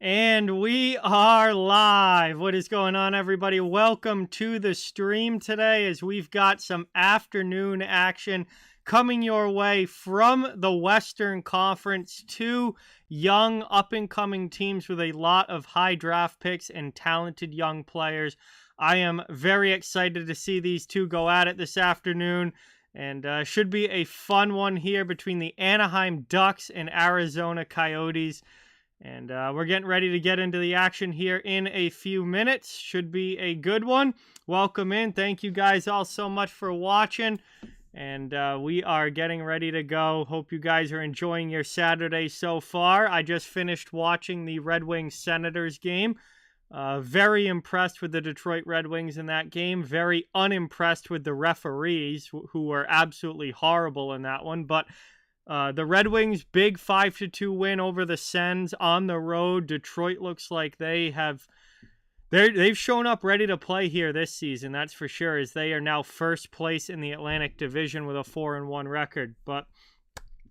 And we are live. What is going on, everybody? Welcome to the stream today as we've got some afternoon action coming your way from the Western Conference. Two young, up-and-coming teams with a lot of high draft picks and talented young players. I am very excited to see these two go at it this afternoon. And should be a fun one here between the Anaheim Ducks and Arizona Coyotes. And we're getting ready to get into the action here in a few minutes. Should be a good one. Welcome in. Thank you guys all so much for watching. And we are getting ready to go. Hope you guys are enjoying your Saturday so far. I just finished watching the Red Wings Senators game. Very impressed with the Detroit Red Wings in that game. Very unimpressed with the referees, who were absolutely horrible in that one. But the Red Wings, big 5-2 win over the Sens on the road. Detroit looks like they've shown up ready to play here this season, that's for sure, as they are now first place in the Atlantic Division with a 4-1 record. But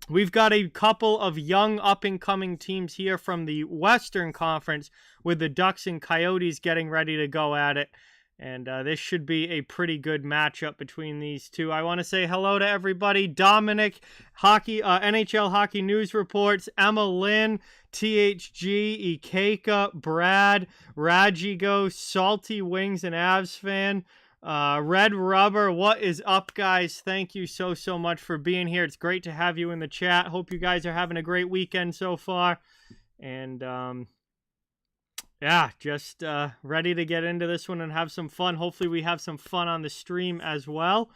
we've got a couple of young up-and-coming teams here from the Western Conference with the Ducks and Coyotes getting ready to go at it. And this should be a pretty good matchup between these two. I want to say hello to everybody. Dominic, NHL Hockey News Reports, Emma Lynn, THG, Ikeka, Brad, Rajigo, Salty Wings and Avs fan, Red Rubber. What is up, guys? Thank you so much for being here. It's great to have you in the chat. Hope you guys are having a great weekend so far. And yeah, just ready to get into this one and have some fun. Hopefully we have some fun on the stream as well.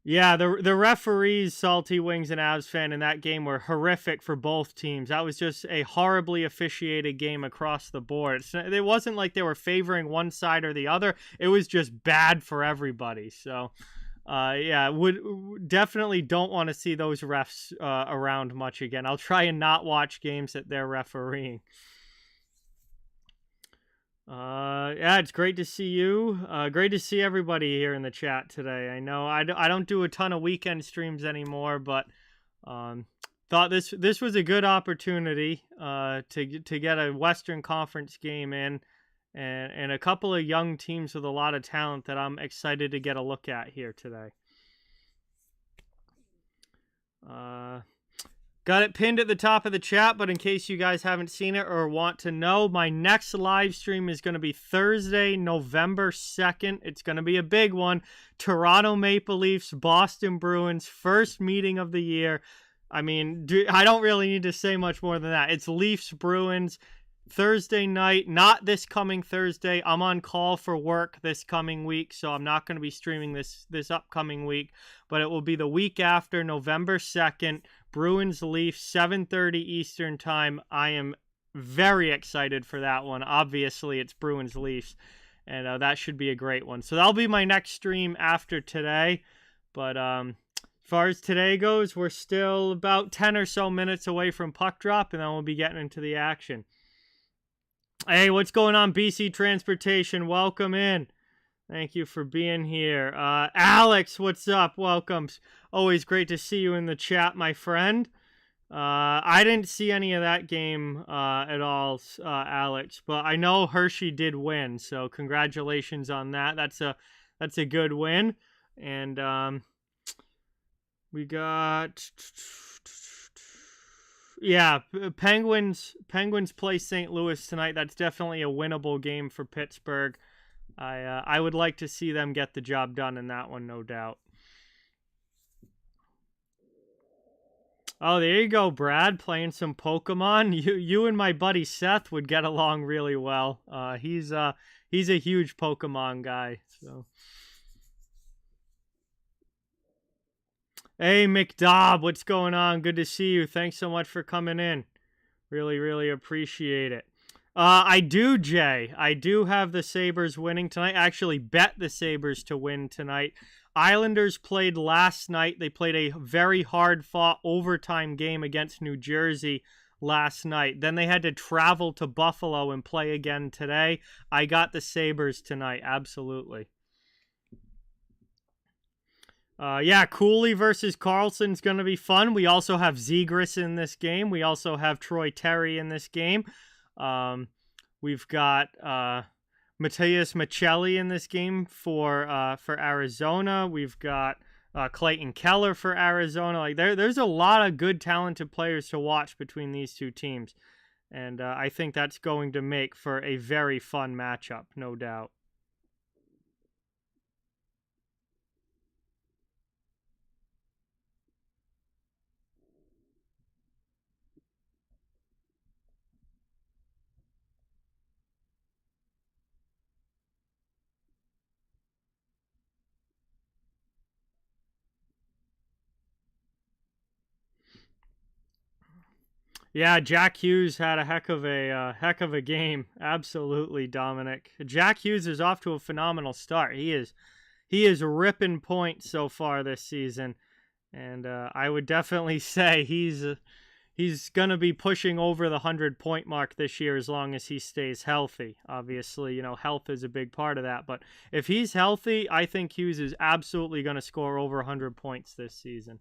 Yeah, the referees, Salty Wings and Avs fan, in that game were horrific for both teams. That was just a horribly officiated game across the board. It wasn't like they were favoring one side or the other. It was just bad for everybody. So yeah, definitely don't want to see those refs around much again. I'll try and not watch games that they're refereeing. Yeah, it's great to see you. Great to see everybody here in the chat today. I know I don't do a ton of weekend streams anymore, but thought this was a good opportunity to get a Western Conference game in. And a couple of young teams with a lot of talent that I'm excited to get a look at here today. Got it pinned at the top of the chat, but in case you guys haven't seen it or want to know, my next live stream is going to be Thursday, November 2nd. It's going to be a big one. Toronto Maple Leafs, Boston Bruins, first meeting of the year. I mean, I don't really need to say much more than that. It's Leafs, Bruins. Thursday night, not this coming Thursday. I'm on call for work this coming week, so I'm not going to be streaming this upcoming week, but it will be the week after, November 2nd, Bruins Leafs, 7:30 Eastern time. I am very excited for that one. Obviously, it's Bruins Leafs, and that should be a great one. So that'll be my next stream after today, but as far as today goes, we're still about 10 or so minutes away from puck drop, and then we'll be getting into the action. Hey, what's going on, BC Transportation? Welcome in. Thank you for being here. Alex, what's up? Welcome. Always great to see you in the chat, my friend. I didn't see any of that game at all, Alex, but I know Hershey did win, so congratulations on that. That's a good win. And we got... Yeah, Penguins play St. Louis tonight. That's definitely a winnable game for Pittsburgh. I would like to see them get the job done in that one, no doubt. Oh, there you go, Brad, playing some Pokemon. You and my buddy Seth would get along really well. He's a huge Pokemon guy, so... Hey, McDobb, what's going on? Good to see you. Thanks so much for coming in. Really appreciate it. I do, Jay. I do have the Sabres winning tonight. I actually bet the Sabres to win tonight. Islanders played last night. They played a very hard-fought overtime game against New Jersey last night. Then they had to travel to Buffalo and play again today. I got the Sabres tonight, absolutely. Yeah, Cooley versus Carlson's going to be fun. We also have Zegras in this game. We also have Troy Terry in this game. Um, we've got Matthias Michelli in this game for Arizona. We've got Clayton Keller for Arizona. Like there's a lot of good, talented players to watch between these two teams, and I think that's going to make for a very fun matchup, no doubt. Yeah, Jack Hughes had a heck of a game. Absolutely, Dominic. Jack Hughes is off to a phenomenal start. He is ripping points so far this season, and I would definitely say he's gonna be pushing over the 100-point mark this year as long as he stays healthy. Obviously, health is a big part of that. But if he's healthy, I think Hughes is absolutely gonna score over 100 points this season.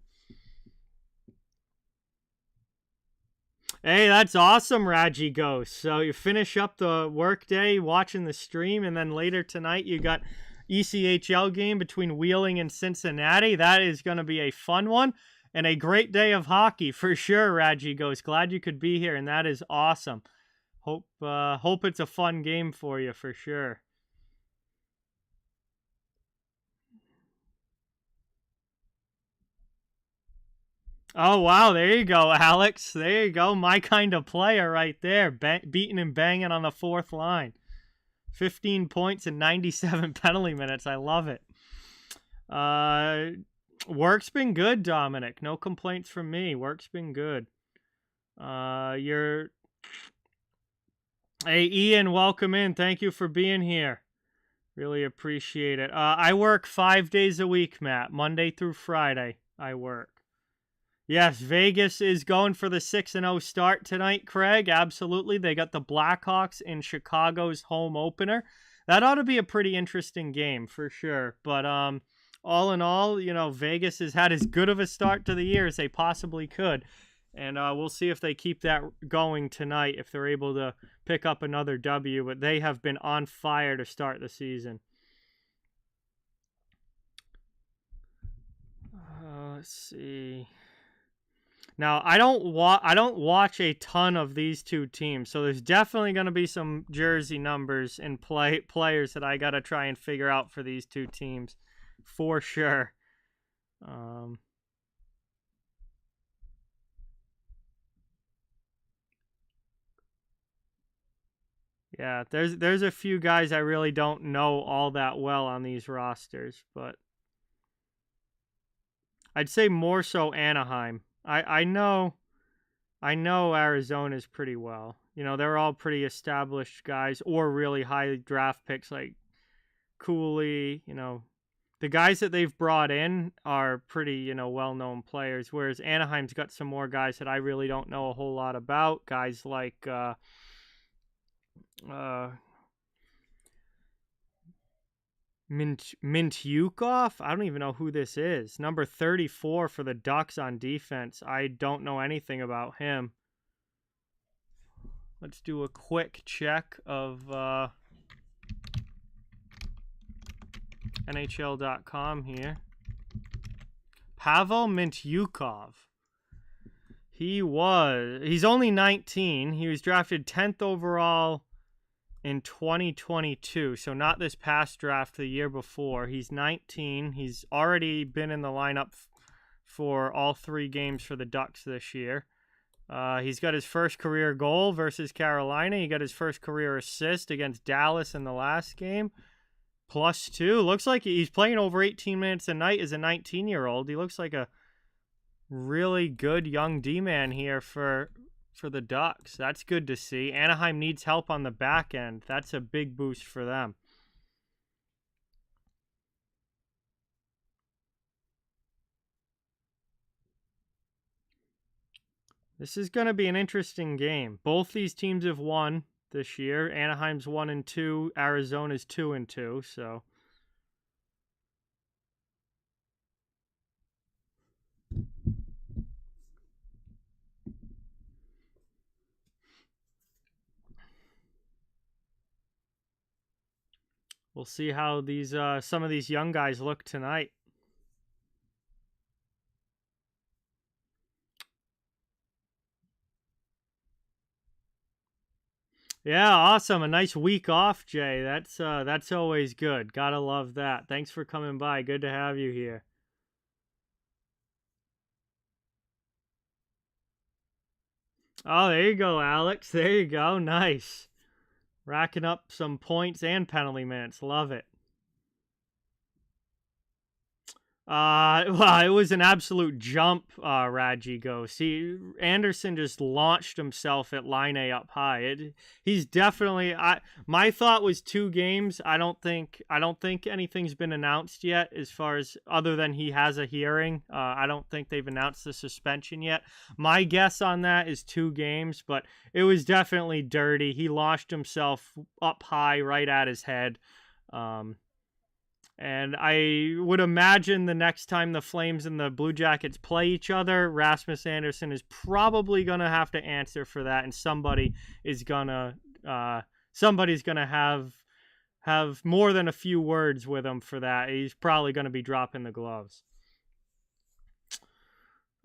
Hey, that's awesome, Raji Ghost. So you finish up the workday watching the stream, and then later tonight you got ECHL game between Wheeling and Cincinnati. That is going to be a fun one and a great day of hockey for sure, Raji Ghost. Glad you could be here, and that is awesome. Hope it's a fun game for you for sure. Oh, wow. There you go, Alex. There you go. My kind of player right there. Beating and banging on the fourth line. 15 points and 97 penalty minutes. I love it. Work's been good, Dominic. No complaints from me. Work's been good. Hey, Ian, welcome in. Thank you for being here. Really appreciate it. I work 5 days a week, Matt. Monday through Friday, I work. Yes, Vegas is going for the 6-0 start tonight, Craig. Absolutely. They got the Blackhawks in Chicago's home opener. That ought to be a pretty interesting game for sure. But all in all, Vegas has had as good of a start to the year as they possibly could. And we'll see if they keep that going tonight, if they're able to pick up another W. But they have been on fire to start the season. Let's see. Now, I don't watch a ton of these two teams, so there's definitely going to be some jersey numbers and players that I got to try and figure out for these two teams, for sure. Yeah, there's a few guys I really don't know all that well on these rosters, but I'd say more so Anaheim. I know Arizona's pretty well. They're all pretty established guys or really high draft picks like Cooley. The guys that they've brought in are pretty, well-known players, whereas Anaheim's got some more guys that I really don't know a whole lot about. Guys like Mintyukov. I don't even know who this is. Number 34 for the Ducks on defense. I don't know anything about him. Let's do a quick check of NHL.com here. Pavel Mintyukov. He's only 19. He was drafted 10th overall in 2022, so not this past draft, the year before. He's 19. He's already been in the lineup for all 3 games for the Ducks this year. He's got his first career goal versus Carolina. He got his first career assist against Dallas in the last game. +2. Looks like he's playing over 18 minutes a night as a 19-year-old. He looks like a really good young D-man here for the Ducks. That's good to see. Anaheim needs help on the back end. That's a big boost for them. This is going to be an interesting game. Both these teams have won this year. Anaheim's 1-2. Arizona's 2-2. So we'll see how these some of these young guys look tonight. Yeah, awesome. A nice week off, Jay. That's always good. Gotta love that. Thanks for coming by. Good to have you here. Oh, there you go, Alex. There you go. Nice. Racking up some points and penalty minutes. Love it. Well, it was an absolute jump, Raji goes. See, Anderson just launched himself at line A up high. He's definitely. My thought was 2 games. I don't think anything's been announced yet, as far as other than he has a hearing. I don't think they've announced the suspension yet. My guess on that is 2 games, but it was definitely dirty. He launched himself up high, right at his head. And I would imagine the next time the Flames and the Blue Jackets play each other, Rasmus Anderson is probably going to have to answer for that, and somebody's going to have more than a few words with him for that. He's probably going to be dropping the gloves.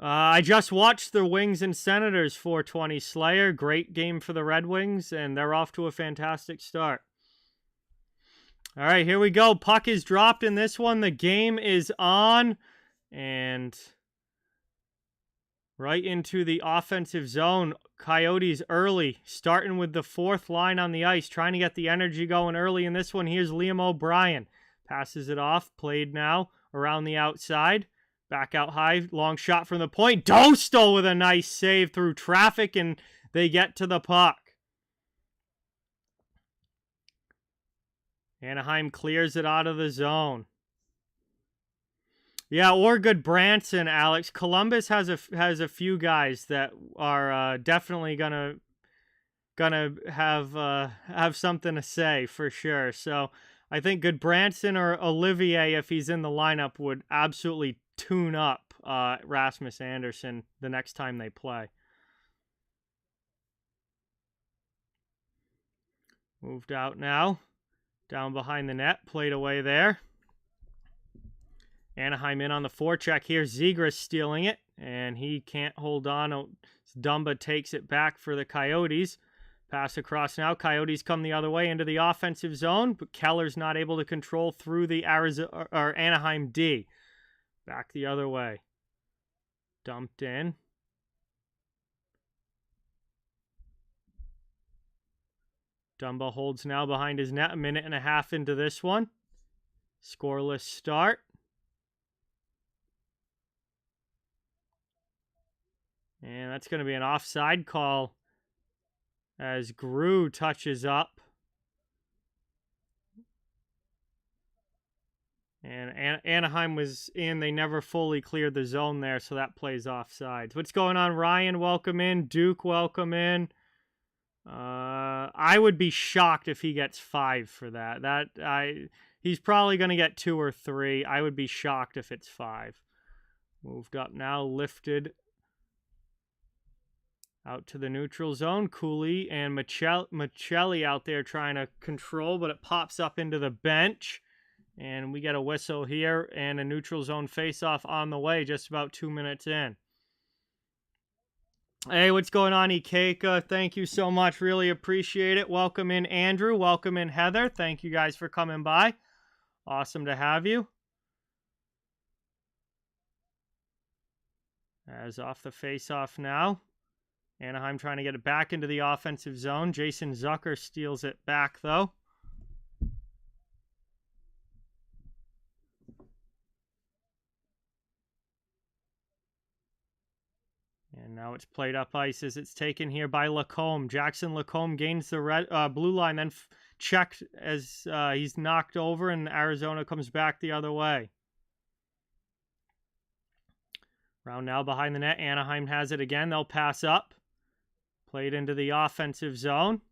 I just watched the Wings and Senators 420 Slayer. Great game for the Red Wings, and they're off to a fantastic start. All right, here we go. Puck is dropped in this one. The game is on. And right into the offensive zone. Coyotes early, starting with the 4th line on the ice, trying to get the energy going early in this one. Here's Liam O'Brien. Passes it off. Played now around the outside. Back out high. Long shot from the point. Dostal with a nice save through traffic, and they get to the puck. Anaheim clears it out of the zone. Yeah, or good Branson, Alex. Columbus has a few guys that are definitely gonna have something to say for sure. So I think good Branson or Olivier, if he's in the lineup, would absolutely tune up Rasmus Anderson the next time they play. Moved out now. Down behind the net, played away there. Anaheim in on the forecheck here. Zegras stealing it, and he can't hold on. Dumba takes it back for the Coyotes. Pass across now. Coyotes come the other way into the offensive zone, but Keller's not able to control through the Anaheim D. Back the other way. Dumped in. Dumba holds now behind his net. A minute and a half into this one. Scoreless start. And that's going to be an offside call as Grew touches up. And Anaheim was in. They never fully cleared the zone there, so that plays offsides. What's going on, Ryan? Welcome in. Duke, welcome in. I would be shocked if he gets 5 for that. He's probably going to get 2 or 3. I would be shocked if it's 5. Moved up now, lifted out to the neutral zone. Cooley and Michelli out there trying to control, but it pops up into the bench. And we get a whistle here and a neutral zone face-off on the way just about 2 minutes in. Hey, what's going on, Ikeka? Thank you so much. Really appreciate it. Welcome in, Andrew. Welcome in, Heather. Thank you guys for coming by. Awesome to have you. As off the face-off now. Anaheim trying to get it back into the offensive zone. Jason Zucker steals it back, though. And now it's played up ice as it's taken here by Lacombe. Jackson Lacombe gains the blue line, then checked as he's knocked over, and Arizona comes back the other way. Round now behind the net. Anaheim has it again. They'll pass up. Played into the offensive zone.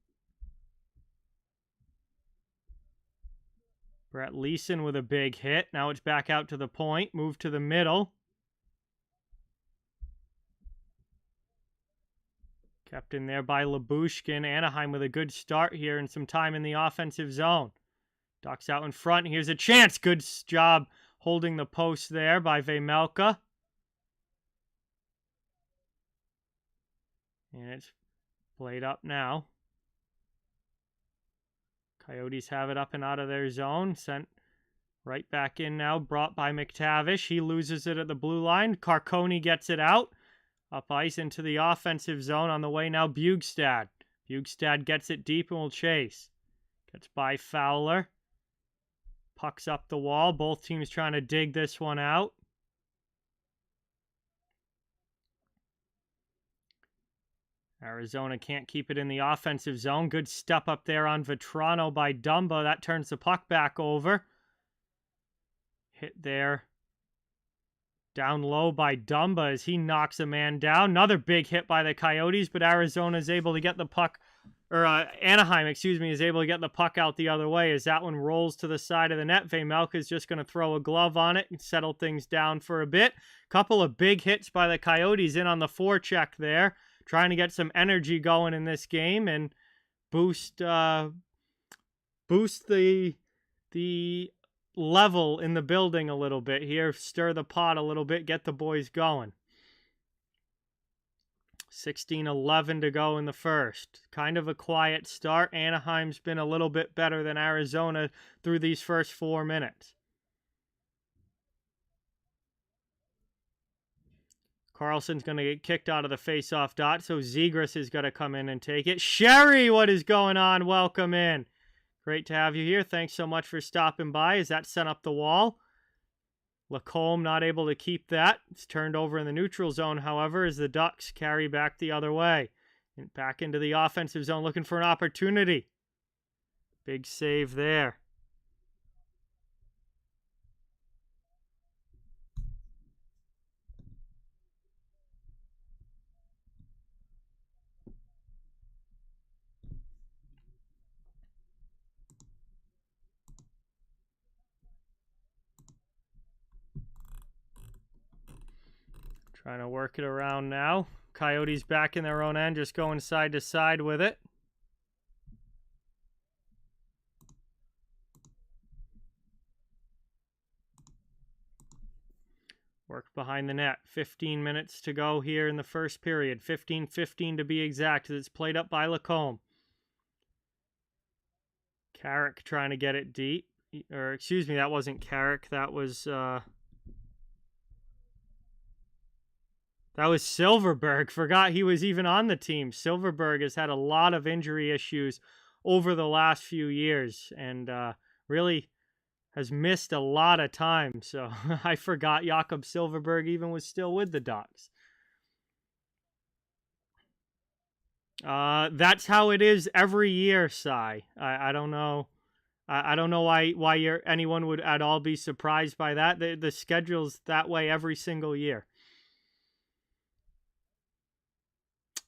Brett Leeson with a big hit. Now it's back out to the point. Move to the middle. Kept in there by Labushkin. Anaheim with a good start here and some time in the offensive zone. Ducks out in front. Here's a chance. Good job holding the post there by Vejmelka. And it's played up now. Coyotes have it up and out of their zone. Sent right back in now. Brought by McTavish. He loses it at the blue line. Carconi gets it out. Up ice into the offensive zone. On the way now, Bjugstad. Bjugstad gets it deep and will chase. Gets by Fowler. Puck's up the wall. Both teams trying to dig this one out. Arizona can't keep it in the offensive zone. Good step up there on Vetrano by Dumba. That turns the puck back over. Hit there. Down low by Dumba as he knocks a man down. Another big hit by the Coyotes, but Arizona is able to get the puck, or Anaheim, is able to get the puck out the other way as that one rolls to the side of the net. Vejmelka is just going to throw a glove on it and settle things down for a bit. Couple of big hits by the Coyotes in on the forecheck there, trying to get some energy going in this game and boost the level in the building a little bit here, stir the pot a little bit, get the boys going. 16:11 to go in the first. Kind of a quiet start. Anaheim's been a little bit better than Arizona through these first 4 minutes. Carlson's going to get kicked out of the face-off dot, so Zegras is going to come in and take it. Sherry, what is going on? Welcome in. Great to have you here. Thanks so much for stopping by. Is that sent up the wall? Lacombe not able to keep that. It's turned over in the neutral zone, however, as the Ducks carry back the other way. And back into the offensive zone looking for an opportunity. Big save there. Trying to work it around now. Coyotes back in their own end, just going side to side with it. Work behind the net. 15 minutes to go here in the first period. 15-15 to be exact, as it's played up by Lacombe. Carrick trying to get it deep. Or, excuse me, that wasn't Carrick. That was Silverberg. Forgot he was even on the team. Silverberg has had a lot of injury issues over the last few years and really has missed a lot of time. So I forgot Jakob Silverberg even was still with the Ducks. That's how it is every year, Cy. I don't know. I don't know why anyone would at all be surprised by that. The schedule's that way every single year.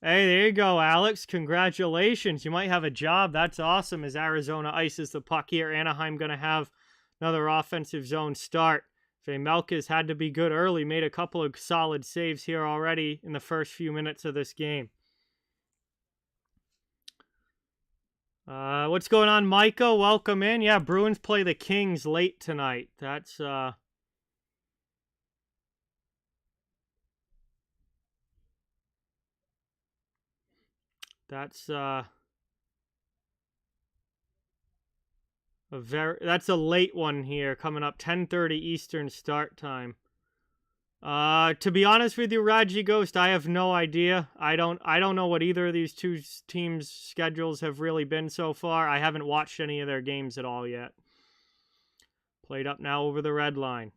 Hey, there you go, Alex. Congratulations. You might have a job. That's awesome as Arizona ices the puck here. Anaheim going to have another offensive zone start. Vejmelka's had to be good early. Made a couple of solid saves here already in the first few minutes of this game. What's going on, Micah? Welcome in. Yeah, Bruins play the Kings late tonight. That's a late one here coming up. 10:30 Eastern start time. To be honest with you, Raji Ghost, I have no idea. I don't know what either of these two teams' schedules have really been so far. I haven't watched any of their games at all yet. Played up now over the red line.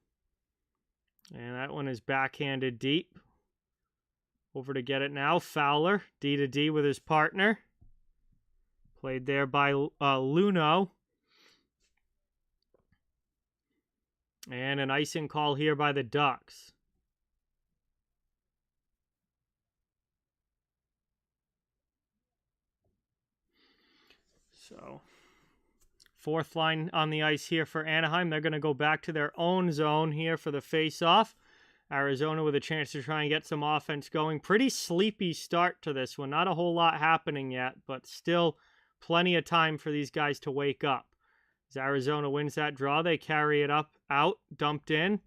And that one is backhanded deep. Over to get it now. Fowler, D to D with his partner. Played there by Luno. And an icing call here by the Ducks. So, fourth line on the ice here for Anaheim. They're going to go back to their own zone here for the face-off. Arizona with a chance to try and get some offense going. Pretty sleepy start to this one. Not a whole lot happening yet, but still plenty of time for these guys to wake up. As Arizona wins that draw, they carry it out, dumped in.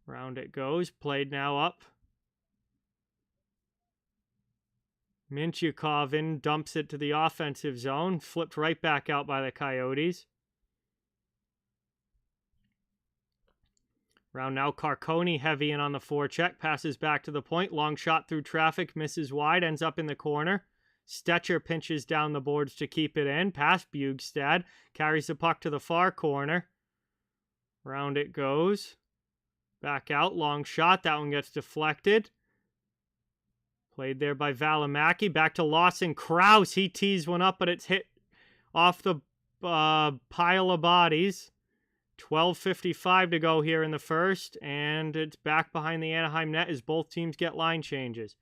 Round it goes, played now up. Mintyukov in, dumps it to the offensive zone, flipped right back out by the Coyotes. Round now, Carconi heavy in on the forecheck, passes back to the point, long shot through traffic, misses wide, ends up in the corner. Stetcher pinches down the boards to keep it in, past Bjugstad, carries the puck to the far corner. Round it goes. Back out, long shot, that one gets deflected. Played there by Valimaki. Back to Lawson Krause. He tees one up, but it's hit off the pile of bodies. 12:55 to go here in the first, and it's back behind the Anaheim net as both teams get line changes.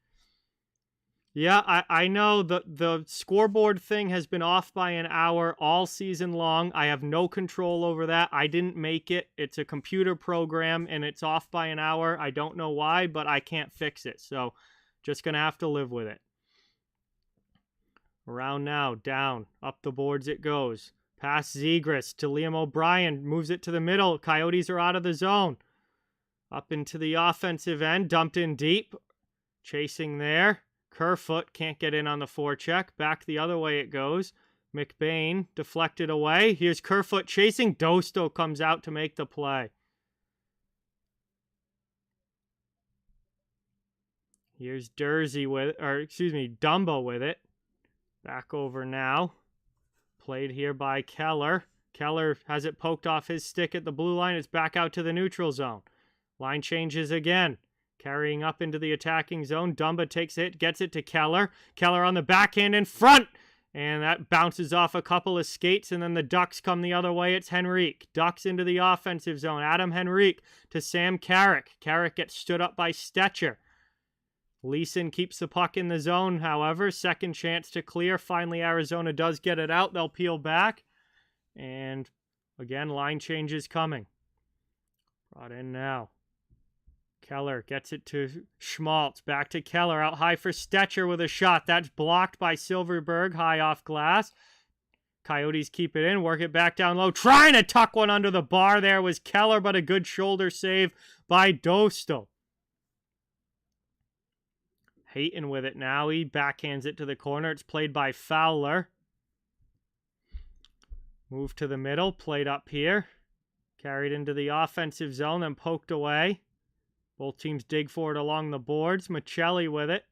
Yeah, I know the scoreboard thing has been off by an hour all season long. I have no control over that. I didn't make it. It's a computer program, and it's off by an hour. I don't know why, but I can't fix it. So just going to have to live with it. Around now, down, up the boards it goes. Past Zegras to Liam O'Brien, moves it to the middle. Coyotes are out of the zone. Up into the offensive end, dumped in deep. Chasing there. Kerfoot can't get in on the forecheck. Back the other way it goes. McBain deflected away. Here's Kerfoot chasing. Dosto comes out to make the play. Here's Dumbo with it. Back over now. Played here by Keller. Keller has it poked off his stick at the blue line. It's back out to the neutral zone. Line changes again. Carrying up into the attacking zone. Dumba takes it, gets it to Keller. Keller on the backhand in front. And that bounces off a couple of skates, and then the Ducks come the other way. It's Henrique. Ducks into the offensive zone. Adam Henrique to Sam Carrick. Carrick gets stood up by Stetcher. Leeson keeps the puck in the zone, however. Second chance to clear. Finally, Arizona does get it out. They'll peel back. And again, line changes coming. Brought in now. Keller gets it to Schmaltz. Back to Keller. Out high for Stetcher with a shot. That's blocked by Silverberg. High off glass. Coyotes keep it in. Work it back down low. Trying to tuck one under the bar there was Keller, but a good shoulder save by Dostal. Hayton with it now. He backhands it to the corner. It's played by Fowler. Move to the middle. Played up here. Carried into the offensive zone, then poked away. Both teams dig for it along the boards. Michelli with it.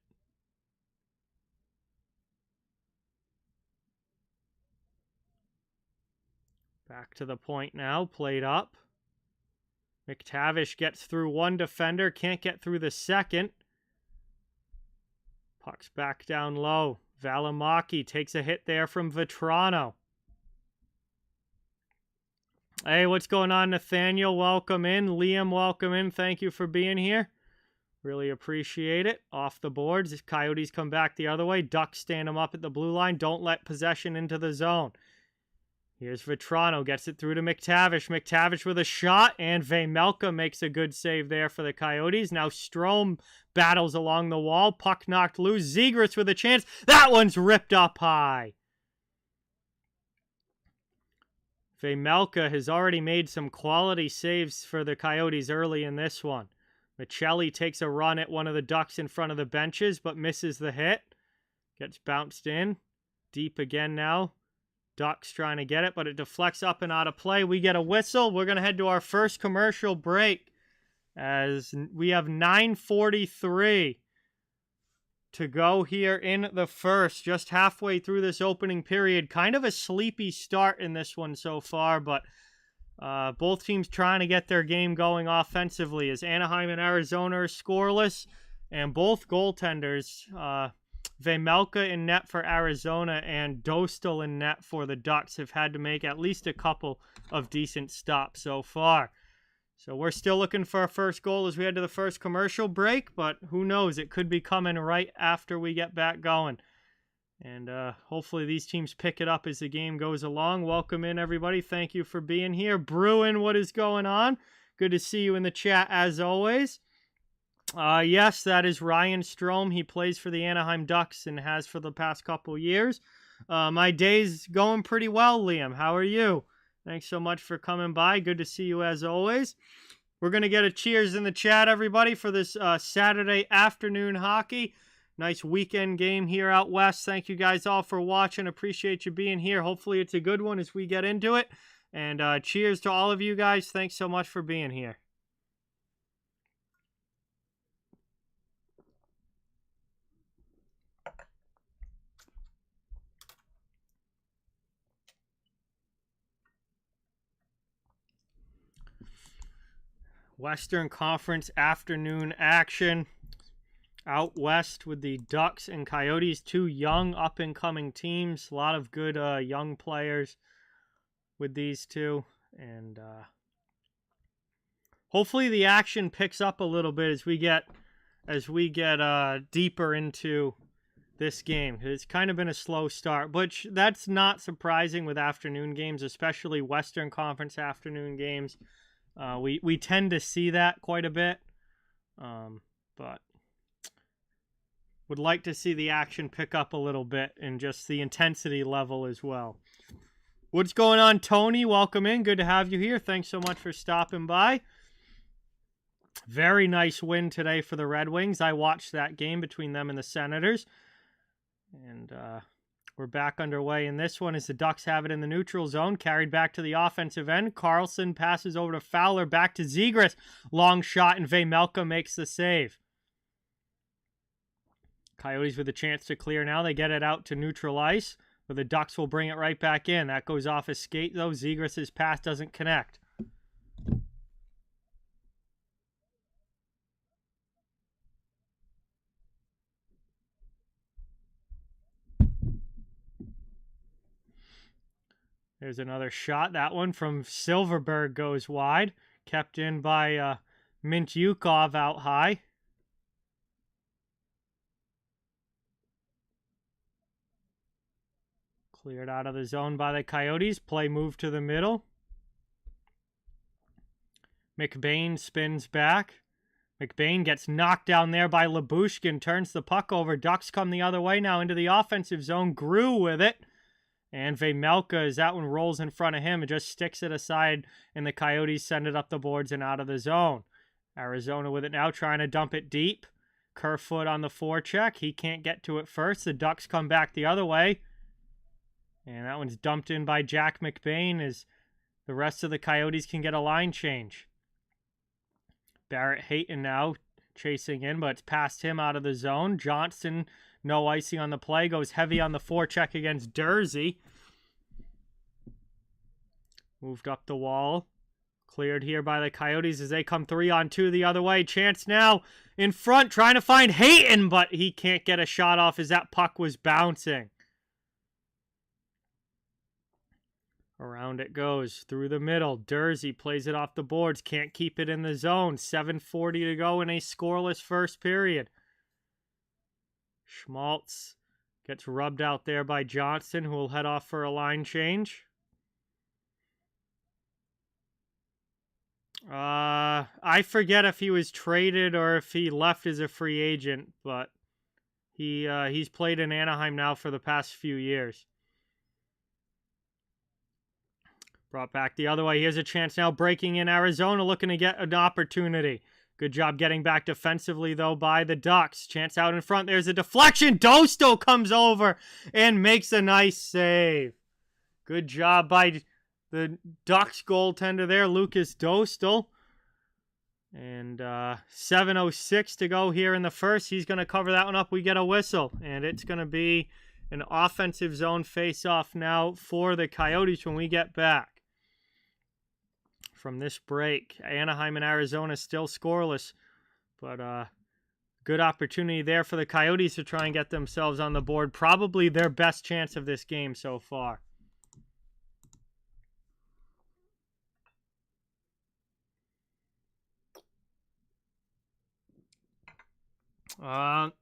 Back to the point now. Played up. McTavish gets through one defender. Can't get through the second. Puck's back down low. Valimaki takes a hit there from Vetrano. Hey, what's going on, Nathaniel? Welcome in. Liam, welcome in. Thank you for being here. Really appreciate it. Off the boards. Coyotes come back the other way. Ducks stand them up at the blue line. Don't let possession into the zone. Here's Vetrano. Gets it through to McTavish. McTavish with a shot. And Vejmelka makes a good save there for the Coyotes. Now Strome battles along the wall. Puck knocked loose. Zegras with a chance. That one's ripped up high. Vejmelka has already made some quality saves for the Coyotes early in this one. Michelli takes a run at one of the Ducks in front of the benches, but misses the hit. Gets bounced in. Deep again now. Ducks trying to get it, but it deflects up and out of play. We get a whistle. We're going to head to our first commercial break as we have 9:43 to go here in the first, just halfway through this opening period. Kind of a sleepy start in this one so far, but both teams trying to get their game going offensively as Anaheim and Arizona are scoreless, and both goaltenders, Vejmelka in net for Arizona and Dostal in net for the Ducks, have had to make at least a couple of decent stops so far. So we're still looking for our first goal as we head to the first commercial break, but who knows? It could be coming right after we get back going. And hopefully these teams pick it up as the game goes along. Welcome in, everybody. Thank you for being here. Bruin, what is going on? Good to see you in the chat as always. Yes, that is Ryan Strome. He plays for the Anaheim Ducks and has for the past couple years. My day's going pretty well, Liam. How are you? Thanks so much for coming by. Good to see you as always. We're going to get a cheers in the chat, everybody, for this Saturday afternoon hockey. Nice weekend game here out west. Thank you guys all for watching. Appreciate you being here. Hopefully it's a good one as we get into it. And cheers to all of you guys. Thanks so much for being here. Western Conference afternoon action out west with the Ducks and Coyotes, two young up-and-coming teams. A lot of good young players with these two, and hopefully the action picks up a little bit as we get deeper into this game. It's kind of been a slow start, but that's not surprising with afternoon games, especially Western Conference afternoon games. We tend to see that quite a bit, but would like to see the action pick up a little bit and just the intensity level as well. What's going on, Tony? Welcome in. Good to have you here. Thanks so much for stopping by. Very nice win today for the Red Wings. I watched that game between them and the Senators, and we're back underway in this one as the Ducks have it in the neutral zone. Carried back to the offensive end. Carlson passes over to Fowler. Back to Zegras. Long shot, and Vejmelka makes the save. Coyotes with a chance to clear now. They get it out to neutral ice, but the Ducks will bring it right back in. That goes off his skate, though. Zegras' pass doesn't connect. There's another shot. That one from Silverberg goes wide. Kept in by Mintyukov out high. Cleared out of the zone by the Coyotes. Play move to the middle. McBain spins back. McBain gets knocked down there by Lyubushkin. Turns the puck over. Ducks come the other way now into the offensive zone. Grew with it. And Vejmelka, as that one rolls in front of him, it just sticks it aside, and the Coyotes send it up the boards and out of the zone. Arizona with it now, trying to dump it deep. Kerfoot on the forecheck. He can't get to it first. The Ducks come back the other way. And that one's dumped in by Jack McBain as the rest of the Coyotes can get a line change. Barrett Hayton now chasing in, but it's past him out of the zone. Johnson, no icing on the play, goes heavy on the forecheck against Dursey. Moved up the wall. Cleared here by the Coyotes as they come 3-on-2 the other way. Chance now in front, trying to find Hayton, but he can't get a shot off as that puck was bouncing. Around it goes, through the middle. Dursey plays it off the boards, can't keep it in the zone. 7:40 to go in a scoreless first period. Schmaltz gets rubbed out there by Johnson, who will head off for a line change. I forget if he was traded or if he left as a free agent, but he's played in Anaheim now for the past few years. Brought back the other way. Here's a chance now, breaking in Arizona, looking to get an opportunity. Good job getting back defensively, though, by the Ducks. Chance out in front. There's a deflection. Dostal comes over and makes a nice save. Good job by the Ducks goaltender there, Lucas Dostal. And 7:06 to go here in the first. He's going to cover that one up. We get a whistle, and it's going to be an offensive zone face-off now for the Coyotes when we get back from this break. Anaheim and Arizona still scoreless, but good opportunity there for the Coyotes to try and get themselves on the board. Probably their best chance of this game so far. I'm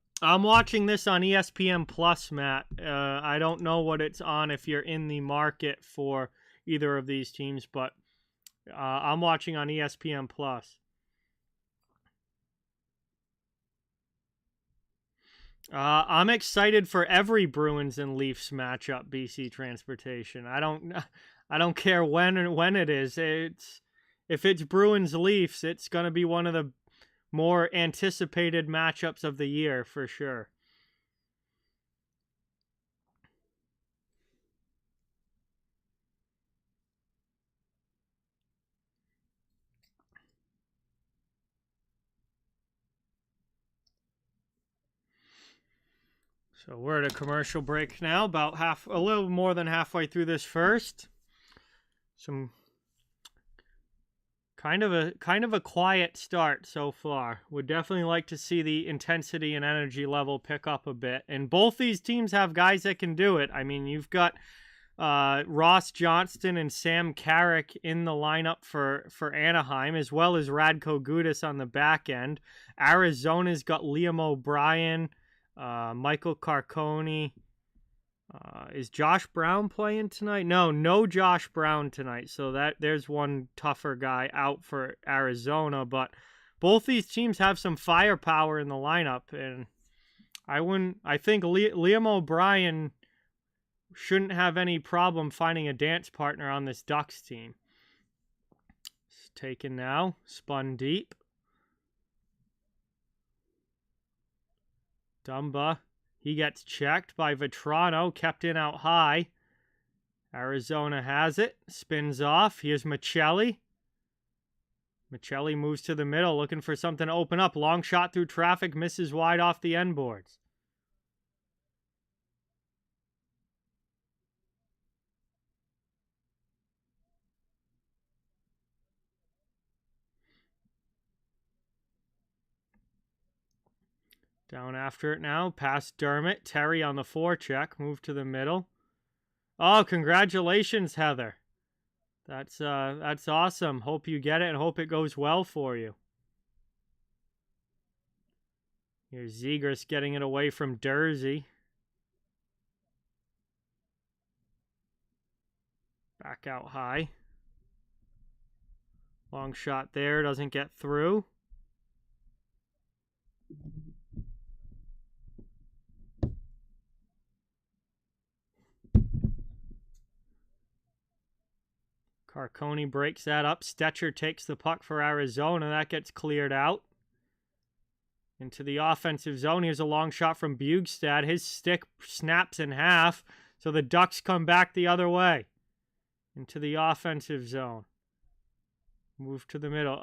watching this on ESPN Plus, Matt. I don't know what it's on if you're in the market for either of these teams, but I'm watching on ESPN Plus. I'm excited for every Bruins and Leafs matchup. BC Transportation. I don't care when it is. If it's Bruins Leafs, it's gonna be one of the more anticipated matchups of the year for sure. So we're at a commercial break now, about a little more than halfway through this first. Some kind of a quiet start so far. Would definitely like to see the intensity and energy level pick up a bit. And both these teams have guys that can do it. I mean, you've got Ross Johnston and Sam Carrick in the lineup for Anaheim, as well as Radko Gudas on the back end. Arizona's got Liam O'Brien, Michael Carcone. Is Josh Brown playing tonight? No Josh Brown tonight. So there's one tougher guy out for Arizona. But both these teams have some firepower in the lineup, and I think Liam O'Brien shouldn't have any problem finding a dance partner on this Ducks team. It's taken now, spun deep. Dumba. He gets checked by Vetrano, kept in out high. Arizona has it, spins off. Here's Michelli. Michelli moves to the middle, looking for something to open up. Long shot through traffic, misses wide off the end boards. Down after it now, past Dermott. Terry on the forecheck, move to the middle. Oh, congratulations, Heather. That's awesome. Hope you get it and hope it goes well for you. Here's Zegras getting it away from Dursey. Back out high. Long shot there, doesn't get through. Carcone breaks that up. Stetcher takes the puck for Arizona. That gets cleared out. Into the offensive zone. Here's a long shot from Bugstad. His stick snaps in half, so the Ducks come back the other way. Into the offensive zone. Move to the middle.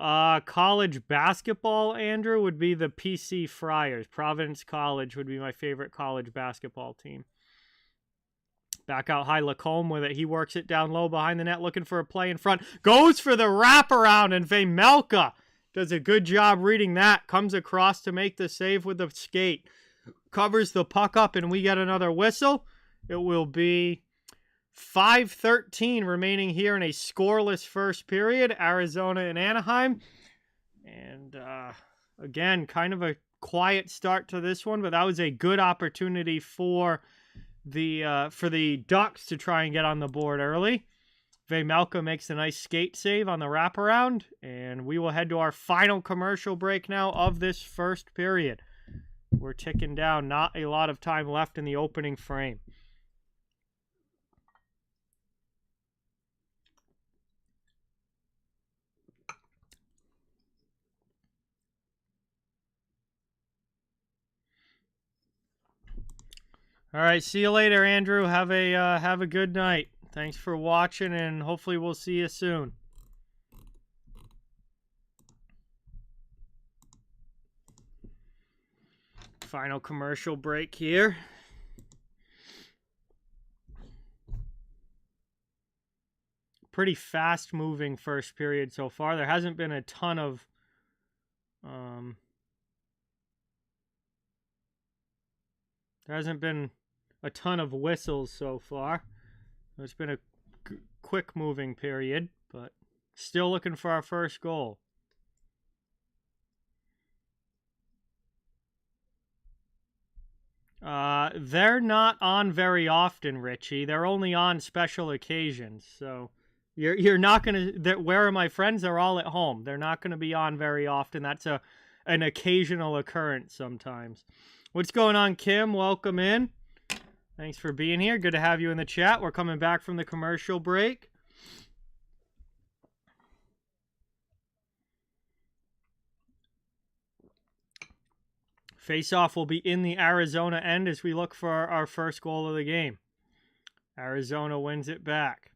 College basketball, Andrew, would be the PC Friars. Providence College would be my favorite college basketball team. Back out high, Lacombe with it. He works it down low behind the net, looking for a play in front. Goes for the wraparound, and Vejmelka does a good job reading that. Comes across to make the save with the skate. Covers the puck up, and we get another whistle. It will be 5:13 remaining here in a scoreless first period. Arizona and Anaheim. And again, kind of a quiet start to this one, but that was a good opportunity for the Ducks to try and get on the board early. Vejmelka makes a nice skate save on the wraparound, and we will head to our final commercial break now of this first period. We're ticking down, not a lot of time left in the opening frame. All right, see you later, Andrew. Have a good night. Thanks for watching, and hopefully we'll see you soon. Final commercial break here. Pretty fast-moving first period so far. There hasn't been a ton of whistles so far. It's been a quick moving period, but still looking for our first goal. They're not on very often, Richie. They're only on special occasions. So you're not going to... Where are my friends? They're all at home. They're not going to be on very often. That's an occasional occurrence sometimes. What's going on, Kim? Welcome in. Thanks for being here. Good to have you in the chat. We're coming back from the commercial break. Face-off will be in the Arizona end as we look for our first goal of the game. Arizona wins it back.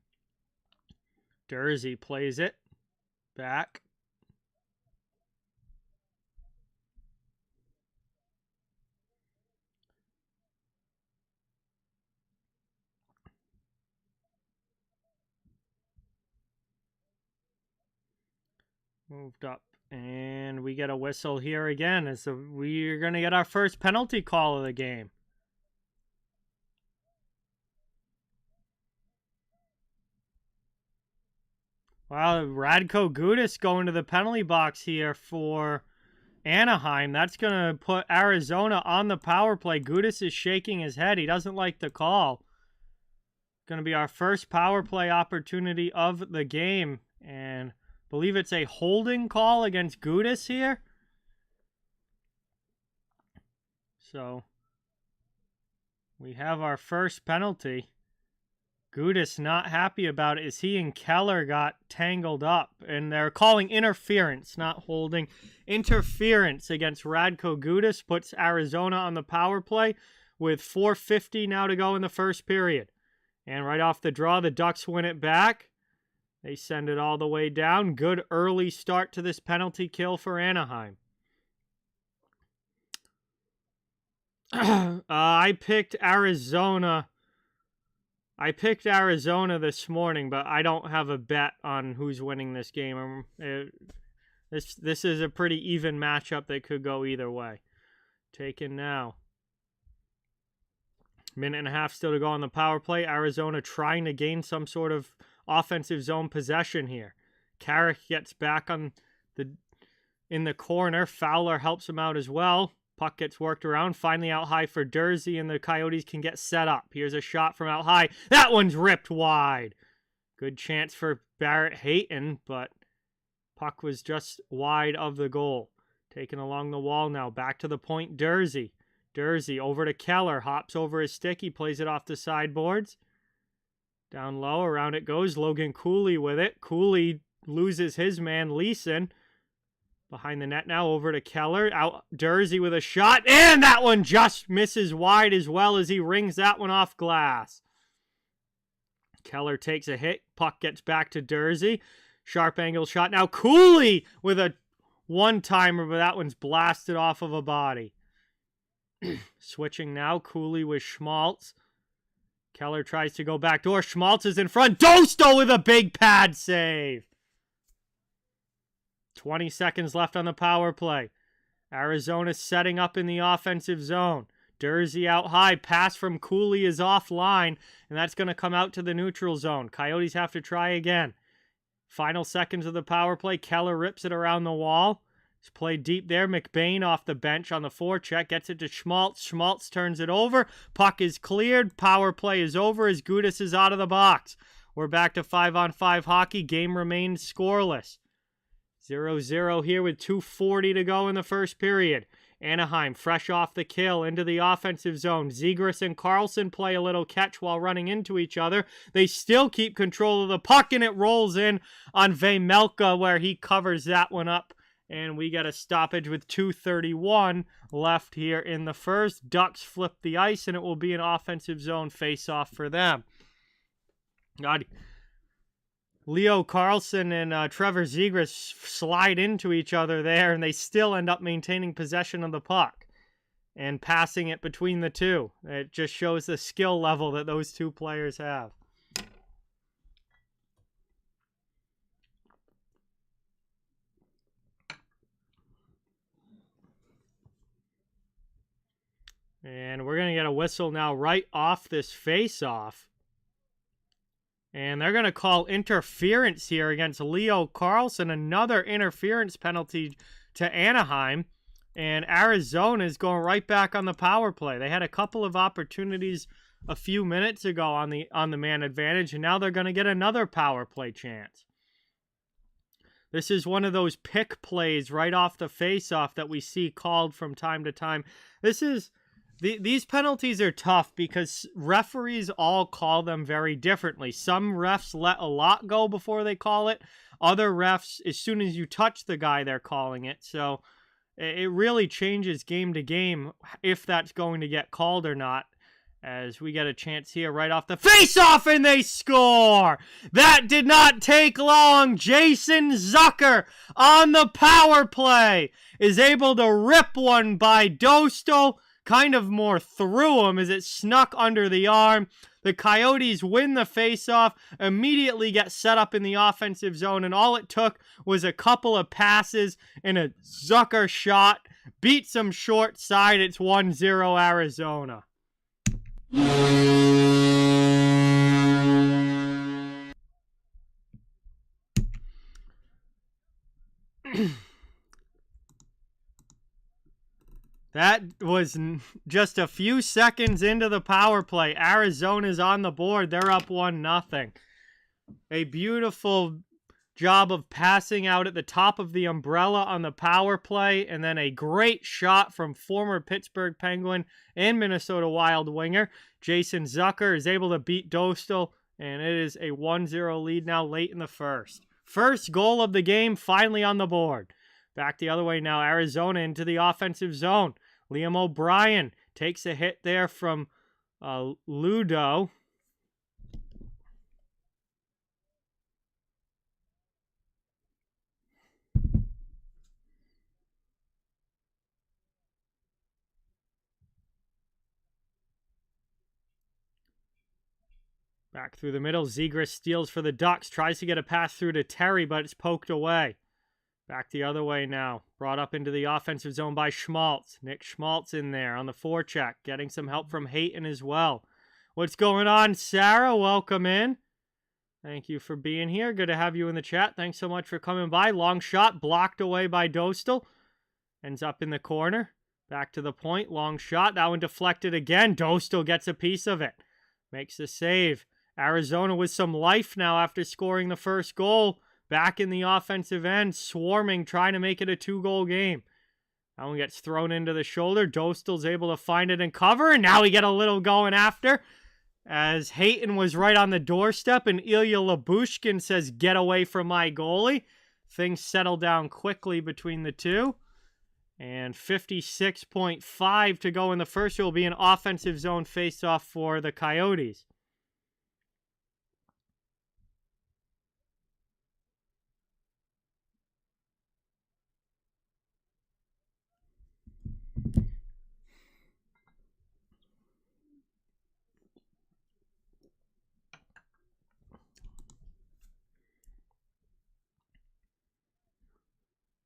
Dursey plays it back. Moved up. And we get a whistle here again. As we're going to get our first penalty call of the game. Wow, Radko Gudas going to the penalty box here for Anaheim. That's going to put Arizona on the power play. Gudas is shaking his head. He doesn't like the call. Going to be our first power play opportunity of the game. And I believe it's a holding call against Gudas here. So we have our first penalty. Gudas not happy about it as he and Keller got tangled up. And they're calling interference, not holding. Interference against Radko Gudas puts Arizona on the power play with 4:50 now to go in the first period. And right off the draw, the Ducks win it back. They send it all the way down. Good early start to this penalty kill for Anaheim. I picked Arizona. This morning, but I don't have a bet on who's winning this game. This is a pretty even matchup that could go either way. Taken now. Minute and a half still to go on the power play. Arizona trying to gain some sort of offensive zone possession here. Carrick gets back in the corner. Fowler helps him out as well. Puck gets worked around. Finally out high for Dursey, and the Coyotes can get set up. Here's a shot from out high. That one's ripped wide. Good chance for Barrett Hayton, but puck was just wide of the goal. Taken along the wall now. Back to the point, Dursey. Dursey over to Keller. Hops over his stick. He plays it off the sideboards. Down low, around it goes. Logan Cooley with it. Cooley loses his man, Leeson. Behind the net now, over to Keller. Out Dursey with a shot. And that one just misses wide as well as he rings that one off glass. Keller takes a hit. Puck gets back to Dursey. Sharp angle shot. Now Cooley with a one-timer, but that one's blasted off of a body. Switching now. Cooley with Schmaltz. Keller tries to go backdoor. Schmaltz is in front. Dosto with a big pad save. 20 seconds left on the power play. Arizona setting up in the offensive zone. Dursey out high. Pass from Cooley is offline, and that's going to come out to the neutral zone. Coyotes have to try again. Final seconds of the power play. Keller rips it around the wall. It's played deep there. McBain off the bench on the forecheck. Gets it to Schmaltz. Schmaltz turns it over. Puck is cleared. Power play is over as Gudas is out of the box. We're back to 5-on-5 hockey. Game remains scoreless. 0-0 here with 2:40 to go in the first period. Anaheim fresh off the kill into the offensive zone. Zegras and Carlson play a little catch while running into each other. They still keep control of the puck, and it rolls in on Vejmelka where he covers that one up. And we get a stoppage with 2:31 left here in the first. Ducks flip the ice, and it will be an offensive zone face-off for them. God, Leo Carlson and Trevor Zegras slide into each other there, and they still end up maintaining possession of the puck and passing it between the two. It just shows the skill level that those two players have. And we're going to get a whistle now right off this face-off. And they're going to call interference here against Leo Carlson. Another interference penalty to Anaheim. And Arizona is going right back on the power play. They had a couple of opportunities a few minutes ago on the man advantage. And now they're going to get another power play chance. This is one of those pick plays right off the face-off that we see called from time to time. This is These penalties are tough because referees all call them very differently. Some refs let a lot go before they call it. Other refs, as soon as you touch the guy, they're calling it. So it really changes game to game if that's going to get called or not. As we get a chance here right off the face-off, and they score! That did not take long. Jason Zucker on the power play is able to rip one by Dostal, kind of more through him as it snuck under the arm. The Coyotes win the face-off, immediately get set up in the offensive zone, and all it took was a couple of passes and a Zucker shot. Beats them short side. It's 1-0 Arizona. That was just a few seconds into the power play. Arizona's on the board. They're up 1-0. A beautiful job of passing out at the top of the umbrella on the power play, and then a great shot from former Pittsburgh Penguin and Minnesota Wild winger. Jason Zucker is able to beat Dostal, and it is a 1-0 lead now late in the first. First goal of the game finally on the board. Back the other way now, Arizona into the offensive zone. Liam O'Brien takes a hit there from Ludo. Back through the middle, Zegras steals for the Ducks, tries to get a pass through to Terry, but it's poked away. Back the other way now. Brought up into the offensive zone by Schmaltz. Nick Schmaltz in there on the forecheck. Getting some help from Hayton as well. What's going on, Sarah? Welcome in. Thank you for being here. Good to have you in the chat. Thanks so much for coming by. Long shot blocked away by Dostal. Ends up in the corner. Back to the point. Long shot. That one deflected again. Dostal gets a piece of it. Makes the save. Arizona with some life now after scoring the first goal. Back in the offensive end, swarming, trying to make it a 2-goal game. That one gets thrown into the shoulder. Dostal's able to find it and cover, and now we get a little going after. As Hayton was right on the doorstep, and Ilya Labushkin says, "Get away from my goalie." Things settle down quickly between the two. And 56.5 to go in the first. It will be an offensive zone face-off for the Coyotes.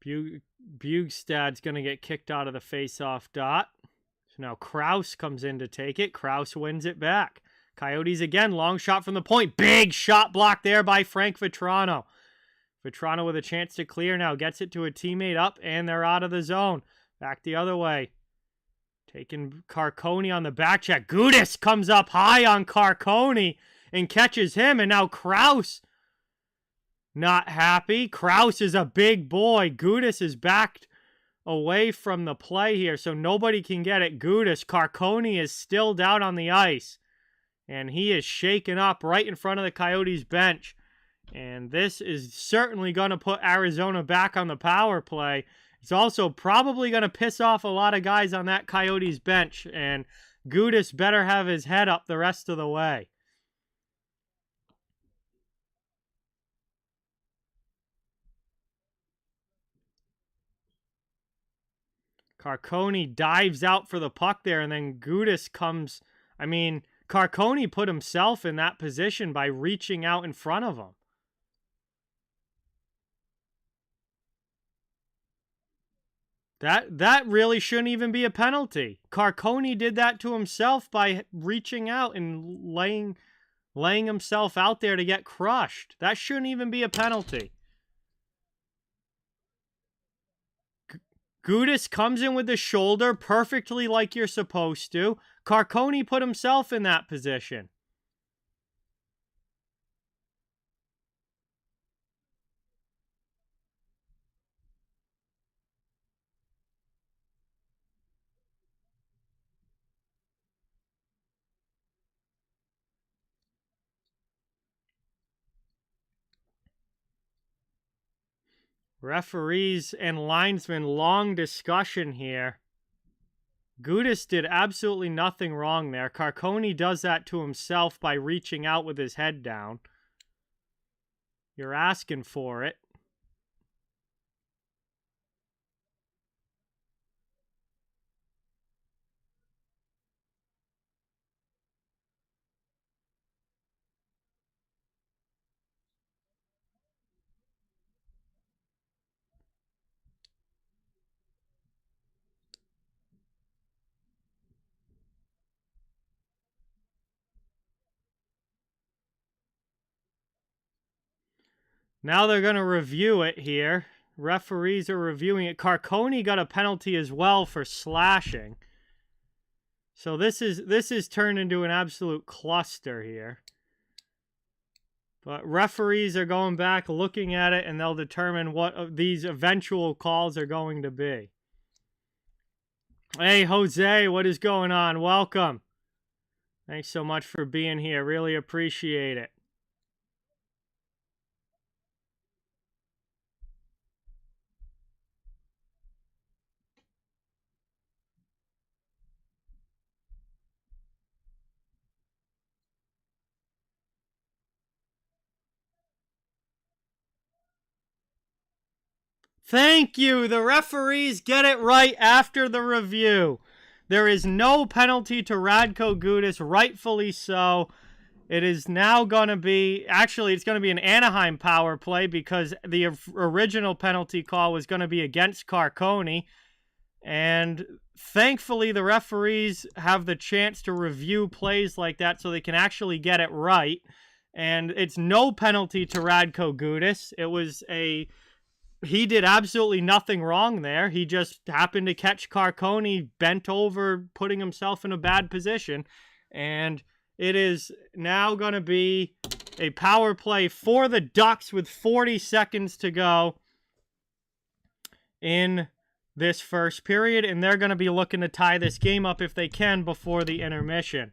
Bugstad's going to get kicked out of the face-off dot. So now Kraus comes in to take it. Kraus wins it back. Coyotes again, long shot from the point. Big shot block there by Frank Vetrano. Vetrano with a chance to clear now. Gets it to a teammate up, and they're out of the zone. Back the other way. Taking Carcone on the back check. Gudis comes up high on Carcone and catches him, and now Kraus not happy. Kraus is a big boy. Gudis is backed away from the play here, so nobody can get at Gudis. Carcone is still down on the ice, and he is shaken up right in front of the Coyotes bench. And this is certainly going to put Arizona back on the power play. It's also probably going to piss off a lot of guys on that Coyotes bench, and Gudis better have his head up the rest of the way. Carcone dives out for the puck there, and then Gudis comes. I mean, Carcone put himself in that position by reaching out in front of him. That really shouldn't even be a penalty. Carcone did that to himself by reaching out and laying himself out there to get crushed. That shouldn't even be a penalty. Gudis comes in with the shoulder perfectly like you're supposed to. Carcone put himself in that position. Referees and linesmen, long discussion here. Gudas did absolutely nothing wrong there. Carcone does that to himself by reaching out with his head down. You're asking for it. Now they're going to review it here. Referees are reviewing it. Carcone got a penalty as well for slashing. So this is turned into an absolute cluster here. But referees are going back, looking at it, and they'll determine what these eventual calls are going to be. Hey, Jose, what is going on? Welcome. Thanks so much for being here. Really appreciate it. Thank you. The referees get it right after the review. There is no penalty to Radko Gudas, rightfully so. It is now going to be, actually, it's going to be an Anaheim power play because the original penalty call was going to be against Carcone. And thankfully, the referees have the chance to review plays like that so they can actually get it right. And it's no penalty to Radko Gudas. It was he did absolutely nothing wrong there. He just happened to catch Carcone bent over, putting himself in a bad position. And it is now going to be a power play for the Ducks with 40 seconds to go in this first period. And they're going to be looking to tie this game up if they can before the intermission.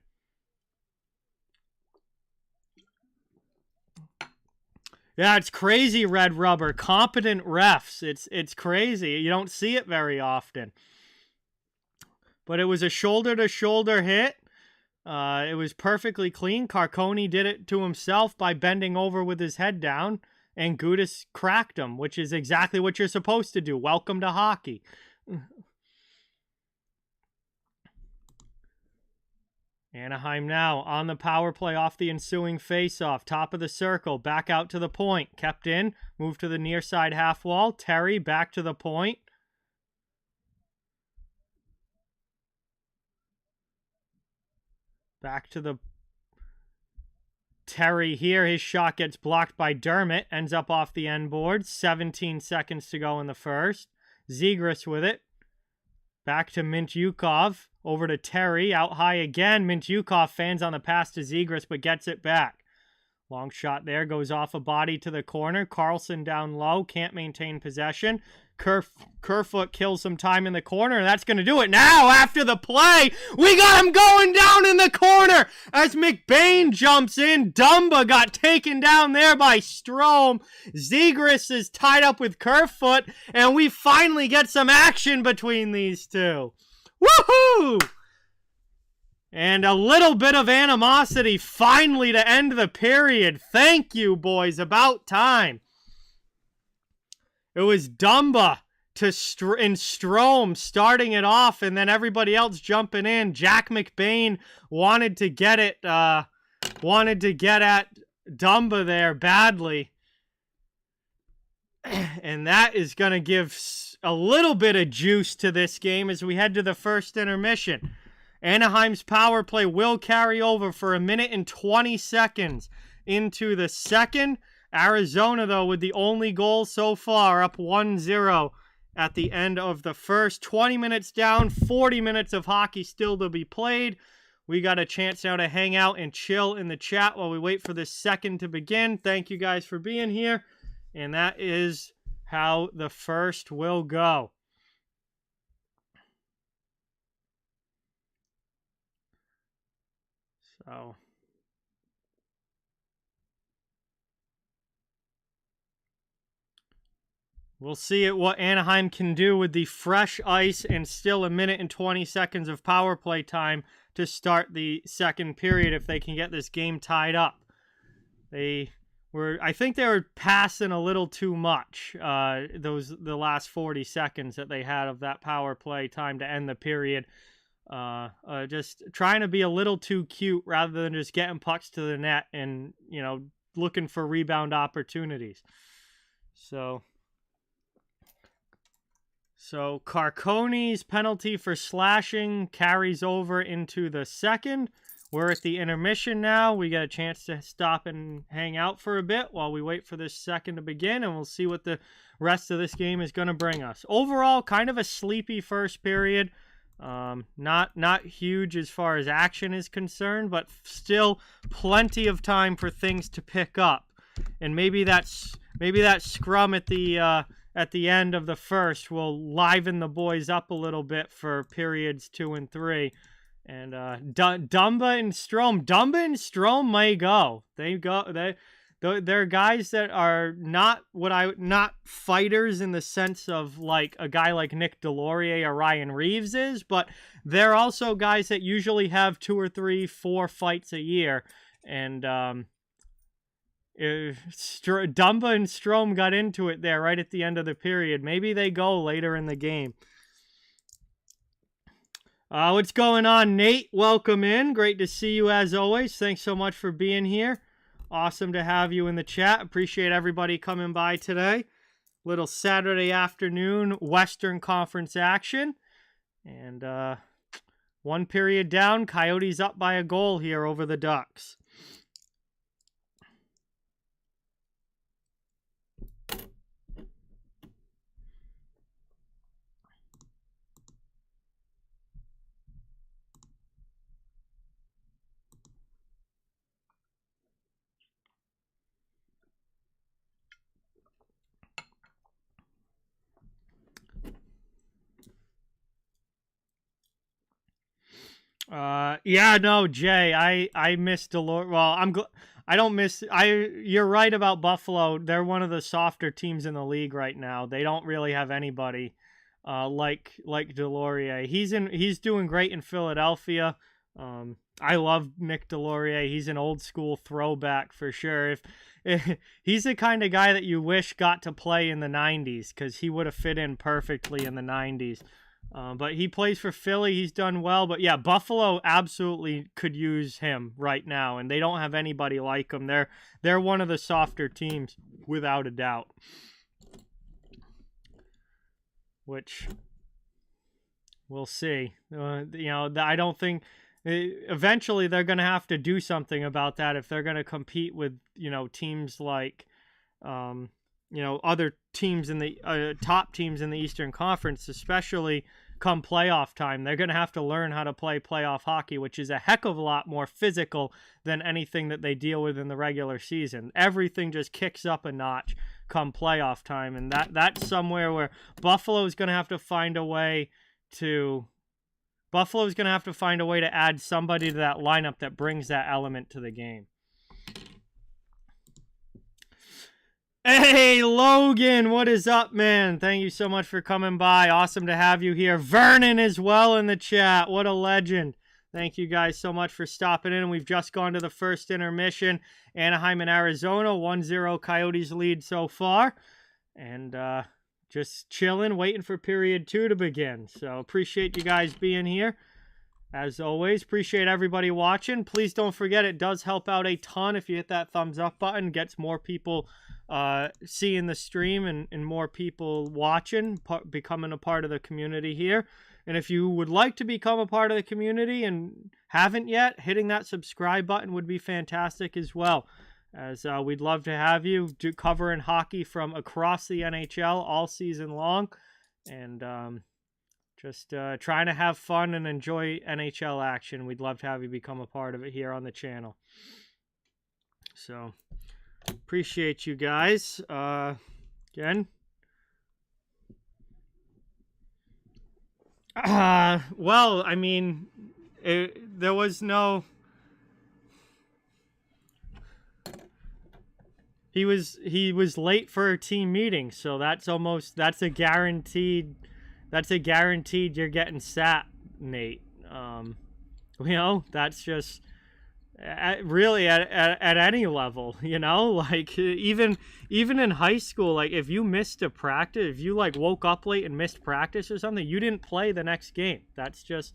Yeah, it's crazy, Red Rubber. Competent refs. It's crazy. You don't see it very often. But it was a shoulder-to-shoulder hit. It was perfectly clean. Carcone did it to himself by bending over with his head down, and Gudas cracked him, which is exactly what you're supposed to do. Welcome to hockey. Anaheim now on the power play off the ensuing faceoff. Top of the circle, back out to the point. Kept in, moved to the near side half wall. Terry back to the point. Back to the Terry here. His shot gets blocked by Dermott. Ends up off the end board. 17 seconds to go in the first. Zegras with it. Back to Mintyukov. Over to Terry. Out high again. Mintyukov fans on the pass to Zegras, but gets it back. Long shot there. Goes off a body to the corner. Carlson down low. Can't maintain possession. Kerfoot kills some time in the corner. And that's going to do it. Now, after the play, we got him going down in the corner as McBain jumps in. Dumba got taken down there by Strome. Zegras is tied up with Kerfoot. And we finally get some action between these two. Woohoo! And a little bit of animosity finally to end the period. Thank you, boys. About time. It was Dumba and Strome starting it off, and then everybody else jumping in. Jack McBain wanted to get it, wanted to get at Dumba there badly. And that is going to give a little bit of juice to this game as we head to the first intermission. Anaheim's power play will carry over for 1 minute and 20 seconds into the second. Arizona, though, with the only goal so far, up 1-0 at the end of the first. 20 minutes down, 40 minutes of hockey still to be played. We got a chance now to hang out and chill in the chat while we wait for this second to begin. Thank you guys for being here. And that is how the first will go. So We'll see what Anaheim can do with the fresh ice and still a minute and 20 seconds of power play time to start the second period if they can get this game tied up. I think they were passing a little too much, the last 40 seconds that they had of that power play time to end the period. Just trying to be a little too cute rather than just getting pucks to the net and, looking for rebound opportunities. So Carcone's penalty for slashing carries over into the second. We're at the intermission now. We got a chance to stop and hang out for a bit while we wait for this second to begin, and we'll see what the rest of this game is going to bring us. Overall, kind of a sleepy first period. Not huge as far as action is concerned, but still plenty of time for things to pick up. And maybe that scrum at the end of the first will liven the boys up a little bit for periods 2 and 3. And Dumba and Strome may go. They're guys that are not fighters in the sense of like a guy like Nick Delorier or Ryan Reeves is, but they're also guys that usually have 2 or 3, 4 fights a year. And Dumba and Strome got into it there right at the end of the period. Maybe they go later in the game. What's going on, Nate? Welcome in. Great to see you as always. Thanks so much for being here. Awesome to have you in the chat. Appreciate everybody coming by today. Little Saturday afternoon Western Conference action. And one period down, Coyotes up by a goal here over the Ducks. Yeah, no, Jay, I miss Delore. Well, you're right about Buffalo. They're one of the softer teams in the league right now. They don't really have anybody like Delorier. He's doing great in Philadelphia. I love Nick Delorier. He's an old school throwback for sure. If he's the kind of guy that you wish got to play in the 90s, because he would have fit in perfectly in the 90s. But he plays for Philly. He's done well. But yeah, Buffalo absolutely could use him right now, and they don't have anybody like him. They're one of the softer teams, without a doubt. Which we'll see. I don't think eventually they're going to have to do something about that if they're going to compete with teams like other teams in the top teams in the Eastern Conference, especially come playoff time. They're going to have to learn how to play playoff hockey, which is a heck of a lot more physical than anything that they deal with in the regular season. Everything just kicks up a notch come playoff time, and that's somewhere where Buffalo's going to have to find a way to add somebody to that lineup that brings that element to the game. Hey, Logan, what is up, man? Thank you so much for coming by. Awesome to have you here. Vernon as well in the chat. What a legend. Thank you guys so much for stopping in. We've just gone to the first intermission. Anaheim and Arizona, 1-0 Coyotes lead so far. And just chilling, waiting for period 2 to begin. So appreciate you guys being here. As always, appreciate everybody watching. Please don't forget, it does help out a ton if you hit that thumbs up button. Gets more people seeing the stream and more people watching, becoming a part of the community here. And if you would like to become a part of the community and haven't yet, hitting that subscribe button would be fantastic as well. As we'd love to have you covering hockey from across the NHL all season long. And just trying to have fun and enjoy NHL action. We'd love to have you become a part of it here on the channel. So, appreciate you guys. Again. Well, I mean, there was no... he was late for a team meeting, so that's a guaranteed you're getting sat, Nate. That's just really at any level, like even in high school, like if you missed a practice, if you like woke up late and missed practice or something, you didn't play the next game. That's just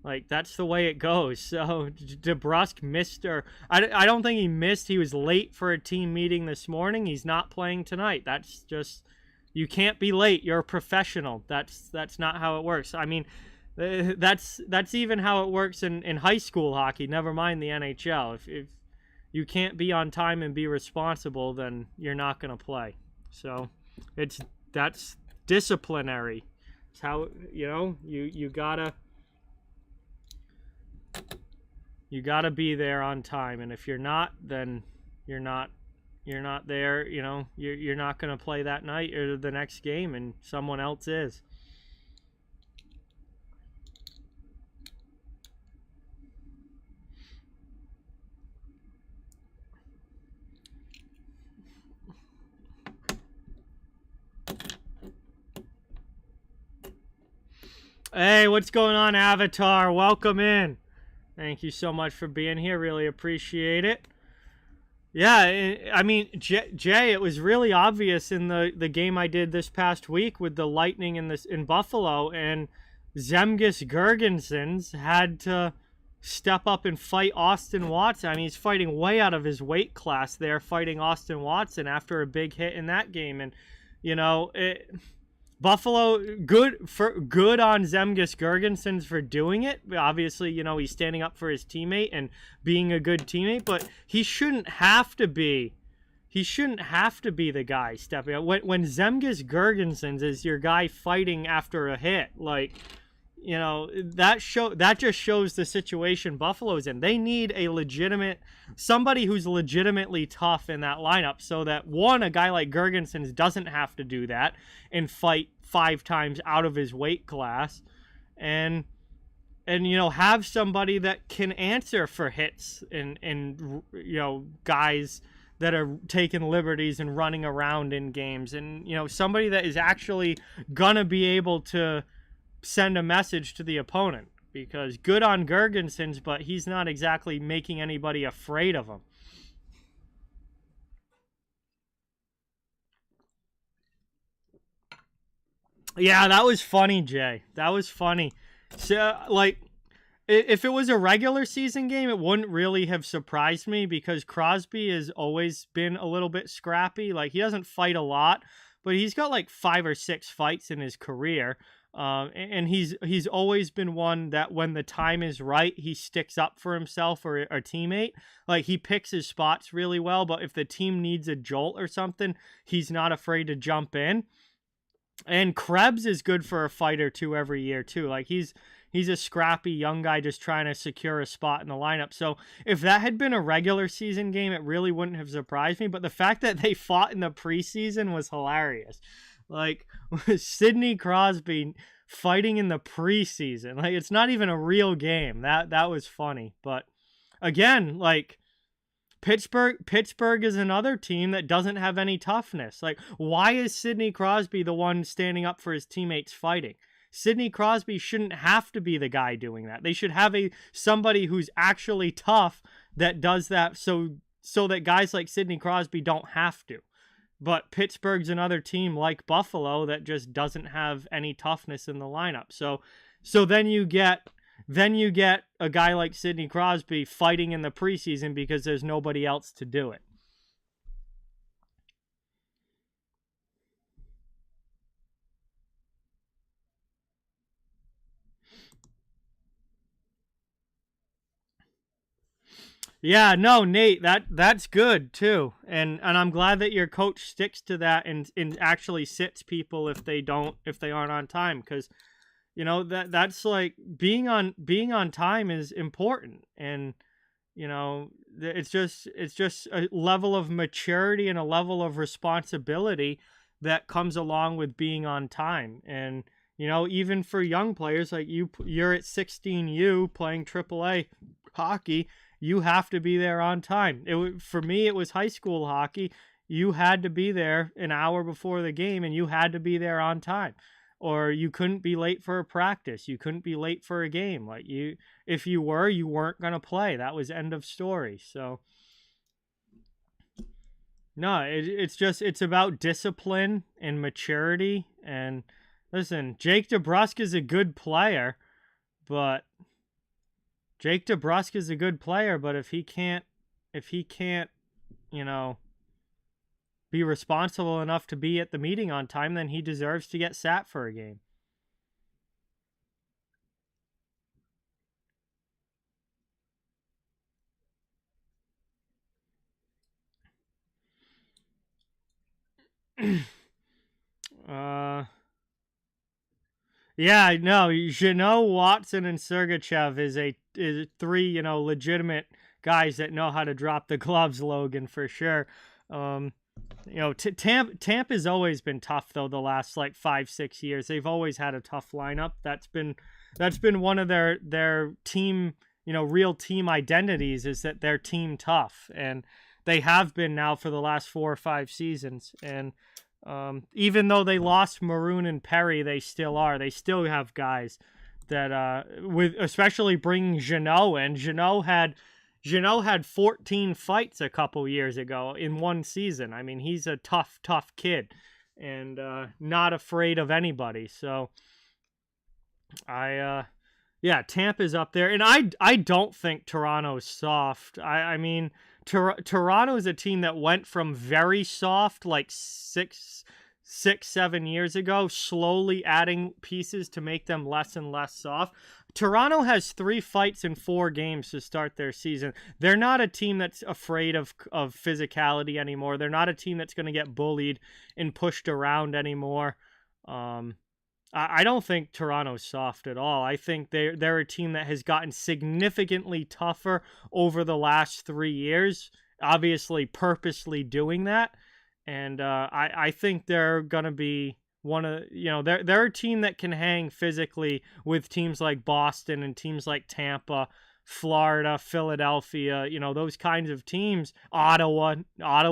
like, that's the way it goes. So DeBrusk missed, or I don't think he missed. He was late for a team meeting this morning. He's not playing tonight. That's just, you can't be late. You're a professional. That's not how it works. I mean, that's even how it works in high school hockey. Never mind the NHL. If you can't be on time and be responsible, then you're not going to play. So that's disciplinary. It's how, you gotta be there on time, and if you're not, then you're not there. You're not gonna play that night or the next game, and someone else is. Hey, what's going on, Avatar? Welcome in. Thank you so much for being here. Really appreciate it. Yeah, I mean, Jay, it was really obvious in the game I did this past week with the Lightning in Buffalo, and Zemgus Girgensons had to step up and fight Austin Watson. I mean, he's fighting way out of his weight class there, fighting Austin Watson after a big hit in that game. And, Buffalo, good on Zemgus Girgensons for doing it. Obviously, he's standing up for his teammate and being a good teammate, but he shouldn't have to be the guy stepping up. When Zemgus Girgensons is your guy fighting after a hit, like, that just shows the situation Buffalo's in. They need somebody who's legitimately tough in that lineup, so that a guy like Girgensons doesn't have to do that and fight 5 times out of his weight class, and have somebody that can answer for hits and guys that are taking liberties and running around in games, and somebody that is actually gonna be able to send a message to the opponent, because good on Girgensons, but he's not exactly making anybody afraid of him. Yeah, that was funny, Jay. That was funny. So, like, if it was a regular season game, it wouldn't really have surprised me, because Crosby has always been a little bit scrappy. Like, he doesn't fight a lot, but he's got like 5 or 6 fights in his career. And he's always been one that when the time is right, he sticks up for himself or a teammate. Like, he picks his spots really well, but if the team needs a jolt or something, he's not afraid to jump in. And Krebs is good for a fight or two every year too. Like, he's a scrappy young guy just trying to secure a spot in the lineup. So if that had been a regular season game, it really wouldn't have surprised me. But the fact that they fought in the preseason was hilarious. Like, Sidney Crosby fighting in the preseason. Like, it's not even a real game. That was funny. But again, like, Pittsburgh is another team that doesn't have any toughness. Like, why is Sidney Crosby the one standing up for his teammates fighting? Sidney Crosby shouldn't have to be the guy doing that. They should have somebody who's actually tough that does that, so that guys like Sidney Crosby don't have to. But Pittsburgh's another team like Buffalo that just doesn't have any toughness in the lineup. So then you get a guy like Sidney Crosby fighting in the preseason because there's nobody else to do it. Yeah, no, Nate, that's good too. And I'm glad that your coach sticks to that and actually sits people if they aren't on time, because that's like being on time is important. And it's just a level of maturity and a level of responsibility that comes along with being on time. And even for young players like you're at 16U playing AAA hockey, you have to be there on time. For me, it was high school hockey. you had to be there an hour before the game, and you had to be there on time, or you couldn't be late for a practice. You couldn't be late for a game. Like, if you were, you weren't going to play. That was end of story. So no, it's about discipline and maturity. And listen, Jake DeBrusk is a good player, but if he can't, you know, be responsible enough to be at the meeting on time, then he deserves to get sat for a game. Yeah, no, Jeannot, Watson, and Sergachev is three, legitimate guys that know how to drop the gloves, Logan, for sure. Tampa's always been tough, though, the last, 5-6 years. They've always had a tough lineup. That's been one of their team, real team identities, is that they're team tough. And they have been now for the last 4 or 5 seasons. And even though they lost Maroon and Perry, they still are. They still have guys that, especially bringing Jeannot in. Jeannot had 14 fights a couple years ago in one season. I mean, he's a tough kid, and not afraid of anybody. So, Tampa's up there, and I don't think Toronto's soft. I mean, Toronto is a team that went from very soft, 7 years ago, slowly adding pieces to make them less and less soft. Toronto has 3 fights in 4 games to start their season. They're not a team that's afraid of physicality anymore. They're not a team that's going to get bullied and pushed around anymore. I don't think Toronto's soft at all. I think they're a team that has gotten significantly tougher over the last 3 years, obviously purposely doing that. And I think they're going to be they're a team that can hang physically with teams like Boston and teams like Tampa, Florida, Philadelphia, those kinds of teams. Ottawa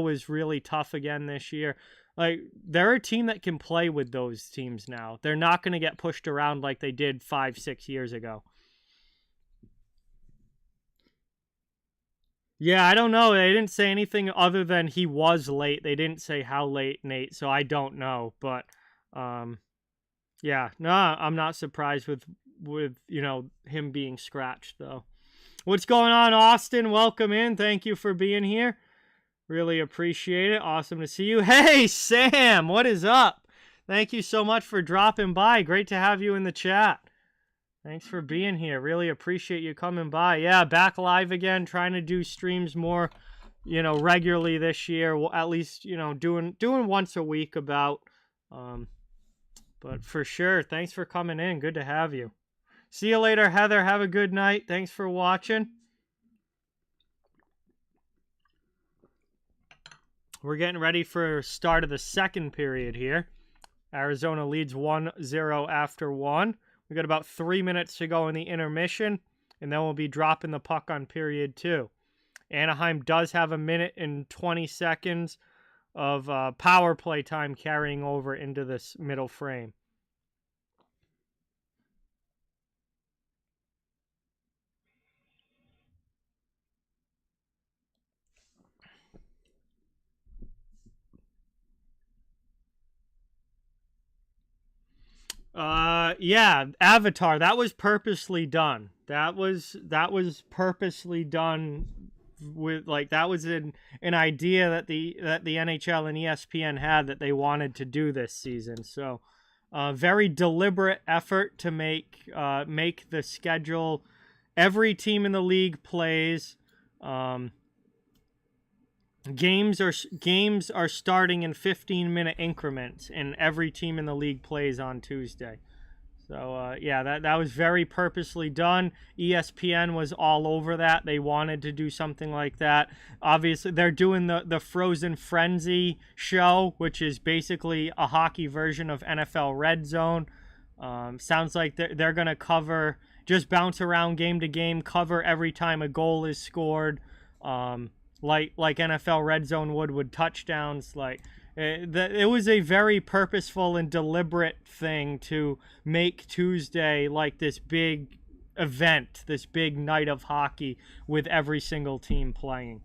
is really tough again this year. They're a team that can play with those teams now. They're not going to get pushed around like they did 5-6 years ago. Yeah, I don't know. They didn't say anything other than he was late. They didn't say how late, Nate, so I don't know. But, yeah, no, I'm not surprised with him being scratched, though. What's going on, Austin? Welcome in. Thank you for being here. Really appreciate it. Awesome to see you. Hey, Sam, what is up? Thank you so much for dropping by. Great to have you in the chat. Thanks for being here. Really appreciate you coming by. Yeah, back live again, trying to do streams more, regularly this year. Well, at least, doing once a week about. But for sure, thanks for coming in. Good to have you. See you later, Heather. Have a good night. Thanks for watching. We're getting ready for start of the second period here. Arizona leads 1-0 after 1. We got about 3 minutes to go in the intermission, and then we'll be dropping the puck on period 2. Anaheim does have 1 minute and 20 seconds of power play time carrying over into this middle frame. Yeah, Avatar, that was purposely done. That was purposely done with, that was an idea that the NHL and ESPN had, that they wanted to do this season. So, very deliberate effort to make the schedule. Every team in the league plays. Games are starting in 15-minute increments, and every team in the league plays on Tuesday. So, yeah, that was very purposely done. ESPN was all over that. They wanted to do something like that. Obviously, they're doing the Frozen Frenzy show, which is basically a hockey version of NFL Red Zone. Sounds like they're going to just bounce around game to game, cover every time a goal is scored. like NFL red zone would with touchdowns. Like it was a very purposeful and deliberate thing to make Tuesday like this big event, this big night of hockey with every single team playing.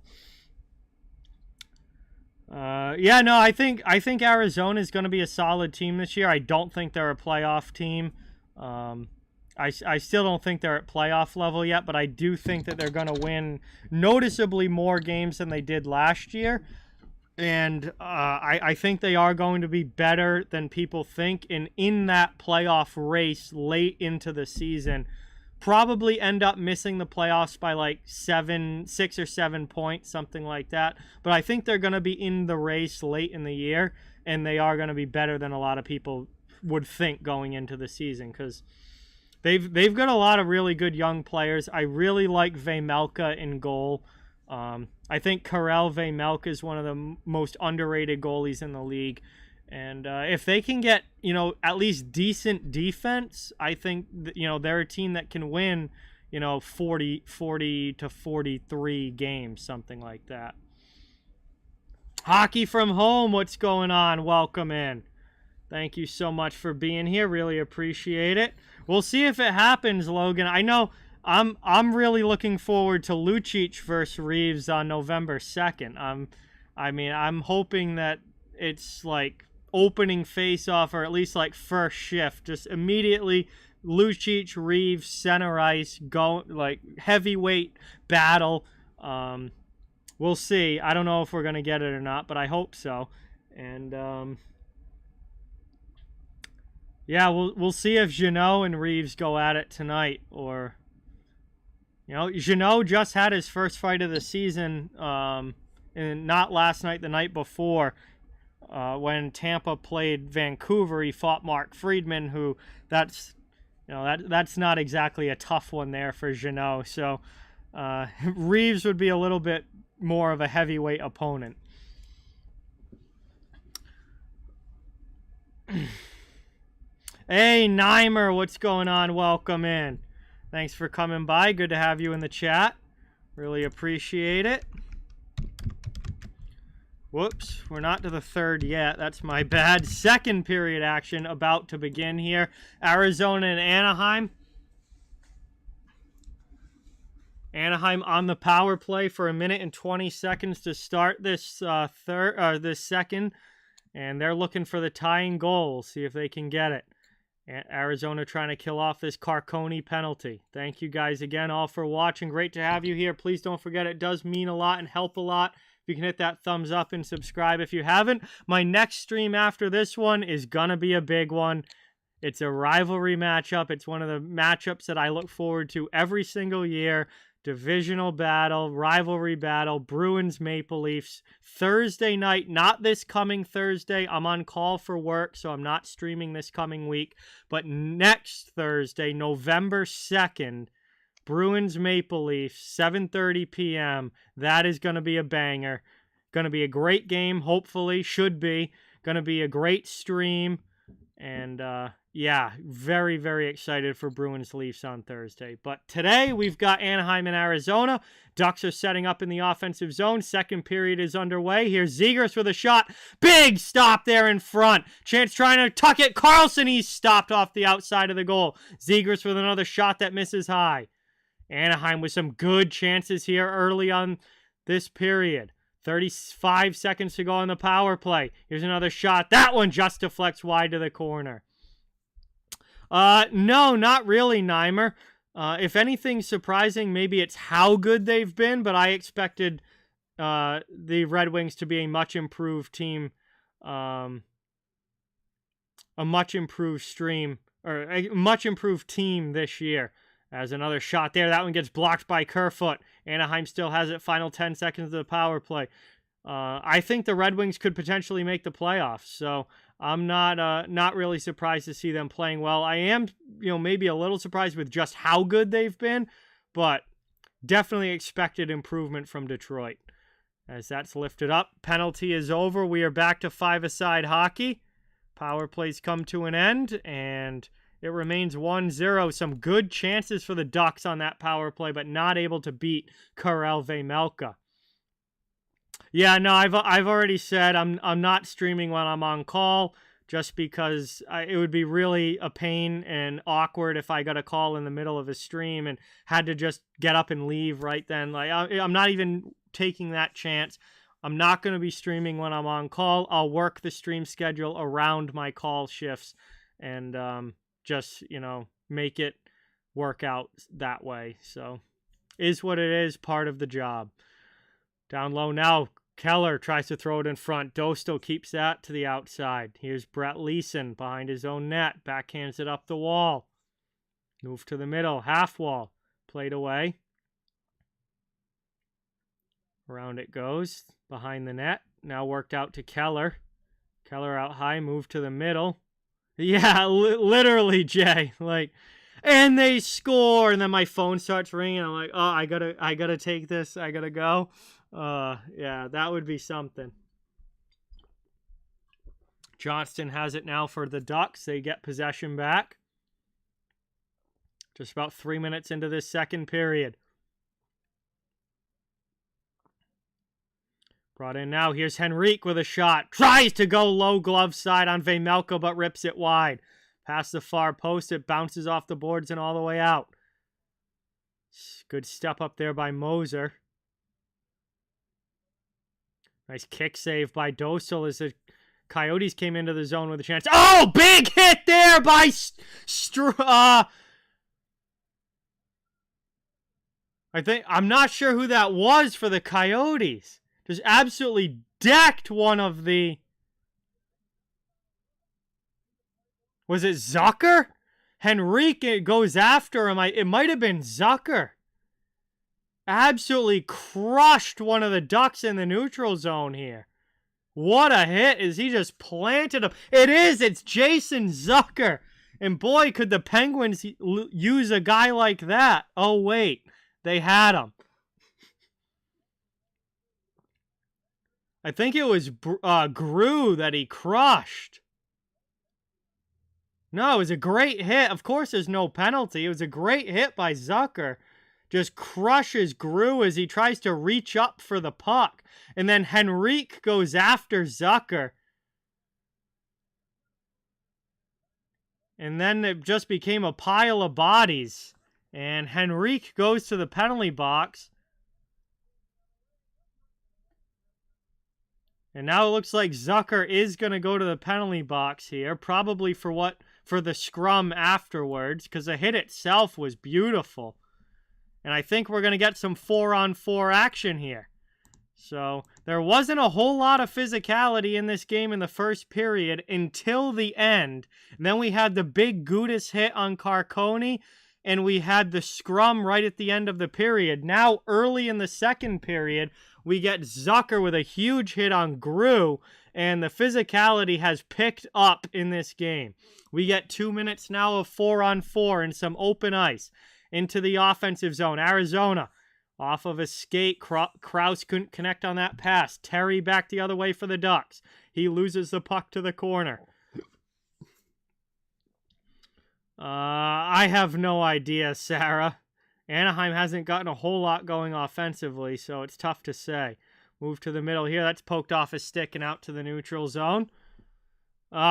Yeah, no, I think Arizona is going to be a solid team this year. I don't think they're a playoff team. I still don't think they're at playoff level yet, but I do think that they're going to win noticeably more games than they did last year. And I think they are going to be better than people think. And in that playoff race late into the season, probably end up missing the playoffs by like 6 or 7 points, something like that. But I think they're going to be in the race late in the year, and they are going to be better than a lot of people would think going into the season, because they've got a lot of really good young players. I really like Vejmelka in goal. I think Karel Vejmelka is one of the most underrated goalies in the league. And if they can get, at least decent defense, I think, they're a team that can win, 40 to 43 games, something like that. Hockey from home, what's going on? Welcome in. Thank you so much for being here. Really appreciate it. We'll see if it happens, Logan. I know I'm really looking forward to Lucic versus Reeves on November 2nd. I'm hoping that it's like opening face-off, or at least like first shift, just immediately Lucic, Reeves, center ice, go like heavyweight battle. We'll see. I don't know if we're gonna get it or not, but I hope so. And yeah, we'll see if Jeannot and Reeves go at it tonight, or Jeannot just had his first fight of the season, and not last night, the night before. When Tampa played Vancouver, he fought Mark Friedman, who that's not exactly a tough one there for Jeannot. So Reeves would be a little bit more of a heavyweight opponent. Hey, Neimer, what's going on? Welcome in. Thanks for coming by. Good to have you in the chat. Really appreciate it. Whoops, we're not to the third yet. That's my bad. Second period action about to begin here. Arizona and Anaheim. Anaheim on the power play for 1 minute and 20 seconds to start this this second. And they're looking for the tying goal. See if they can get it. Arizona trying to kill off this Carcone penalty. Thank you guys again all for watching. Great to have you here. Please don't forget, it does mean a lot and help a lot. You can hit that thumbs up and subscribe if you haven't. My next stream after this one is going to be a big one. It's a rivalry matchup. It's one of the matchups that I look forward to every single year. Divisional battle, rivalry battle, Bruins Maple Leafs. Thursday night, not this coming Thursday. I'm on call for work, so I'm not streaming this coming week. But next Thursday, November 2nd, Bruins Maple Leafs, 7:30 p.m. That is going to be a banger. Going to be a great game, hopefully. Should be. Going to be a great stream. And, yeah, very, very excited for Bruins Leafs on Thursday. But today, we've got Anaheim and Arizona. Ducks are setting up in the offensive zone. Second period is underway. Here's Zegras with a shot. Big stop there in front. Chance trying to tuck it. Carlson, he's stopped off the outside of the goal. Zegras with another shot that misses high. Anaheim with some good chances here early on this period. 35 seconds to go on the power play. Here's another shot. That one just deflects wide to the corner. No, not really, Neimer. If anything surprising, maybe it's how good they've been, but I expected the Red Wings to be a much improved team, a much improved stream, or a much improved team this year. As another shot there. That one gets blocked by Kerfoot. Anaheim still has it. Final 10 seconds of the power play. I think the Red Wings could potentially make the playoffs. So I'm not really surprised to see them playing well. I am, maybe a little surprised with just how good they've been. But definitely expected improvement from Detroit. As that's lifted up. Penalty is over. We are back to five-a-side hockey. Power plays come to an end. And it remains 1-0. Some good chances for the Ducks on that power play, but not able to beat Karel Vejmelka. Yeah, no, I've already said I'm not streaming when I'm on call, just because it would be really a pain and awkward if I got a call in the middle of a stream and had to just get up and leave right then. Like I'm not even taking that chance. I'm not going to be streaming when I'm on call. I'll work the stream schedule around my call shifts and just, make it work out that way. So, is what it is, part of the job. Down low now, Keller tries to throw it in front. Dostal keeps that to the outside. Here's Brett Leeson behind his own net. Backhands it up the wall. Move to the middle. Half wall. Played away. Around it goes. Behind the net. Now worked out to Keller. Keller out high. Move to the middle. Yeah, literally, Jay. And they score. And then my phone starts ringing. I'm like, oh, I gotta take this. I gotta go. Yeah, that would be something. Johnston has it now for the Ducks. They get possession back. Just about 3 minutes into this second period. Brought in now. Here's Henrique with a shot. Tries to go low glove side on Vejmelka, but rips it wide. Past the far post. It bounces off the boards and all the way out. Good step up there by Moser. Nice kick save by Dostal as the Coyotes came into the zone with a chance. Oh, big hit there by I'm not sure who that was for the Coyotes. Just absolutely decked one of the... Was it Zucker? Henrique goes after him. It might have been Zucker. Absolutely crushed one of the Ducks in the neutral zone here. What a hit. Is he just planted him? It's Jason Zucker. And boy, could the Penguins use a guy like that. Oh, wait. They had him. I think it was Grew that he crushed. No, it was a great hit. Of course, there's no penalty. It was a great hit by Zucker. Just crushes Grew as he tries to reach up for the puck. And then Henrique goes after Zucker. And then it just became a pile of bodies. And Henrique goes to the penalty box. And now it looks like Zucker is going to go to the penalty box here. Probably for the scrum afterwards. Because the hit itself was beautiful. And I think we're going to get some 4-on-4 action here. So there wasn't a whole lot of physicality in this game in the first period until the end. And then we had the big Gudis hit on Carconi. And we had the scrum right at the end of the period. Now, early in the second period, we get Zucker with a huge hit on Grew. And the physicality has picked up in this game. We get 2 minutes now of 4-on-4 and some open ice. Into the offensive zone. Arizona off of a skate. Krause couldn't connect on that pass. Terry back the other way for the Ducks. He loses the puck to the corner. I have no idea, Sarah. Anaheim hasn't gotten a whole lot going offensively, so it's tough to say. Move to the middle here. That's poked off a stick and out to the neutral zone.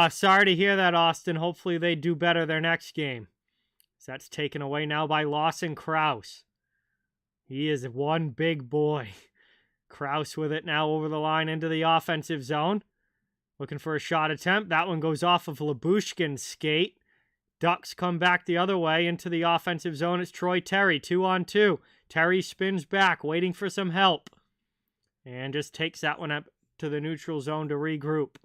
Sorry to hear that, Austin. Hopefully they do better their next game. So that's taken away now by Lawson Krause. He is one big boy. Krause with it now over the line into the offensive zone. Looking for a shot attempt. That one goes off of Labushkin's skate. Ducks come back the other way into the offensive zone. It's Troy Terry, 2-on-2. Terry spins back, waiting for some help. And just takes that one up to the neutral zone to regroup.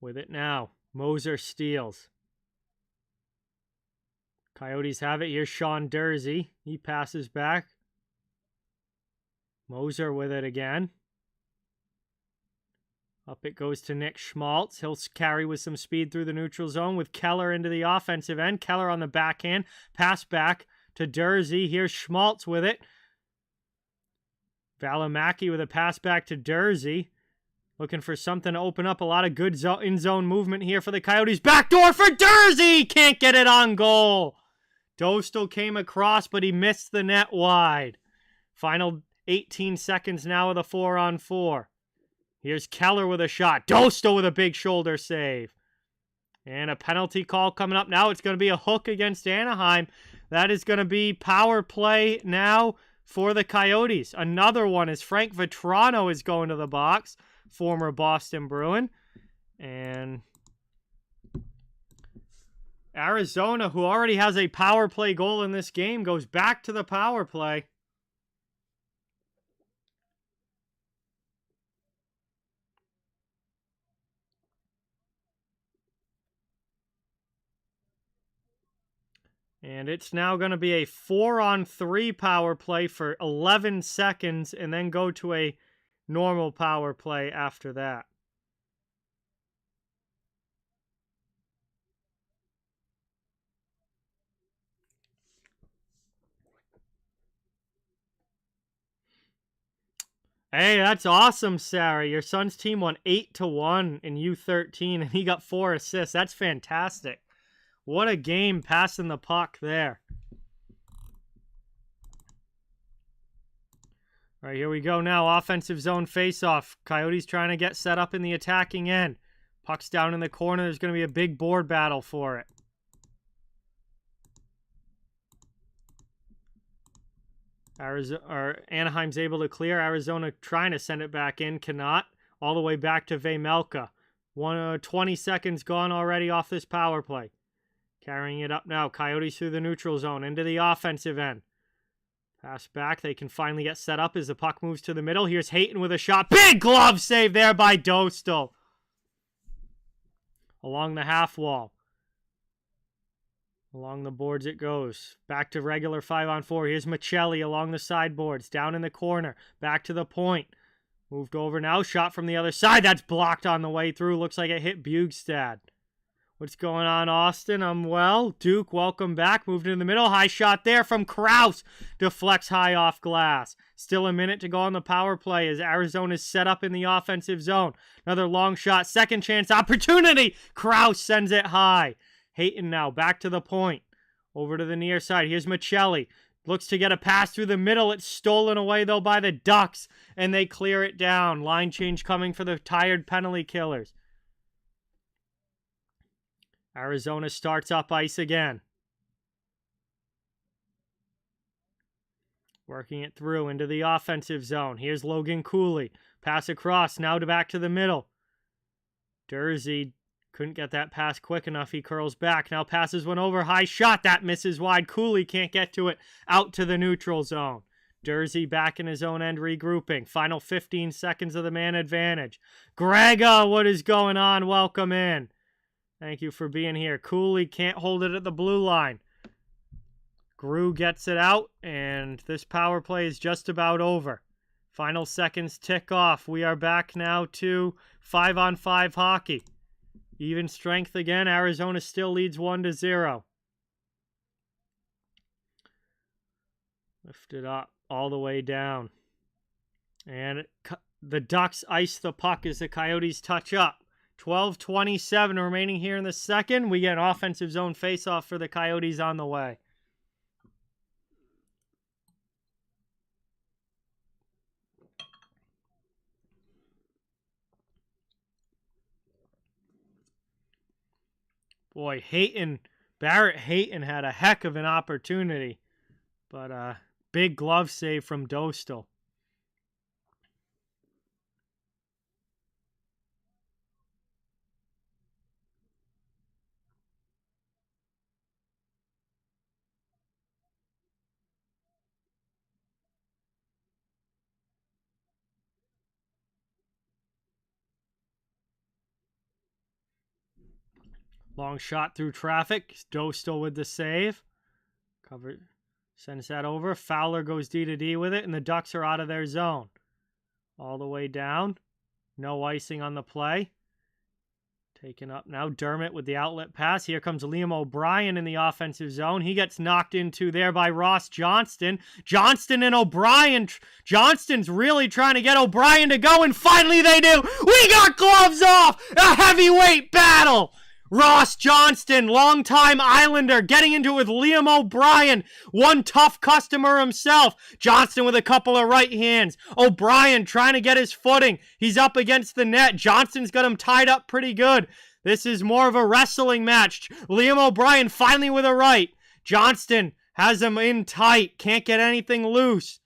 With it now. Moser steals. Coyotes have it. Here's Sean Dursey. He passes back. Moser with it again. Up it goes to Nick Schmaltz. He'll carry with some speed through the neutral zone with Keller into the offensive end. Keller on the backhand. Pass back to Dursey. Here's Schmaltz with it. Valimaki with a pass back to Dursey. Looking for something to open up. A lot of good in-zone movement here for the Coyotes. Backdoor for Dursey! Can't get it on goal. Dostal came across, but he missed the net wide. Final 18 seconds now with a 4-on-4. Here's Keller with a shot. Dostal with a big shoulder save. And a penalty call coming up now. It's going to be a hook against Anaheim. That is going to be power play now for the Coyotes. Another one is Frank Vetrano is going to the box, former Boston Bruin. And Arizona, who already has a power play goal in this game, goes back to the power play. And it's now going to be a 4-on-3 power play for 11 seconds and then go to a normal power play after that. Hey, that's awesome, Sarah. Your son's team won 8-1 in U13, and he got 4 assists. That's fantastic. What a game passing the puck there. All right, here we go now. Offensive zone face-off. Coyotes trying to get set up in the attacking end. Puck's down in the corner. There's going to be a big board battle for it. Anaheim's able to clear. Arizona trying to send it back in. Cannot. All the way back to Vejmelka. 20 seconds gone already off this power play. Carrying it up now. Coyotes through the neutral zone. Into the offensive end. Pass back. They can finally get set up as the puck moves to the middle. Here's Hayton with a shot. Big glove save there by Dostal. Along the half wall. Along the boards it goes. Back to regular 5-on-4. Here's Michelli along the sideboards. Down in the corner. Back to the point. Moved over now. Shot from the other side. That's blocked on the way through. Looks like it hit Bjugstad. What's going on, Austin? I'm well. Duke, welcome back. Moved in the middle. High shot there from Kraus. Deflects high off glass. Still a minute to go on the power play as Arizona's set up in the offensive zone. Another long shot. Second chance opportunity. Kraus sends it high. Hayton now back to the point. Over to the near side. Here's Michelli. Looks to get a pass through the middle. It's stolen away, though, by the Ducks. And they clear it down. Line change coming for the tired penalty killers. Arizona starts up ice again. Working it through into the offensive zone. Here's Logan Cooley. Pass across. Now back to the middle. Dursey couldn't get that pass quick enough. He curls back. Now passes one over. High shot. That misses wide. Cooley can't get to it. Out to the neutral zone. Dursey back in his own end regrouping. Final 15 seconds of the man advantage. Grega, what is going on? Welcome in. Thank you for being here. Cooley can't hold it at the blue line. Grew gets it out, and this power play is just about over. Final seconds tick off. We are back now to 5-on-5 hockey. Even strength again. Arizona still leads 1-0. Lift it up all the way down. And the Ducks ice the puck as the Coyotes touch up. 12:27 remaining here in the second. We get an offensive zone faceoff for the Coyotes on the way. Boy, Barrett Hayton had a heck of an opportunity, but big glove save from Dostal. Long shot through traffic. Dostal with the save. Sends that over. Fowler goes D-to-D with it, and the Ducks are out of their zone. All the way down. No icing on the play. Taken up now. Dermott with the outlet pass. Here comes Liam O'Brien in the offensive zone. He gets knocked into there by Ross Johnston. Johnston and O'Brien. Johnston's really trying to get O'Brien to go, and finally they do. We got gloves off. A heavyweight battle. Ross Johnston, longtime Islander, getting into it with Liam O'Brien, one tough customer himself. Johnston with a couple of right hands. O'Brien trying to get his footing. He's up against the net. Johnston's got him tied up pretty good. This is more of a wrestling match. Liam O'Brien finally with a right. Johnston has him in tight. Can't get anything loose.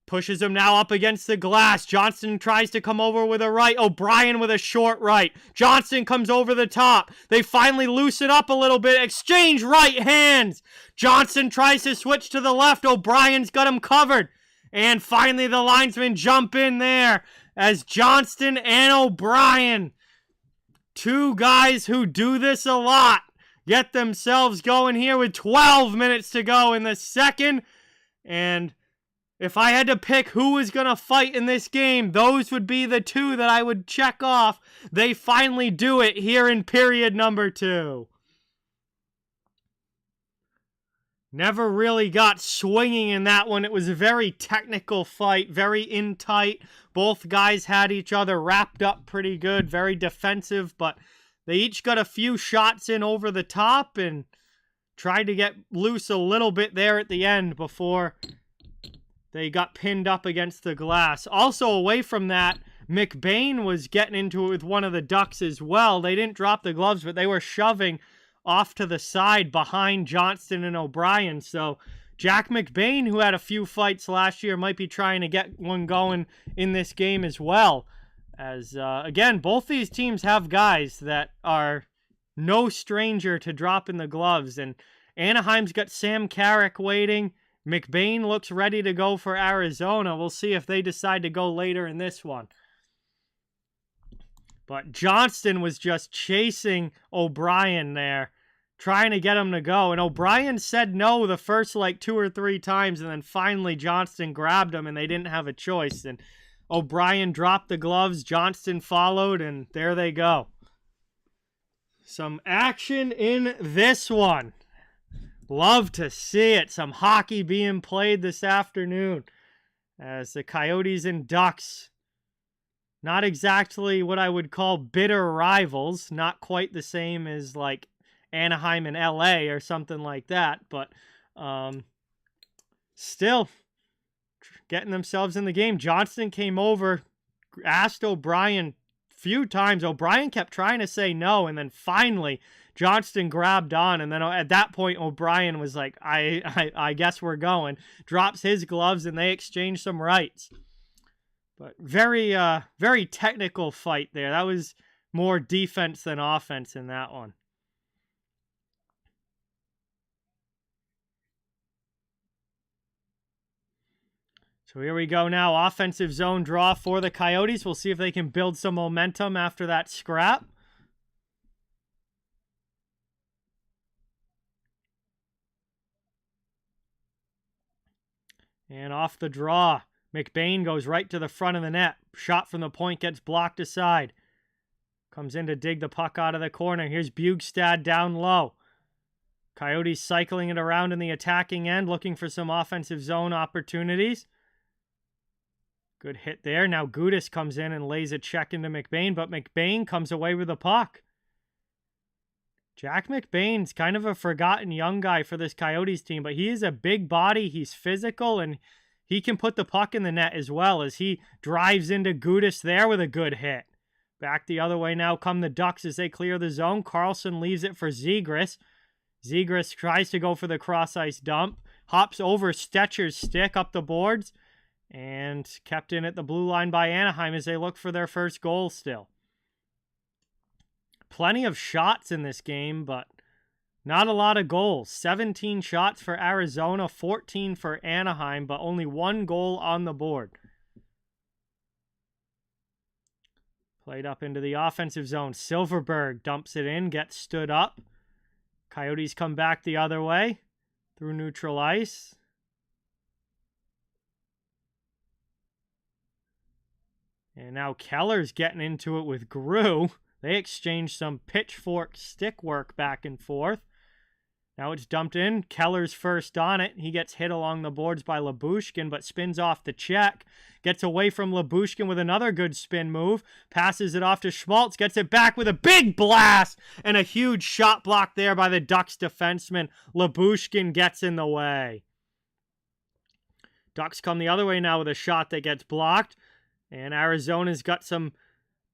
Pushes him now up against the glass. Johnston tries to come over with a right. O'Brien with a short right. Johnston comes over the top. They finally loosen up a little bit. Exchange right hands. Johnston tries to switch to the left. O'Brien's got him covered. And finally the linesmen jump in there as Johnston and O'Brien, two guys who do this a lot, get themselves going here with 12 minutes to go in the second. And if I had to pick who was going to fight in this game, those would be the two that I would check off. They finally do it here in period number 2. Never really got swinging in that one. It was a very technical fight, very in tight. Both guys had each other wrapped up pretty good, very defensive, but they each got a few shots in over the top and tried to get loose a little bit there at the end before they got pinned up against the glass. Also, away from that, McBain was getting into it with one of the Ducks as well. They didn't drop the gloves, but they were shoving off to the side behind Johnston and O'Brien. So Jack McBain, who had a few fights last year, might be trying to get one going in this game as well. As, again, both these teams have guys that are no stranger to dropping the gloves. And Anaheim's got Sam Carrick waiting. McBain looks ready to go for Arizona. We'll see if they decide to go later in this one. But Johnston was just chasing O'Brien there, trying to get him to go. And O'Brien said no the first 2 or 3 times, and then finally Johnston grabbed him, and they didn't have a choice. And O'Brien dropped the gloves, Johnston followed, and there they go. Some action in this one. Love to see it. Some hockey being played this afternoon as the Coyotes and Ducks, not exactly what I would call bitter rivals, not quite the same as Anaheim and LA or something like that, but still getting themselves in the game. Johnston came over, asked O'Brien a few times. O'Brien kept trying to say no, and then finally Johnston grabbed on, and then at that point, O'Brien was like, I guess we're going. Drops his gloves, and they exchange some rights. But very, very technical fight there. That was more defense than offense in that one. So here we go now. Offensive zone draw for the Coyotes. We'll see if they can build some momentum after that scrap. And off the draw, McBain goes right to the front of the net. Shot from the point gets blocked aside. Comes in to dig the puck out of the corner. Here's Bugstad down low. Coyotes cycling it around in the attacking end, looking for some offensive zone opportunities. Good hit there. Now Gudis comes in and lays a check into McBain, but McBain comes away with the puck. Jack McBain's kind of a forgotten young guy for this Coyotes team, but he is a big body, he's physical, and he can put the puck in the net as well as he drives into Gudis there with a good hit. Back the other way now come the Ducks as they clear the zone. Carlson leaves it for Zegras. Zegras tries to go for the cross-ice dump, hops over Stetcher's stick up the boards, and kept in at the blue line by Anaheim as they look for their first goal still. Plenty of shots in this game, but not a lot of goals. 17 shots for Arizona, 14 for Anaheim, but only 1 goal on the board. Played up into the offensive zone. Silverberg dumps it in, gets stood up. Coyotes come back the other way through neutral ice. And now Keller's getting into it with Grew. They exchange some pitchfork stick work back and forth. Now it's dumped in. Keller's first on it. He gets hit along the boards by Lyubushkin, but spins off the check. Gets away from Lyubushkin with another good spin move. Passes it off to Schmaltz. Gets it back with a big blast. And a huge shot block there by the Ducks defenseman. Lyubushkin gets in the way. Ducks come the other way now with a shot that gets blocked. And Arizona's got some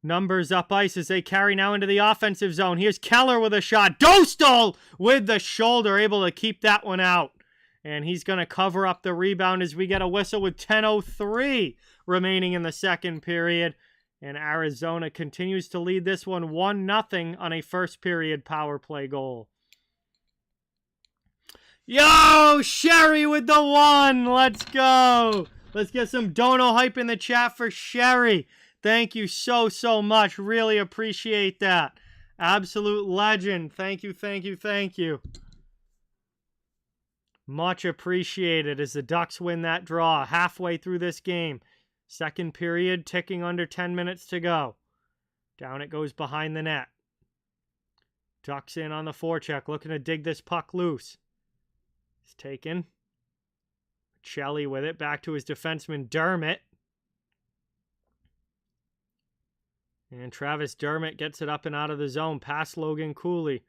numbers up ice as they carry now into the offensive zone. Here's Keller with a shot. Dostal with the shoulder, able to keep that one out. And he's going to cover up the rebound as we get a whistle with 10:03 remaining in the second period. And Arizona continues to lead this one 1-0 on a first period power play goal. Yo, Sherry with the 1. Let's go. Let's get some dono hype in the chat for Sherry. Thank you so much. Really appreciate that. Absolute legend. Thank you, thank you, thank you. Much appreciated as the Ducks win that draw halfway through this game. Second period, ticking under 10 minutes to go. Down it goes behind the net. Ducks in on the forecheck, looking to dig this puck loose. It's taken. Shelley with it, back to his defenseman Dermott. And Travis Dermott gets it up and out of the zone, past Logan Cooley.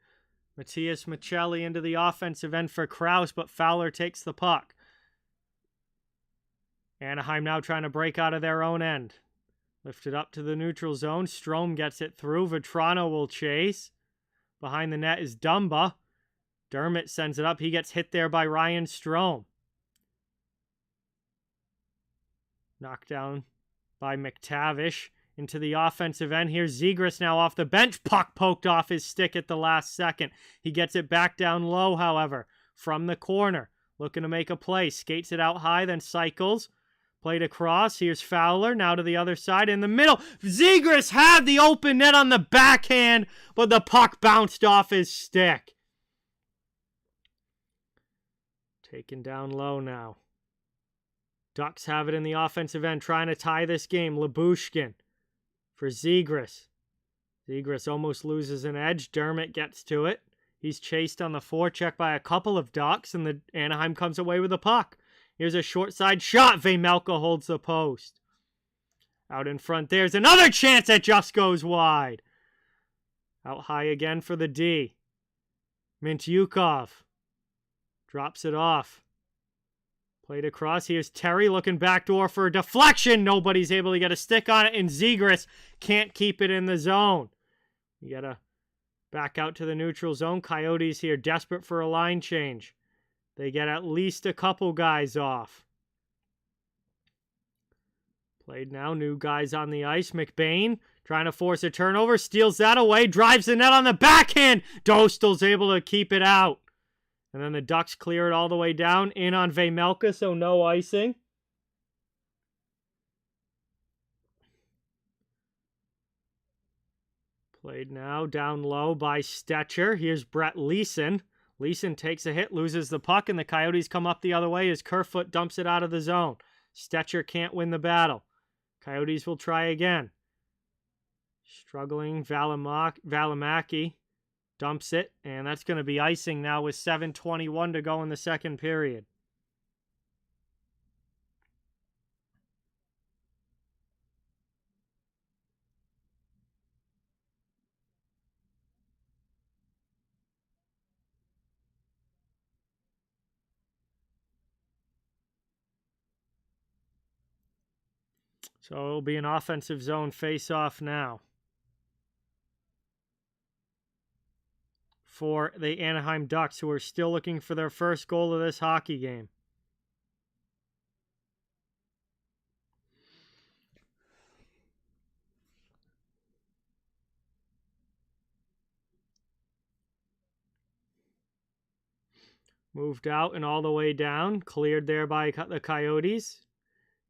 Matthias Michelli into the offensive end for Krause, but Fowler takes the puck. Anaheim now trying to break out of their own end. Lifted up to the neutral zone. Strome gets it through. Vetrano will chase. Behind the net is Dumba. Dermott sends it up. He gets hit there by Ryan Strome. Knocked down by McTavish. Into the offensive end. Here's Zegras now off the bench. Puck poked off his stick at the last second. He gets it back down low, however, from the corner. Looking to make a play. Skates it out high, then cycles. Played across. Here's Fowler. Now to the other side in the middle. Zegras had the open net on the backhand, but the puck bounced off his stick. Taken down low now. Ducks have it in the offensive end, trying to tie this game. Lyubushkin for Zegras. Zegras almost loses an edge. Dermott gets to it. He's chased on the forecheck by a couple of Ducks, and the Anaheim comes away with the puck. Here's a short side shot. Vejmelka holds the post. Out in front, there's another chance that just goes wide. Out high again for the D. Mintyukov drops it off. Played across. Here's Terry looking backdoor for a deflection. Nobody's able to get a stick on it, and Zegras can't keep it in the zone. You gotta back out to the neutral zone. Coyotes here desperate for a line change. They get at least a couple guys off. Played now. New guys on the ice. McBain trying to force a turnover. Steals that away. Drives the net on the backhand. Dostal's able to keep it out. And then the Ducks clear it all the way down. In on Vejmelka, so no icing. Played now down low by Stetcher. Here's Brett Leeson. Leeson takes a hit, loses the puck, and the Coyotes come up the other way as Kerfoot dumps it out of the zone. Stetcher can't win the battle. Coyotes will try again. Struggling Valimaki dumps it, and that's going to be icing now with 7:21 to go in the second period. So it'll be an offensive zone face-off now for the Anaheim Ducks, who are still looking for their first goal of this hockey game. Moved out and all the way down. Cleared there by the Coyotes.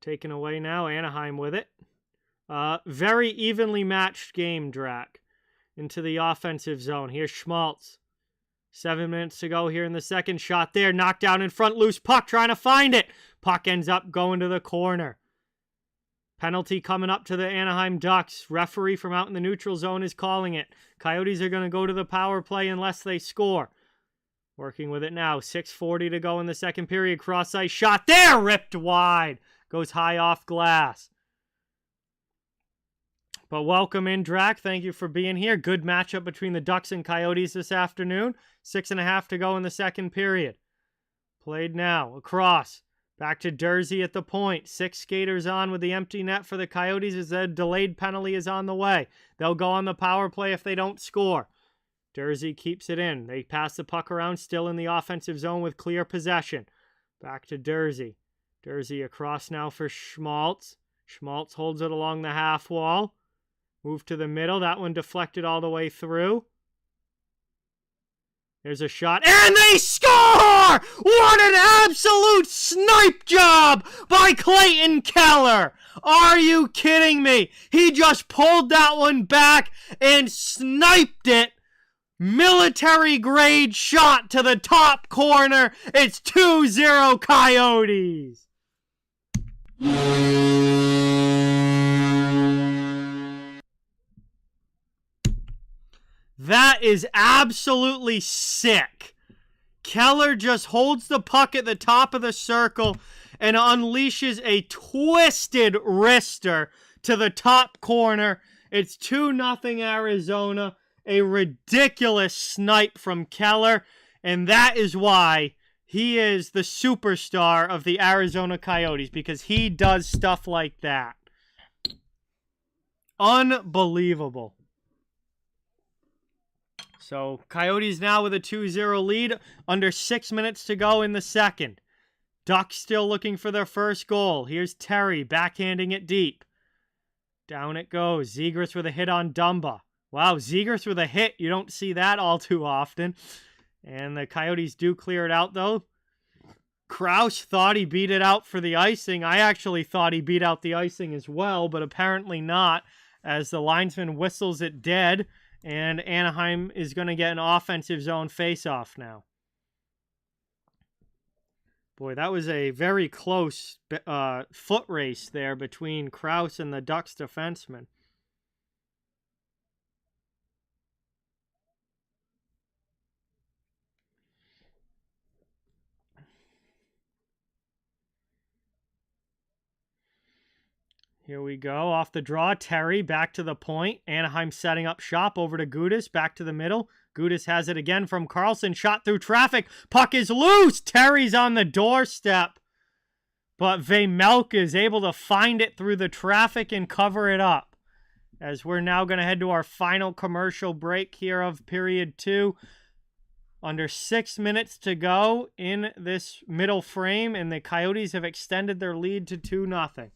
Taken away now. Anaheim with it. Very evenly matched game, Drac. Into the offensive zone. Here's Schmaltz. 7 minutes to go here in the second. Shot there. Knocked down in front. Loose puck. Trying to find it. Puck ends up going to the corner. Penalty coming up to the Anaheim Ducks. Referee from out in the neutral zone is calling it. Coyotes are going to go to the power play unless they score. Working with it now. 6:40 to go in the second period. Cross-ice shot there. Ripped wide. Goes high off glass. But welcome in, Drac. Thank you for being here. Good matchup between the Ducks and Coyotes this afternoon. 6.5 to go in the second period. Played now. Across. Back to Dursey at the point. 6 skaters on with the empty net for the Coyotes as a delayed penalty is on the way. They'll go on the power play if they don't score. Dursey keeps it in. They pass the puck around, still in the offensive zone with clear possession. Back to Dursey. Dursey across now for Schmaltz. Schmaltz holds it along the half wall. Move to the middle. That one deflected all the way through. There's a shot. And they score! What an absolute snipe job by Clayton Keller! Are you kidding me? He just pulled that one back and sniped it. Military grade shot to the top corner. It's 2-0 Coyotes. That is absolutely sick. Keller just holds the puck at the top of the circle and unleashes a twisted wrister to the top corner. It's 2-0 Arizona. A ridiculous snipe from Keller, and that is why he is the superstar of the Arizona Coyotes, because he does stuff like that. Unbelievable. So, Coyotes now with a 2-0 lead, under 6 minutes to go in the second. Ducks still looking for their first goal. Here's Terry backhanding it deep. Down it goes. Zegras with a hit on Dumba. Wow, Zegras with a hit. You don't see that all too often. And the Coyotes do clear it out, though. Krause thought he beat it out for the icing. I actually thought he beat out the icing as well, but apparently not, as the linesman whistles it dead, and Anaheim is going to get an offensive zone face-off now. Boy, that was a very close foot race there between Krause and the Ducks defenseman. Here we go. Off the draw, Terry back to the point. Anaheim setting up shop over to Gudas. Back to the middle. Gudas has it again from Carlson. Shot through traffic. Puck is loose. Terry's on the doorstep. But Vejmelka is able to find it through the traffic and cover it up. As we're now going to head to our final commercial break here of period 2. Under 6 minutes to go in this middle frame. And the Coyotes have extended their lead to 2-0.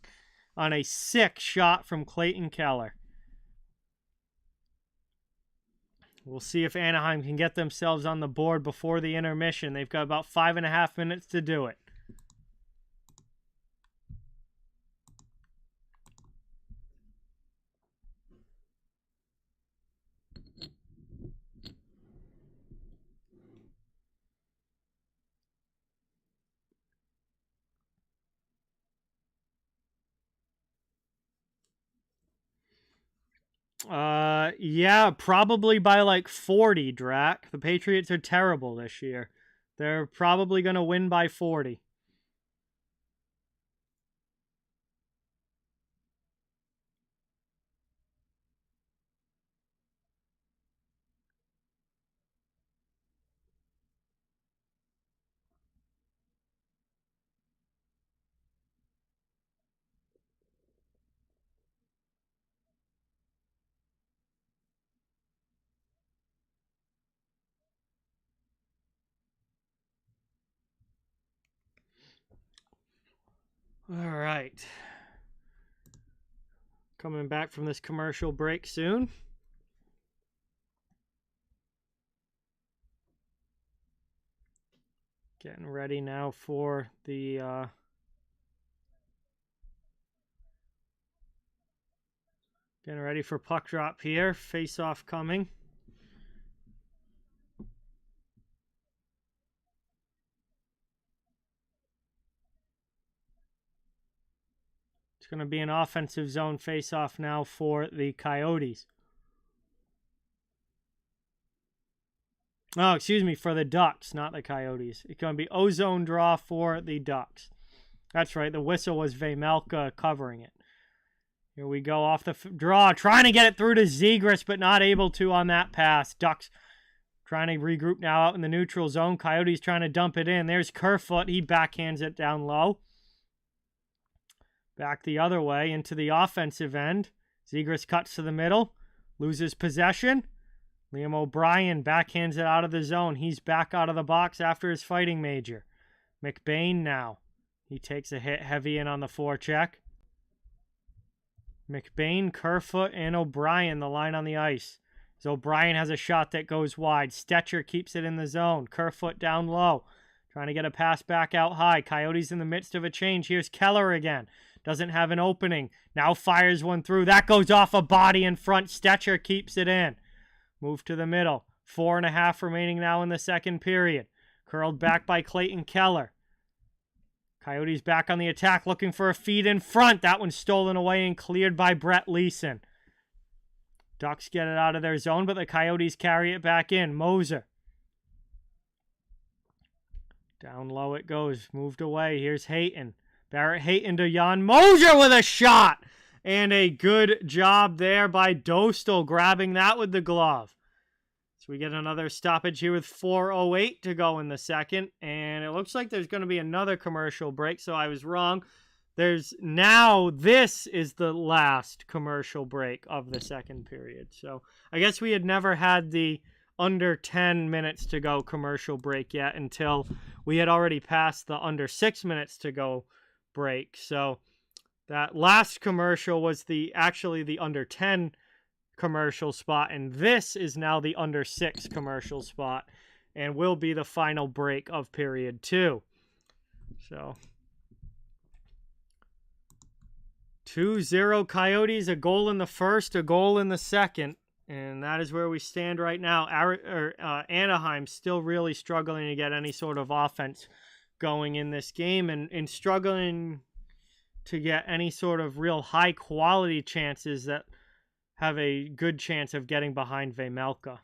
On a sick shot from Clayton Keller. We'll see if Anaheim can get themselves on the board before the intermission. They've got about 5.5 minutes to do it. Yeah, probably by like 40, Drac. The Patriots are terrible this year. They're probably going to win by 40. All right. Coming back from this commercial break soon. Getting ready now for the getting ready for puck drop here. Face off coming. It's going to be an offensive zone face-off now for the Coyotes. Oh, excuse me, for the Ducks, not the Coyotes. It's going to be ozone draw for the Ducks. That's right. The whistle was Vejmelka covering it. Here we go off the draw. Trying to get it through to Zegras, but not able to on that pass. Ducks trying to regroup now out in the neutral zone. Coyotes trying to dump it in. There's Kerfoot. He backhands it down low. Back the other way into the offensive end. Zegras cuts to the middle. Loses possession. Liam O'Brien backhands it out of the zone. He's back out of the box after his fighting major. McBain now. He takes a hit heavy in on the forecheck. McBain, Kerfoot, and O'Brien, the line on the ice. So O'Brien has a shot that goes wide. Stetcher keeps it in the zone. Kerfoot down low. Trying to get a pass back out high. Coyotes in the midst of a change. Here's Keller again. Doesn't have an opening. Now fires one through. That goes off a body in front. Stetcher keeps it in. Move to the middle. 4.5 remaining now in the second period. Curled back by Clayton Keller. Coyotes back on the attack, looking for a feed in front. That one's stolen away and cleared by Brett Leeson. Ducks get it out of their zone, but the Coyotes carry it back in. Moser. Down low it goes. Moved away. Here's Hayton. Barrett Hayton to Jan Moser with a shot. And a good job there by Dostal, grabbing that with the glove. So we get another stoppage here with 4:08 to go in the second. And it looks like there's going to be another commercial break, so I was wrong. This is the last commercial break of the second period. So I guess we had never had the under 10 minutes to go commercial break yet until we had already passed the under 6 minutes to go break. So that last commercial was actually the under 10 commercial spot, and this is now the under 6 commercial spot and will be the final break of period 2. So 2-0 Coyotes, a goal in the first, a goal in the second, and that is where we stand right now. Anaheim still really struggling to get any sort of offense going in this game, and struggling to get any sort of real high quality chances that have a good chance of getting behind Vejmelka.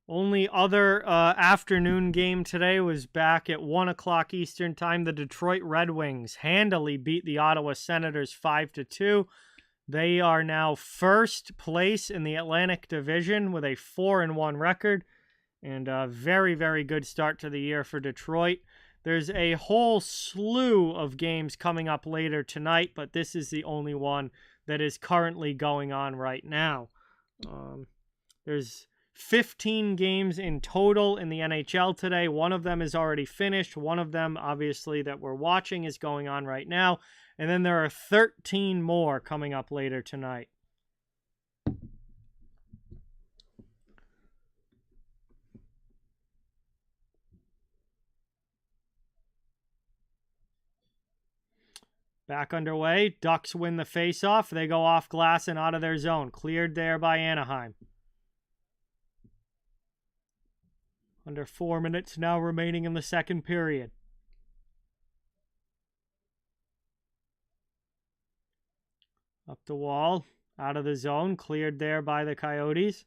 Only other afternoon game today was back at 1 o'clock Eastern Time. The Detroit Red Wings handily beat the Ottawa Senators 5-2. They are now first place in the Atlantic Division with a 4-1 record, and a very, very good start to the year for Detroit. There's a whole slew of games coming up later tonight, but this is the only one that is currently going on right now. There's 15 games in total in the NHL today. One of them is already finished. One of them, obviously, that we're watching is going on right now. And then there are 13 more coming up later tonight. Back underway. Ducks win the faceoff. They go off glass and out of their zone. Cleared there by Anaheim. Under 4 minutes now remaining in the second period. Up the wall, out of the zone, cleared there by the Coyotes.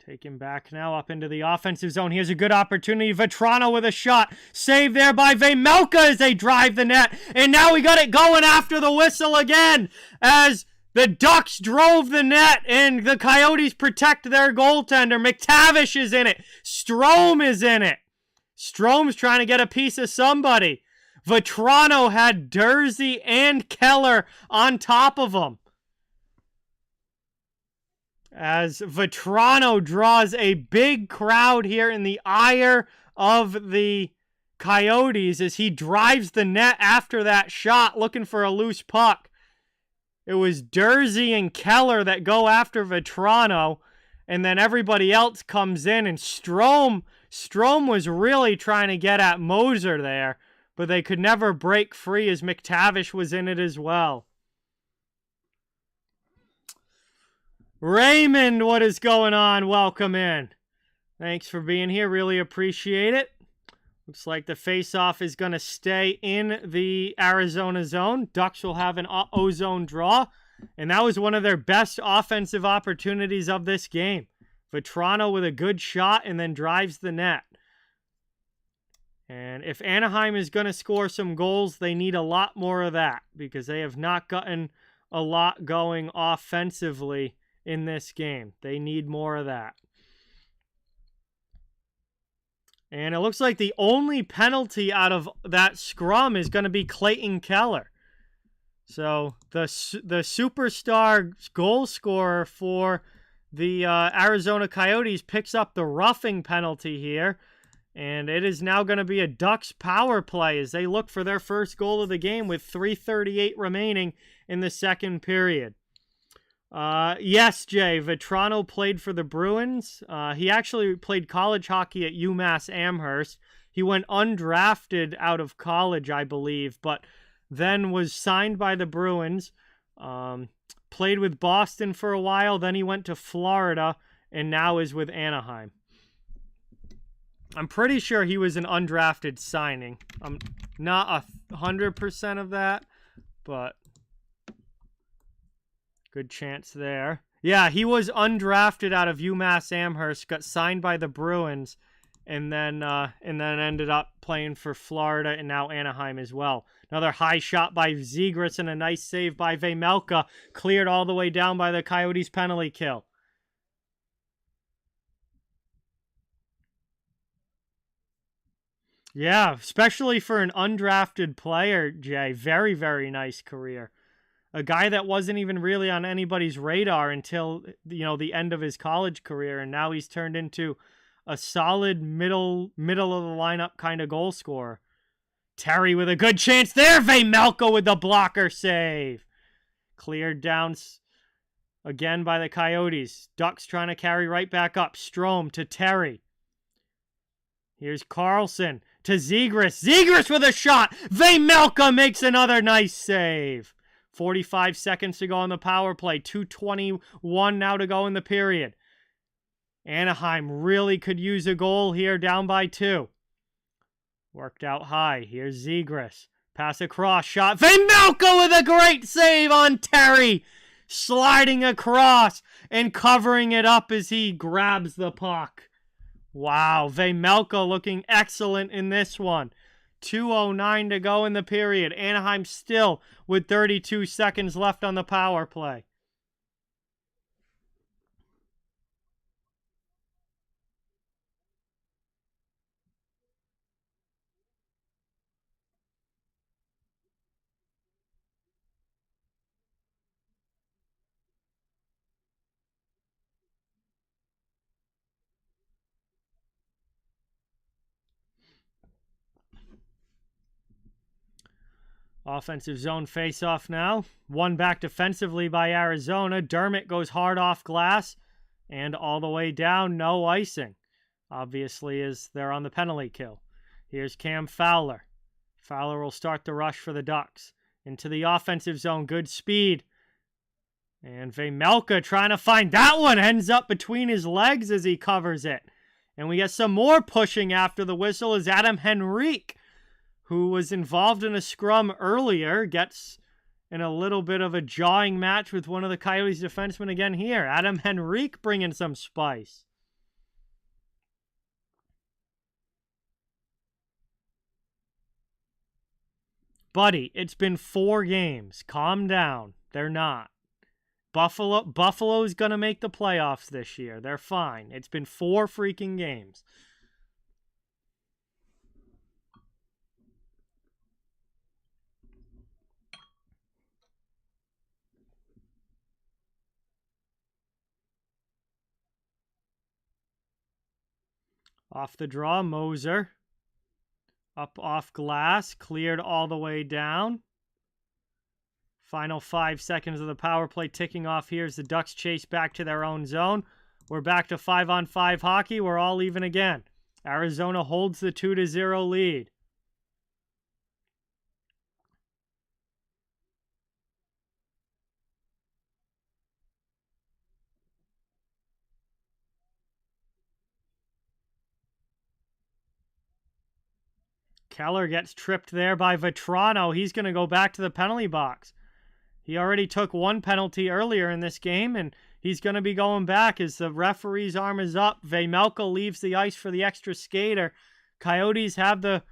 Taken back now up into the offensive zone. Here's a good opportunity. Vetrano with a shot. Saved there by Vejmelka as they drive the net. And now we got it going after the whistle again as the Ducks drove the net, and the Coyotes protect their goaltender. McTavish is in it. Strome is in it. Strome's trying to get a piece of somebody. Vetrano had Dursey and Keller on top of him. As Vetrano draws a big crowd here in the ire of the Coyotes as he drives the net after that shot, looking for a loose puck. It was Dursey and Keller that go after Vetrano, and then everybody else comes in, and Strome was really trying to get at Moser there, but they could never break free as McTavish was in it as well. Raymond, what is going on? Welcome in. Thanks for being here. Really appreciate it. Looks like the faceoff is going to stay in the Arizona zone. Ducks will have an O-zone draw, and that was one of their best offensive opportunities of this game. Vetrano with a good shot and then drives the net. And if Anaheim is going to score some goals, they need a lot more of that because they have not gotten a lot going offensively in this game. They need more of that. And it looks like the only penalty out of that scrum is going to be Clayton Keller. So the superstar goal scorer for the Arizona Coyotes picks up the roughing penalty here. And it is now going to be a Ducks power play as they look for their first goal of the game with 3:38 remaining in the second period. Yes, Jay, Vetrano played for the Bruins. He actually played college hockey at UMass Amherst. He went undrafted out of college, I believe, but then was signed by the Bruins, played with Boston for a while, then he went to Florida, and now is with Anaheim. I'm pretty sure he was an undrafted signing. I'm not 100% of that, but good chance there. Yeah, he was undrafted out of UMass Amherst, got signed by the Bruins, and then ended up playing for Florida and now Anaheim as well. Another high shot by Zegras and a nice save by Vejmelka, cleared all the way down by the Coyotes penalty kill. Yeah, especially for an undrafted player, Jay. Very, very nice career. A guy that wasn't even really on anybody's radar until, the end of his college career, and now he's turned into a solid middle of the lineup kind of goal scorer. Terry with a good chance there. Vejmelka with the blocker save. Cleared down again by the Coyotes. Ducks trying to carry right back up. Strome to Terry. Here's Carlson to Zegras. Zegras with a shot. Vejmelka makes another nice save. 45 seconds to go on the power play. 2:21 now to go in the period. Anaheim really could use a goal here, down by 2. Worked out high. Here's Zegras. Pass across. Shot. Vejmelka with a great save on Terry. Sliding across and covering it up as he grabs the puck. Wow. Vejmelka looking excellent in this one. 2:09 to go in the period. Anaheim still with 32 seconds left on the power play. Offensive zone face-off now. One back defensively by Arizona. Dermott goes hard off glass and all the way down. No icing. Obviously, as they're on the penalty kill. Here's Cam Fowler. Fowler will start the rush for the Ducks. Into the offensive zone. Good speed. And Vejmelka trying to find that one. Ends up between his legs as he covers it. And we get some more pushing after the whistle as Adam Henrique, who was involved in a scrum earlier, gets in a little bit of a jawing match with one of the Coyotes defensemen again here. Adam Henrique bringing some spice. Buddy, it's been 4 games. Calm down. They're not. Buffalo's going to make the playoffs this year. They're fine. It's been 4 freaking games. Off the draw, Moser. Up off glass, cleared all the way down. Final 5 seconds of the power play ticking off here as the Ducks chase back to their own zone. We're back to 5-on-5 hockey. We're all even again. Arizona holds the 2-0 lead. Keller gets tripped there by Vetrano. He's going to go back to the penalty box. He already took one penalty earlier in this game, and he's going to be going back as the referee's arm is up. Vejmelka leaves the ice for the extra skater. Coyotes have the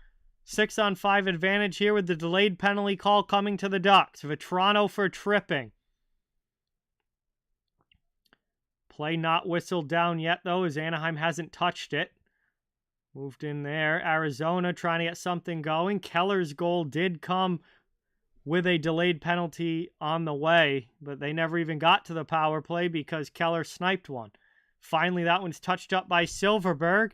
6-on-5 advantage here with the delayed penalty call coming to the Ducks. Vetrano for tripping. Play not whistled down yet, though, as Anaheim hasn't touched it. Moved in there. Arizona trying to get something going. Keller's goal did come with a delayed penalty on the way, but they never even got to the power play because Keller sniped one. Finally, that one's touched up by Silverberg,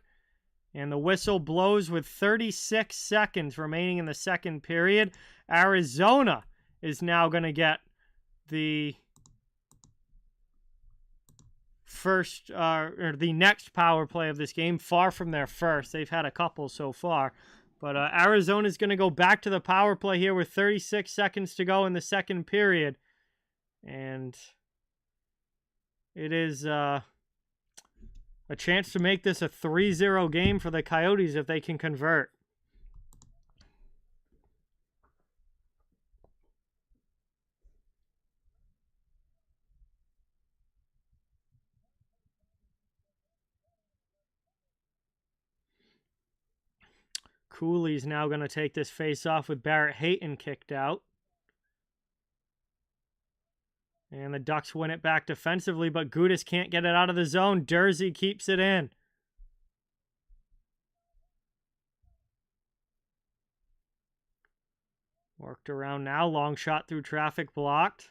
and the whistle blows with 36 seconds remaining in the second period. Arizona is now going to get the first or the next power play of this game, far from their first. They've had a couple so far. But Arizona's going to go back to the power play here with 36 seconds to go in the second period. And it is a chance to make this a 3-0 game for the Coyotes if they can convert. Cooley's now going to take this face-off with Barrett Hayton kicked out. And the Ducks win it back defensively, but Gudas can't get it out of the zone. Dursey keeps it in. Worked around now. Long shot through traffic blocked.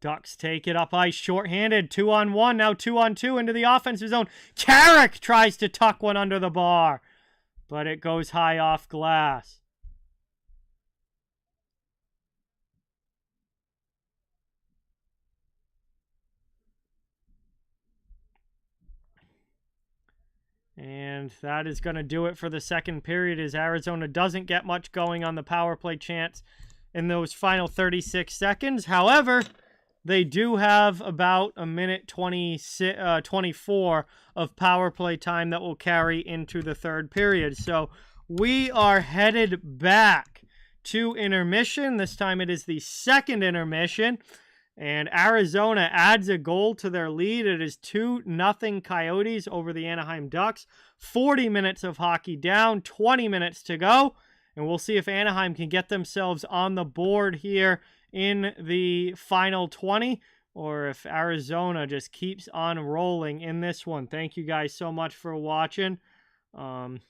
Ducks take it up ice, shorthanded, 2-on-1, now 2-on-2 into the offensive zone. Carrick tries to tuck one under the bar, but it goes high off glass. And that is going to do it for the second period, as Arizona doesn't get much going on the power play chance in those final 36 seconds. However, they do have about a minute 24 of power play time that will carry into the third period. So we are headed back to intermission. This time it is the second intermission. And Arizona adds a goal to their lead. It is 2-0 Coyotes over the Anaheim Ducks. 40 minutes of hockey down, 20 minutes to go. And we'll see if Anaheim can get themselves on the board here in the final 20, or if Arizona just keeps on rolling in this one. Thank you guys so much for watching. And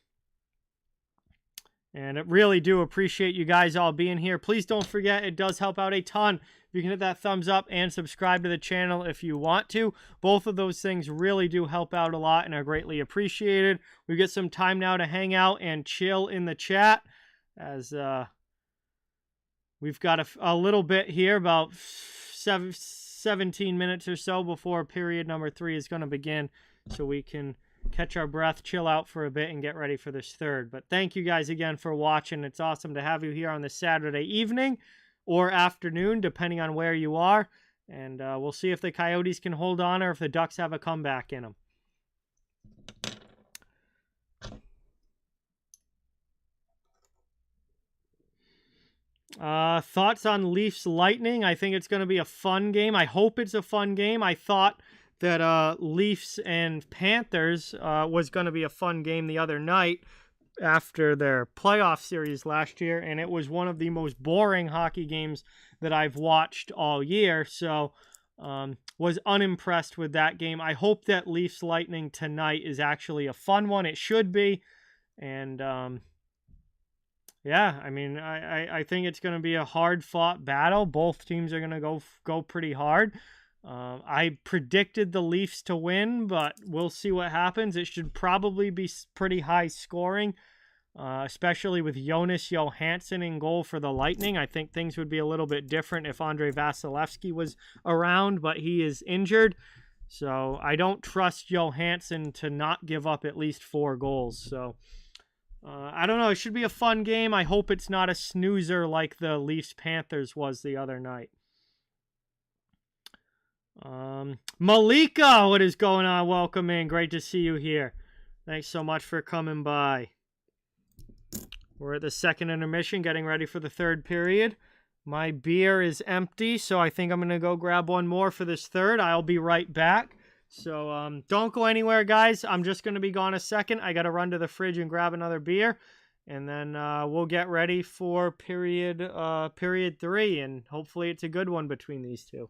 I really do appreciate you guys all being here. Please don't forget, it does help out a ton if you can hit that thumbs up and subscribe to the channel if you want to. Both of those things really do help out a lot and are greatly appreciated. We get some time now to hang out and chill in the chat, as we've got a little bit here, about 17 minutes or so before period number 3 is going to begin, so we can catch our breath, chill out for a bit, and get ready for this third. But thank you guys again for watching. It's awesome to have you here on this Saturday evening or afternoon, depending on where you are. And we'll see if the Coyotes can hold on or if the Ducks have a comeback in them. Thoughts on Leafs Lightning? I think it's going to be a fun game. I hope it's a fun game. I thought that Leafs and Panthers was going to be a fun game the other night after their playoff series last year, and it was one of the most boring hockey games that I've watched all year, so was unimpressed with that game. I hope that Leafs Lightning tonight is actually a fun one. It should be, and yeah, I mean, I think it's going to be a hard-fought battle. Both teams are going to go pretty hard. I predicted the Leafs to win, but we'll see what happens. It should probably be pretty high scoring, especially with Jonas Johansson in goal for the Lightning. I think things would be a little bit different if Andrei Vasilevsky was around, but he is injured. So I don't trust Johansson to not give up at least 4 goals. So I don't know. It should be a fun game. I hope it's not a snoozer like the Leafs-Panthers was the other night. Malika, what is going on? Welcome in. Great to see you here. Thanks so much for coming by. We're at the second intermission, getting ready for the third period. My beer is empty, so I think I'm going to go grab one more for this third. I'll be right back. So don't go anywhere, guys. I'm just going to be gone a second. I got to run to the fridge and grab another beer. And then we'll get ready for period 3, and hopefully it's a good one between these two.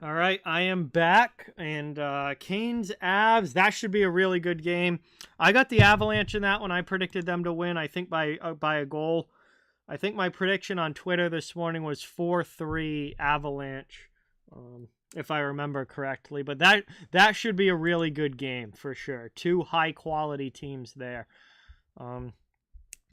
All right, I am back, and Canes Avs, that should be a really good game. I got the Avalanche in that one. I predicted them to win, I think by a goal. I think my prediction on Twitter this morning was 4-3 Avalanche, if I remember correctly. But that should be a really good game for sure. Two high-quality teams there.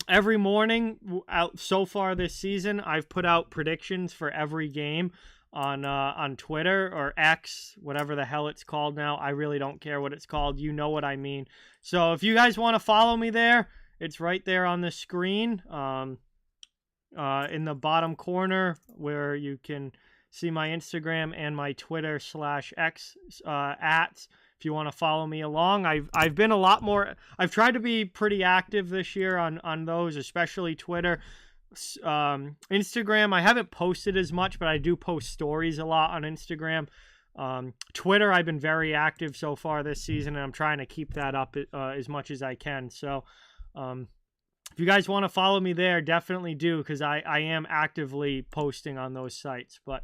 Every morning out so far this season, I've put out predictions for every game on Twitter or X, whatever the hell it's called now. I really don't care what it's called. You know what I mean. So if you guys want to follow me there, it's right there on the screen in the bottom corner where you can see my Instagram and my Twitter /X ats. If you want to follow me along, I've been a lot more. I've tried to be pretty active this year on those, especially Twitter. Instagram, I haven't posted as much, but I do post stories a lot on Instagram. Twitter, I've been very active so far this season, and I'm trying to keep that up as much as I can. So if you guys want to follow me there, definitely do, because I am actively posting on those sites. But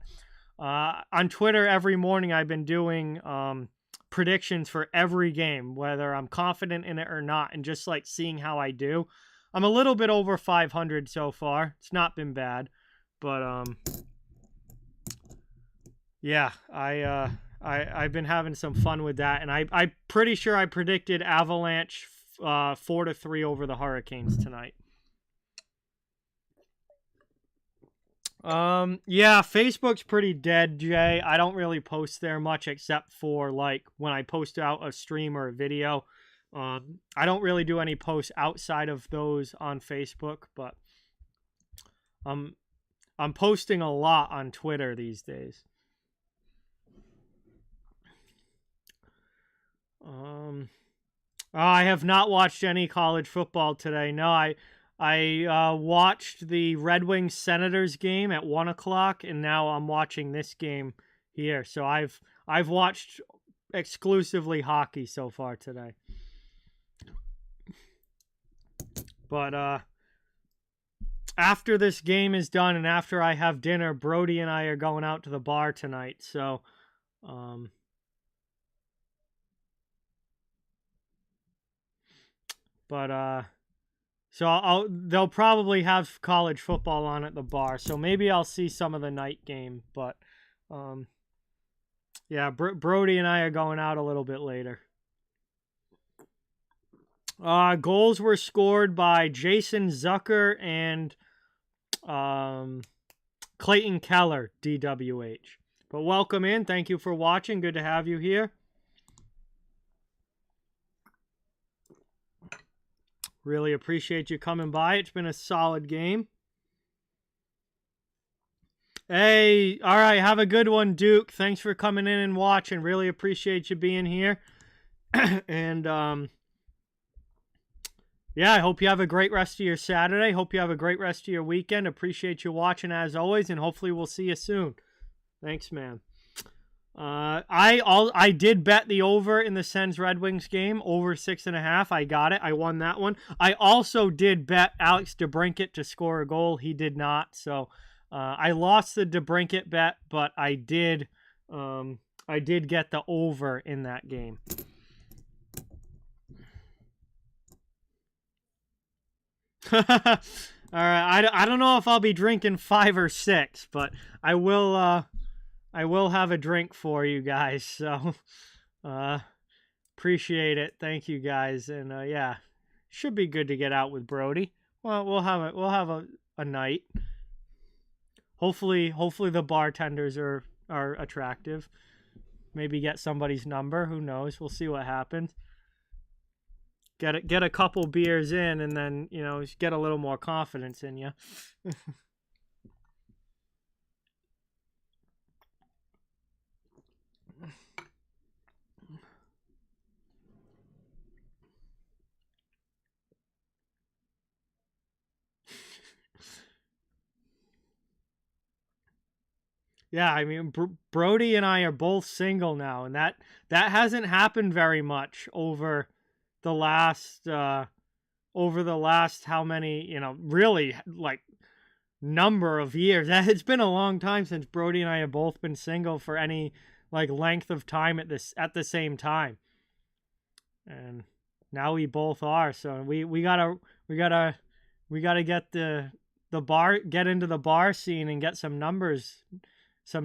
on Twitter every morning, I've been doing predictions for every game, whether I'm confident in it or not, and just like seeing how I do. I'm a little bit over 500 so far. It's not been bad, but yeah, I've been having some fun with that, and I'm pretty sure I predicted Avalanche 4-3 over the Hurricanes tonight. Yeah, Facebook's pretty dead, Jay. I don't really post there much except for like when I post out a stream or a video. I don't really do any posts outside of those on Facebook, but I'm posting a lot on Twitter these days. I have not watched any college football today. No, I watched the Red Wings Senators game at 1:00, and now I'm watching this game here. So I've watched exclusively hockey so far today. But after this game is done and after I have dinner, Brody and I are going out to the bar tonight. So they'll probably have college football on at the bar. So maybe I'll see some of the night game. But yeah, Brody and I are going out a little bit later. Goals were scored by Jason Zucker and Clayton Keller, DWH. But welcome in. Thank you for watching. Good to have you here. Really appreciate you coming by. It's been a solid game. Hey, all right. Have a good one, Duke. Thanks for coming in and watching. Really appreciate you being here. And yeah, I hope you have a great rest of your Saturday. Hope you have a great rest of your weekend. Appreciate you watching as always, and hopefully we'll see you soon. Thanks, man. I did bet the over in the Sens Red Wings game, over 6.5. I got it. I won that one. I also did bet Alex DeBrincat to score a goal. He did not. So I lost the DeBrincat bet, but I did get the over in that game. All right, I don't know if I'll be drinking 5 or 6, but I will have a drink for you guys. So appreciate it. Thank you guys, and yeah, should be good to get out with Brody. Well, we'll have a night. Hopefully the bartenders are are attractive. Maybe get somebody's number. Who knows? We'll see what happens. Get a couple beers in, and then get a little more confidence in you. Yeah, I mean, Brody and I are both single now, and that hasn't happened very much the last over the last how many really like number of years. It's been a long time since Brody and I have both been single for any like length of time at the same time, and now we both are. So we gotta get get into the bar scene and get some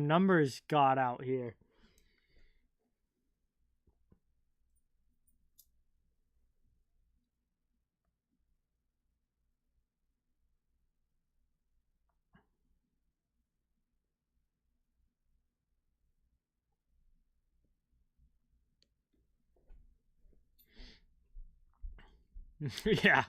numbers got out here. Yeah.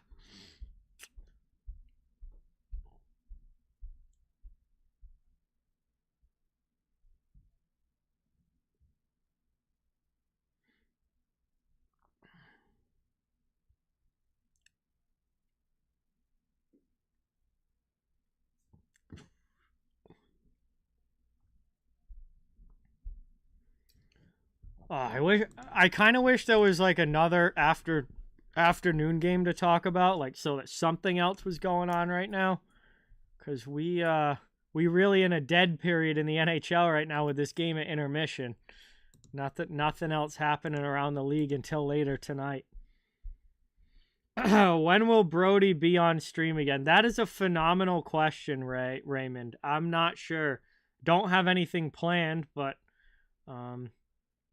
I kind of wish there was like another afternoon game to talk about, like so that something else was going on right now, because we really in a dead period in the NHL right now with this game at intermission. Nothing else happening around the league until later tonight. When will Brody be on stream again? That is a phenomenal question, Raymond. I'm not sure. Don't have anything planned, but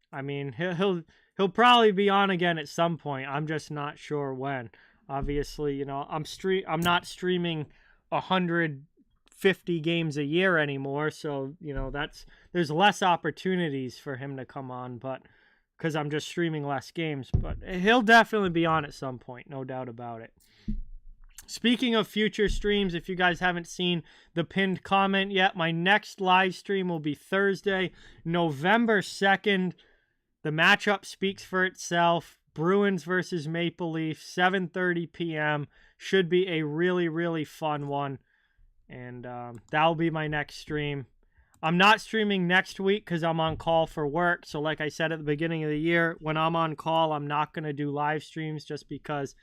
I mean, he'll probably be on again at some point. I'm just not sure when. Obviously, I'm not streaming 150 games a year anymore, so there's less opportunities for him to come on, but because I'm just streaming less games, but he'll definitely be on at some point, no doubt about it. Speaking of future streams, if you guys haven't seen the pinned comment yet, my next live stream will be Thursday, November 2nd. The matchup speaks for itself. Bruins versus Maple Leafs, 7:30 p.m. Should be a really, really fun one. And that'll be my next stream. I'm not streaming next week because I'm on call for work. So like I said at the beginning of the year, when I'm on call, I'm not going to do live streams just because,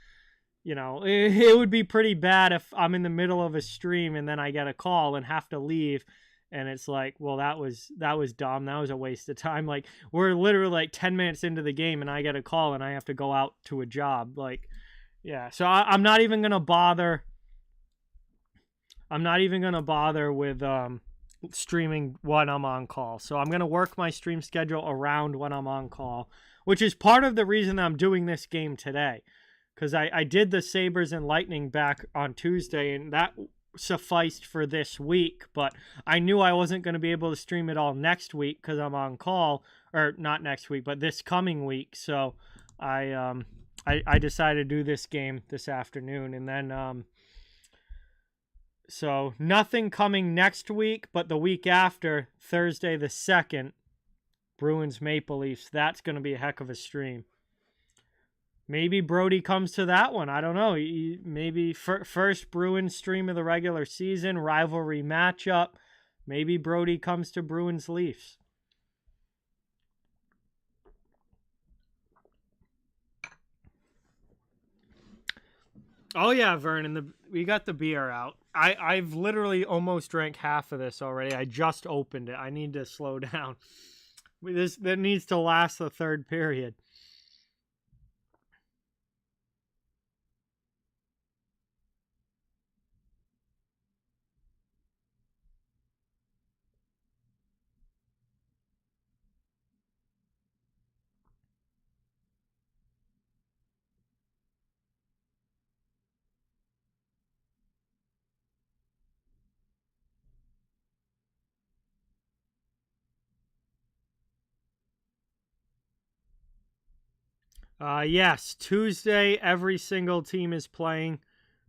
it would be pretty bad if I'm in the middle of a stream and then I get a call and have to leave. And it's like, well, that was dumb. That was a waste of time. Like, we're literally like 10 minutes into the game and I get a call and I have to go out to a job. Like, yeah. So I'm not even going to bother. I'm not even going to bother with streaming when I'm on call. So I'm going to work my stream schedule around when I'm on call, which is part of the reason I'm doing this game today. Because I did the Sabres and Lightning back on Tuesday, and that sufficed for this week, but I knew I wasn't going to be able to stream it all next week because I'm on call, or not next week, but this coming week. So I decided to do this game this afternoon, and then so nothing coming next week, but the week after, Thursday the 2nd, Bruins Maple Leafs. That's going to be a heck of a stream. Maybe Brody comes to that one. I don't know. Maybe first Bruins stream of the regular season, rivalry matchup. Maybe Brody comes to Bruins Leafs. Oh yeah, Vernon, we got the beer out. I've literally almost drank half of this already. I just opened it. I need to slow down. That needs to last the third period. Yes, Tuesday every single team is playing.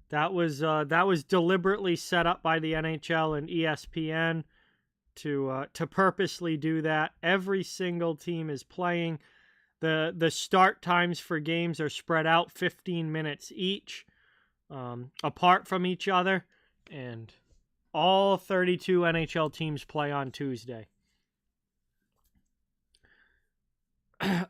That was deliberately set up by the NHL and ESPN to purposely do that. Every single team is playing. The start times for games are spread out 15 minutes each, apart from each other, and all 32 NHL teams play on Tuesday.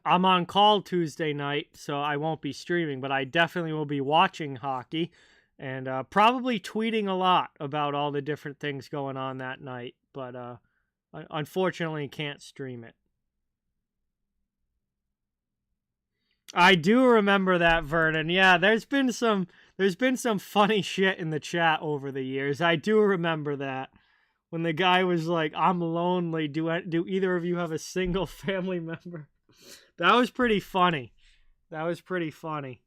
I'm on call Tuesday night, so I won't be streaming, but I definitely will be watching hockey and probably tweeting a lot about all the different things going on that night, but unfortunately can't stream it. I do remember that, Vernon. Yeah, there's been some funny shit in the chat over the years. I do remember that. When the guy was like, "I'm lonely. Do either of you have a single family member?" That was pretty funny. That was pretty funny.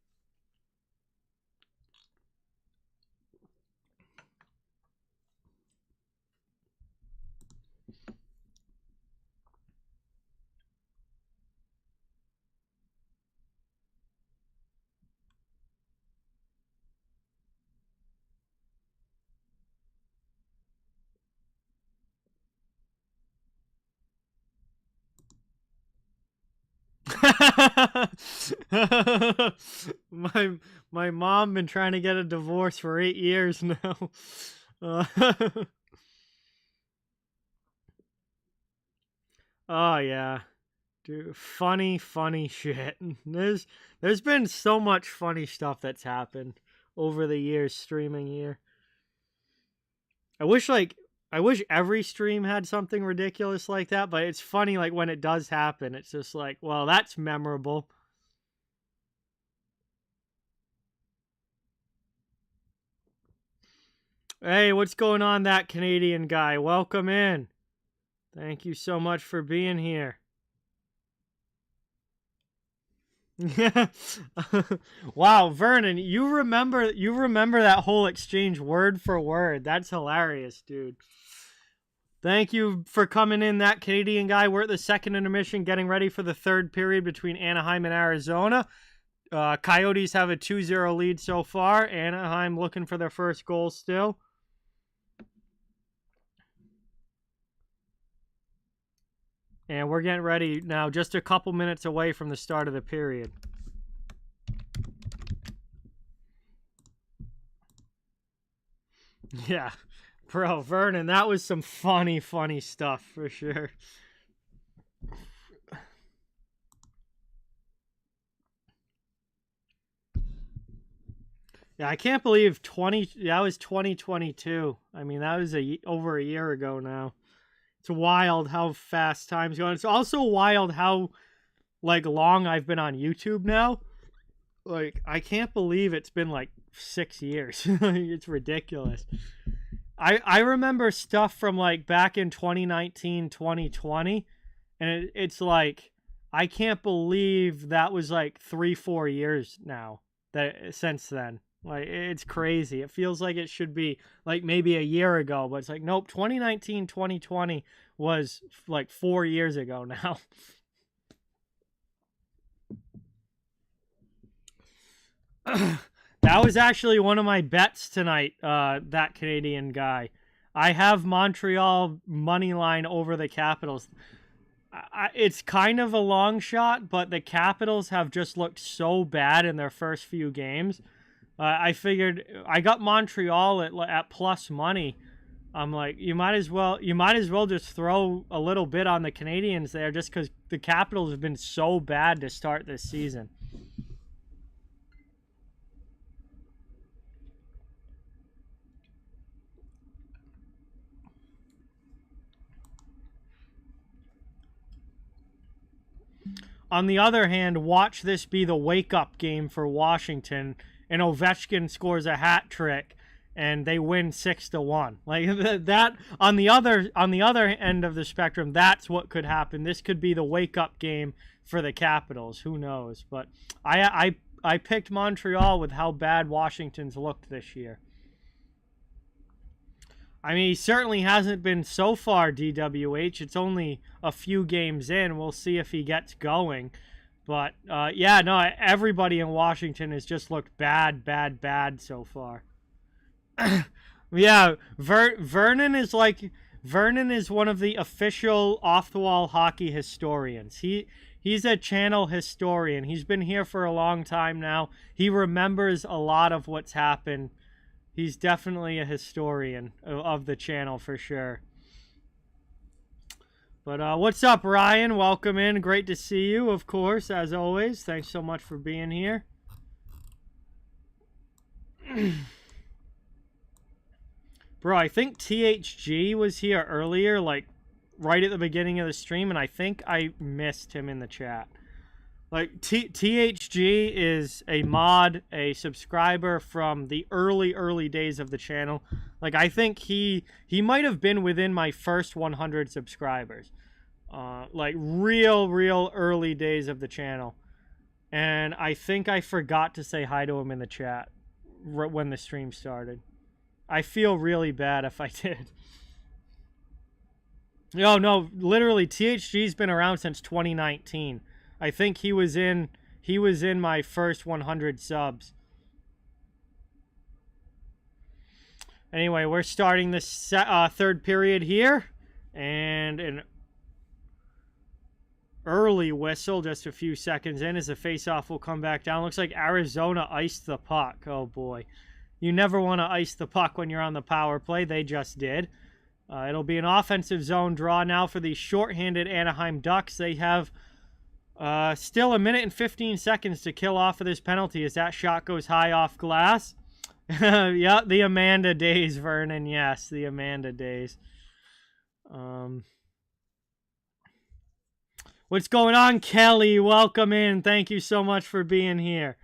my mom been trying to get a divorce for 8 years now. Uh, oh yeah, dude, funny shit. There's been so much funny stuff that's happened over the years streaming here. I wish every stream had something ridiculous like that, but it's funny like when it does happen, it's just like, well, that's memorable. Hey, what's going on, that Canadian guy? Welcome in. Thank you so much for being here. Wow, Vernon, you remember that whole exchange word for word. That's hilarious, dude. Thank you for coming in, that Canadian guy. We're at the second intermission, getting ready for the third period between Anaheim and Arizona. Coyotes have a 2-0 lead so far. Anaheim looking for their first goal still. And we're getting ready now, just a couple minutes away from the start of the period. Yeah. Bro, Vernon, that was some funny stuff for sure. Yeah, I can't believe that was 2022. I mean, that was over a year ago now. It's wild how fast time's going. It's also wild how like long I've been on YouTube now. Like, I can't believe it's been like 6 years. It's ridiculous. I remember stuff from like back in 2019, 2020, and it's like I can't believe that was like 3-4 years now since then. Like, it's crazy. It feels like it should be like maybe a year ago, but it's like nope, 2019, 2020 was like 4 years ago now. That was actually one of my bets tonight, that Canadian guy. I have Montreal money line over the Capitals. It's kind of a long shot, but the Capitals have just looked so bad in their first few games. I figured I got Montreal at plus money. I'm like, you might as well just throw a little bit on the Canadians there, just because the Capitals have been so bad to start this season. On the other hand, watch this be the wake-up game for Washington, and Ovechkin scores a hat trick, and they win 6-1. Like that. On the other end of the spectrum, that's what could happen. This could be the wake-up game for the Capitals. Who knows? But I picked Montreal with how bad Washington's looked this year. I mean, he certainly hasn't been so far, DWH. It's only a few games in. We'll see if he gets going. But, yeah, no, everybody in Washington has just looked bad, bad, bad so far. Yeah, Vernon is one of the official off-the-wall hockey historians. He's a channel historian. He's been here for a long time now. He remembers a lot of what's happened. He's definitely a historian of the channel for sure. But what's up, Ryan? Welcome in. Great to see you, of course, as always. Thanks so much for being here. Bro, I think THG was here earlier, like right at the beginning of the stream, and I think I missed him in the chat. Like, THG is a mod, a subscriber from the early days of the channel. Like, I think he might have been within my first 100 subscribers. Like, real early days of the channel. And I think I forgot to say hi to him in the chat when the stream started. I feel really bad if I did. No, literally, THG's been around since 2019. I think he was in my first 100 subs. Anyway, we're starting this third period here, and an early whistle just a few seconds in as the faceoff will come back down. Looks like Arizona iced the puck. Oh boy. You never want to ice the puck when you're on the power play. They just did. It'll be an offensive zone draw now for the shorthanded Anaheim Ducks. They have still a minute and 15 seconds to kill off of this penalty as that shot goes high off glass. Yeah, the Amanda days, Vernon. Yes, the Amanda days. What's going on, Kelly? Welcome in. Thank you so much for being here.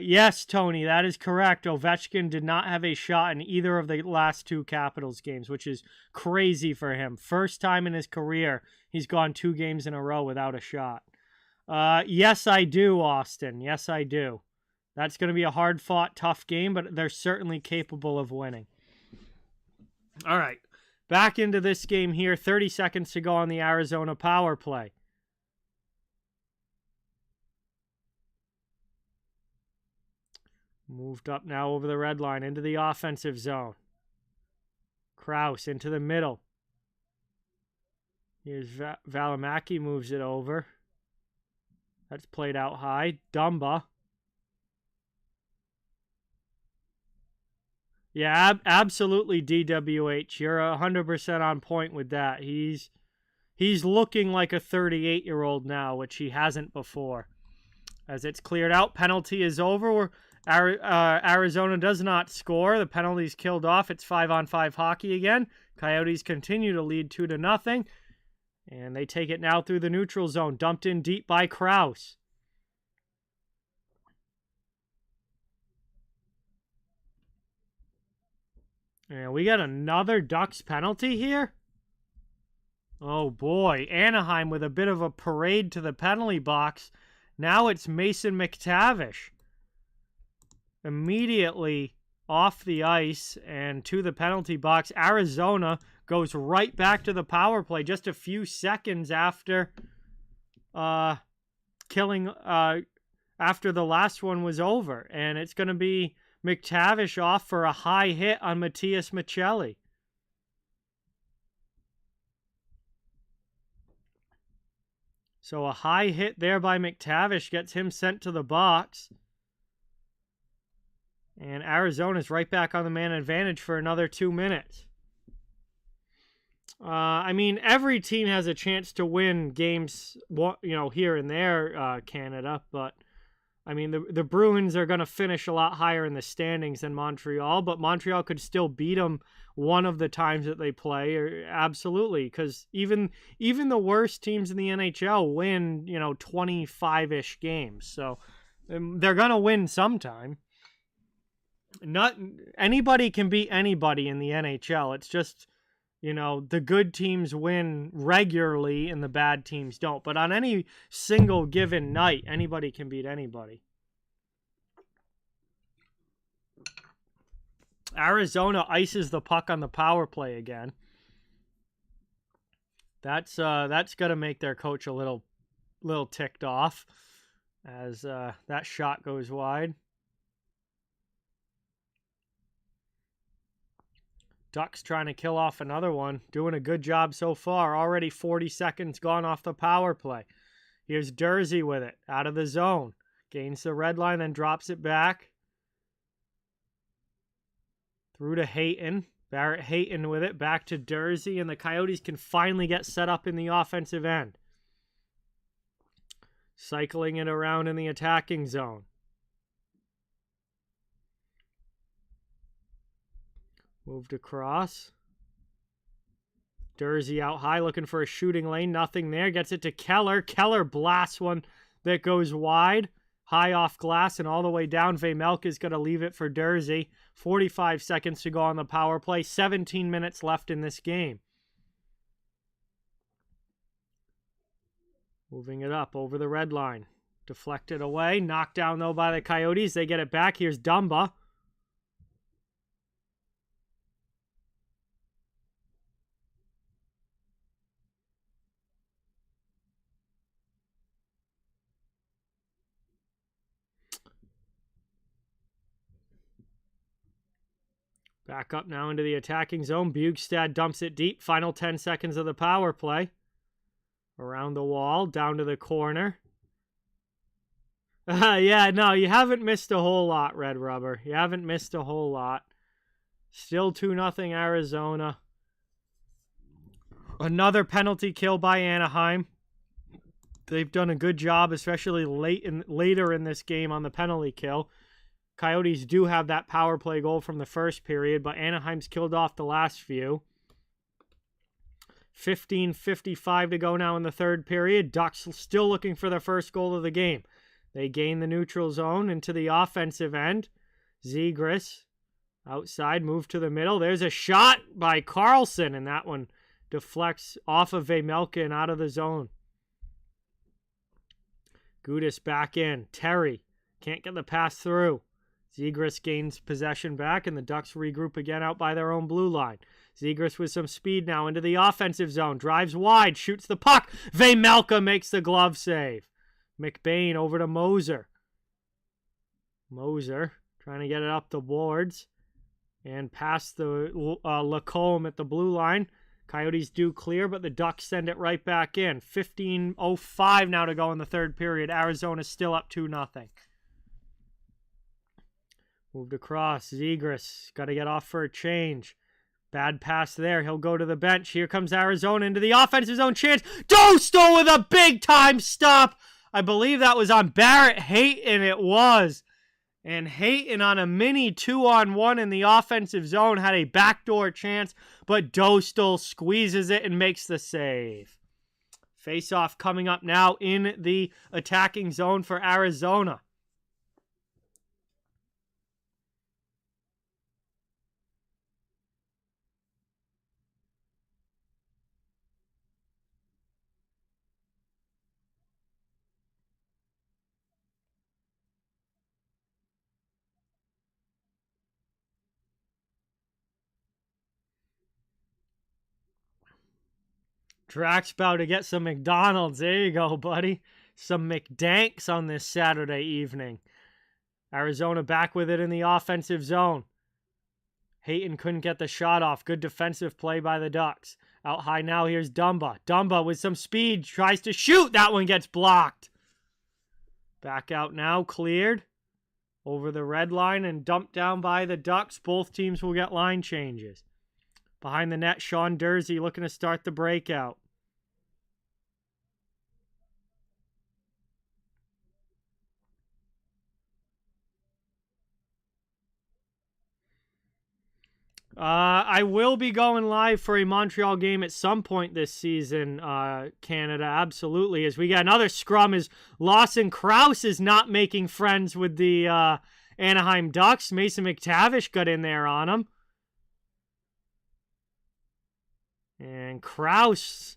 Yes, Tony, that is correct. Ovechkin did not have a shot in either of the last two Capitals games, which is crazy for him. First time in his career, he's gone 2 games in a row without a shot. Yes, I do, Austin. Yes, I do. That's going to be a hard-fought, tough game, but they're certainly capable of winning. All right, back into this game here. 30 seconds to go on the Arizona power play. Moved up now over the red line into the offensive zone. Kraus into the middle. Here's Valimaki, moves it over. That's played out high. Dumba. Yeah, absolutely, DWH. You're 100% on point with that. He's looking like a 38-year-old now, which he hasn't before. As it's cleared out, penalty is over. Arizona does not score. The penalty's killed off. It's 5-on-5 hockey again. Coyotes continue to lead 2-0. And they take it now through the neutral zone. Dumped in deep by Kraus. And we got another Ducks penalty here. Oh boy, Anaheim with a bit of a parade to the penalty box. Now it's Mason McTavish. Immediately off the ice and to the penalty box. Arizona goes right back to the power play just a few seconds after after the last one was over. And it's going to be McTavish off for a high hit on Matias Michelli. So a high hit there by McTavish gets him sent to the box. And Arizona's right back on the man advantage for another 2 minutes. I mean, every team has a chance to win games, here and there, Canada. But, I mean, the Bruins are going to finish a lot higher in the standings than Montreal. But Montreal could still beat them one of the times that they play. Absolutely. Because even the worst teams in the NHL win, 25-ish games. So they're going to win sometime. Not anybody can beat anybody in the NHL. It's just, the good teams win regularly and the bad teams don't. But on any single given night, anybody can beat anybody. Arizona ices the puck on the power play again. That's gonna make their coach a little ticked off as that shot goes wide. Ducks trying to kill off another one. Doing a good job so far. Already 40 seconds gone off the power play. Here's Dursey with it. Out of the zone. Gains the red line, then drops it back. Through to Hayton. Barrett Hayton with it. Back to Dursey, and the Coyotes can finally get set up in the offensive end. Cycling it around in the attacking zone. Moved across. Dursey out high looking for a shooting lane. Nothing there. Gets it to Keller. Keller blasts one that goes wide. High off glass and all the way down. Vejmelka is going to leave it for Dursey. 45 seconds to go on the power play. 17 minutes left in this game. Moving it up over the red line. Deflected away. Knocked down though by the Coyotes. They get it back. Here's Dumba. Back up now into the attacking zone. Bjugstad dumps it deep. Final 10 seconds of the power play. Around the wall, down to the corner. Yeah, no, you haven't missed a whole lot, Red Rubber. You haven't missed a whole lot. Still 2-0 Arizona. Another penalty kill by Anaheim. They've done a good job, especially later in this game on the penalty kill. Coyotes do have that power play goal from the first period, but Anaheim's killed off the last few. 15:55 to go now in the third period. Ducks still looking for their first goal of the game. They gain the neutral zone into the offensive end. Zegras outside, move to the middle. There's a shot by Carlson, and that one deflects off of Vejmelka and out of the zone. Gudas back in. Terry can't get the pass through. Zegras gains possession back, and the Ducks regroup again out by their own blue line. Zegras with some speed now into the offensive zone. Drives wide, shoots the puck. Vejmelka makes the glove save. McBain over to Moser. Moser trying to get it up the boards and past the Lacombe at the blue line. Coyotes do clear, but the Ducks send it right back in. 15:05 now to go in the third period. Arizona's still up 2-0. Moved across. Zegras got to get off for a change. Bad pass there. He'll go to the bench. Here comes Arizona into the offensive zone. Chance. Dostal with a big-time stop. I believe that was on Barrett Hayton. It was. And Hayton on a mini 2-on-1 in the offensive zone had a backdoor chance, but Dostal squeezes it and makes the save. Face-off coming up now in the attacking zone for Arizona. Drax about to get some McDonald's. There you go, buddy. Some McDanks on this Saturday evening. Arizona back with it in the offensive zone. Hayton couldn't get the shot off. Good defensive play by the Ducks. Out high now, here's Dumba. Dumba with some speed tries to shoot. That one gets blocked. Back out now, cleared. Over the red line and dumped down by the Ducks. Both teams will get line changes. Behind the net, Sean Dursey looking to start the breakout. I will be going live for a Montreal game at some point this season, Canada, absolutely. As we get another scrum, as Lawson Krause is not making friends with the Anaheim Ducks. Mason McTavish got in there on him. And Krause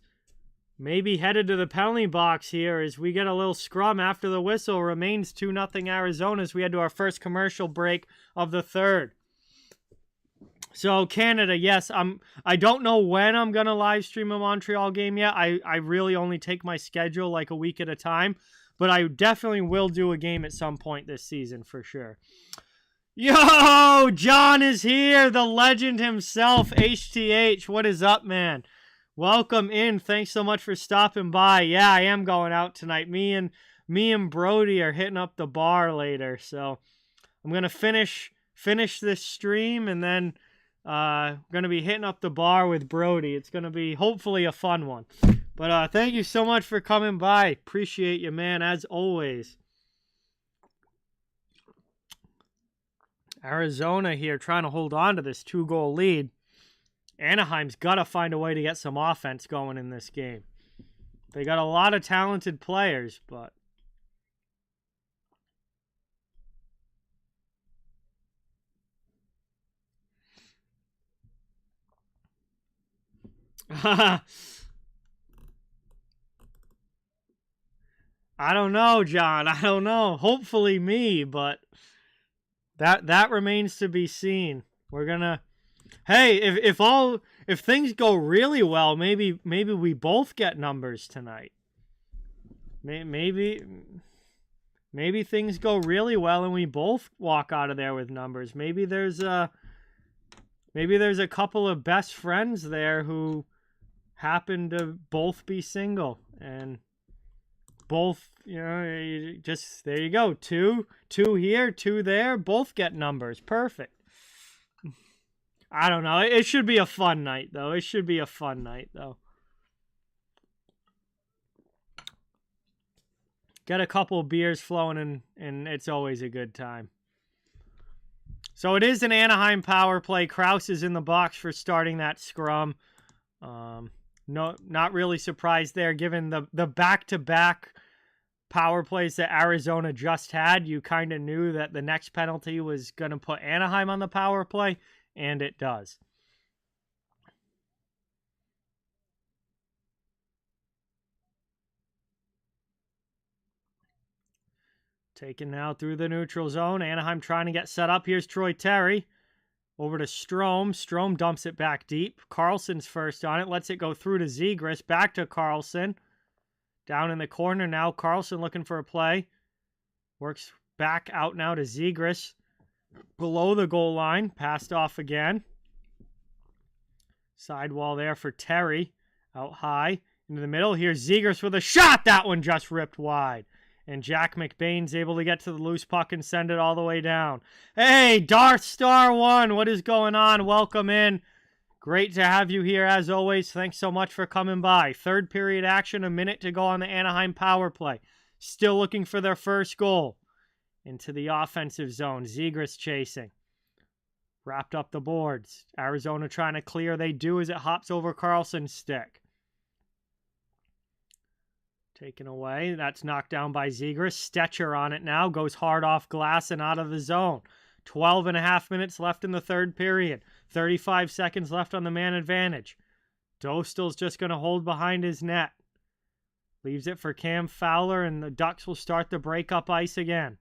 maybe headed to the penalty box here as we get a little scrum after the whistle. Remains 2-0 Arizona as we head to our first commercial break of the third. So Canada, yes, I don't know when I'm gonna live stream a Montreal game yet. I really only take my schedule like a week at a time, but I definitely will do a game at some point this season for sure. Yo, John is here, the legend himself, HTH. What is up, man? Welcome in. Thanks so much for stopping by. Yeah, I am going out tonight. Me and Brody are hitting up the bar later, so I'm gonna finish this stream and then gonna be hitting up the bar with Brody. It's gonna be hopefully a fun one. But thank you so much for coming by. Appreciate you, man, as always. Arizona here trying to hold on to this 2-goal lead. Anaheim's got to find a way to get some offense going in this game. They got a lot of talented players, but... I don't know, John. I don't know. Hopefully me, but that remains to be seen. We're gonna... Hey, if things go really well, maybe we both get numbers tonight. Maybe things go really well and we both walk out of there with numbers. Maybe there's a couple of best friends there who happen to both be single and both, just there you go. Two here, 2 there, both get numbers. Perfect. I don't know. It should be a fun night, though. Get a couple of beers flowing, and it's always a good time. So it is an Anaheim power play. Krause is in the box for starting that scrum. No, not really surprised there, given the back-to-back power plays that Arizona just had. You kind of knew that the next penalty was going to put Anaheim on the power play. And it does. Taken now through the neutral zone. Anaheim trying to get set up. Here's Troy Terry. Over to Strome. Strome dumps it back deep. Carlson's first on it. Lets it go through to Zegras. Back to Carlson. Down in the corner now. Carlson looking for a play. Works back out now to Zegras. Below the goal line. Passed off again. Sidewall there for Terry. Out high. Into the middle. Here's Zegras with a shot. That one just ripped wide. And Jack McBain's able to get to the loose puck and send it all the way down. Hey, Darth Star 1. What is going on? Welcome in. Great to have you here as always. Thanks so much for coming by. Third period action. A minute to go on the Anaheim power play. Still looking for their first goal. Into the offensive zone. Zegras chasing. Wrapped up the boards. Arizona trying to clear. They do as it hops over Carlson's stick. Taken away. That's knocked down by Zegras. Stetcher on it now. Goes hard off glass and out of the zone. 12.5 minutes left in the third period. 35 seconds left on the man advantage. Dostal's just going to hold behind his net. Leaves it for Cam Fowler, and the Ducks will start the breakup ice again.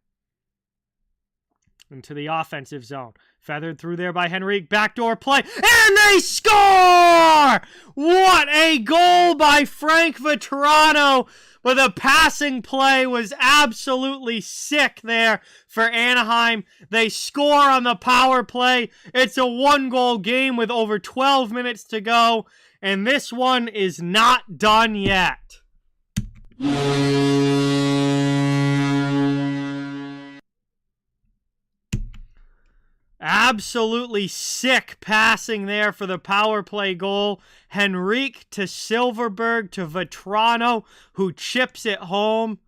Into the offensive zone. Feathered through there by Henrique. Backdoor play. And they score! What a goal by Frank Vatrano. But the passing play was absolutely sick there for Anaheim. They score on the power play. It's a 1-goal game with over 12 minutes to go. And this one is not done yet. Absolutely sick passing there for the power play goal. Henrique to Silverberg to Vatrano, who chips it home.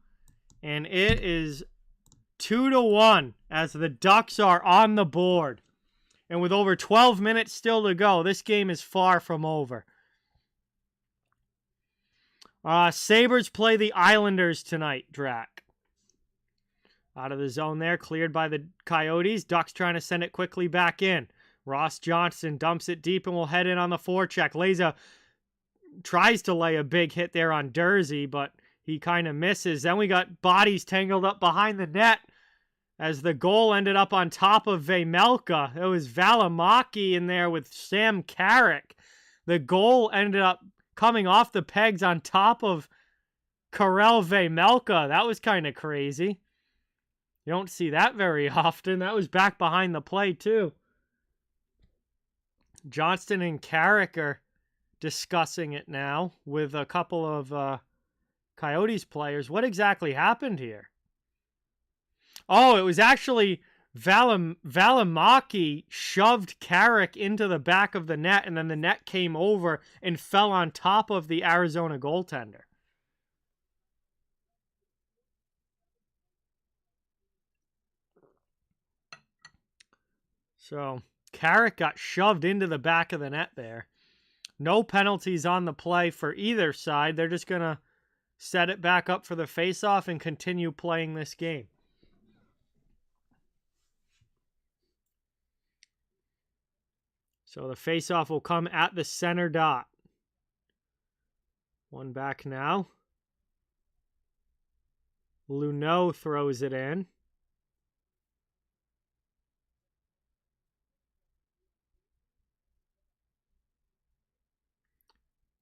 And it is 2-1 as the Ducks are on the board. And with over 12 minutes still to go, this game is far from over. Sabres play the Islanders tonight, Drac. Out of the zone there, cleared by the Coyotes. Ducks trying to send it quickly back in. Ross Johnson dumps it deep and will head in on the forecheck. Tries to lay a big hit there on Dursey, but he kind of misses. Then we got bodies tangled up behind the net. as the goal ended up on top of Vejmelka. It was Valimaki in there with Sam Carrick. The goal ended up coming off the pegs on top of Karel Vejmelka. That was kind of crazy. You don't see that very often. That was back behind the play, too. Johnston and Carrick are discussing it now with a couple of Coyotes players. What exactly happened here? Oh, it was actually Valimaki shoved Carrick into the back of the net, and then the net came over and fell on top of the Arizona goaltender. So Carrick got shoved into the back of the net there. No penalties on the play for either side. They're just going to set it back up for the faceoff and continue playing this game. So the faceoff will come at the center dot. One back now. Luneau throws it in.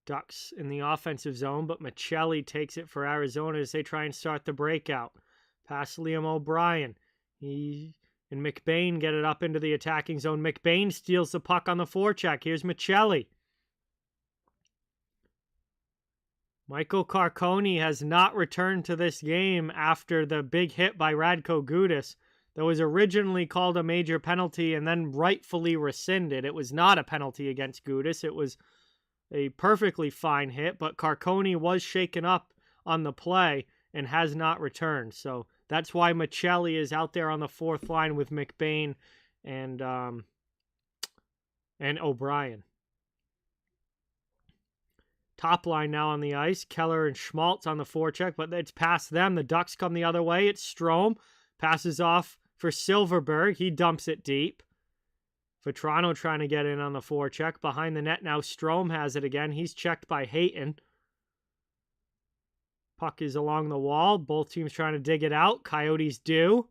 Ducks in the offensive zone, but Michelli takes it for Arizona as they try and start the breakout. Past Liam O'Brien. He and McBain get it up into the attacking zone. McBain steals the puck on the forecheck. Here's Michelli. Michael Carcone has not returned to this game after the big hit by Radko Gudas that was originally called a major penalty and then rightfully rescinded. It was not a penalty against Gudas. It was a perfectly fine hit, but Carcone was shaken up on the play and has not returned. So that's why Michelli is out there on the fourth line with McBain and O'Brien. Top line now on the ice. Keller and Schmaltz on the forecheck, but it's past them. The Ducks come the other way. It's Strome. Passes off for Silverberg. He dumps it deep. Vetrano trying to get in on the forecheck. Behind the net now, Strome has it again. He's checked by Hayton. Puck is along the wall. Both teams trying to dig it out. Coyotes do.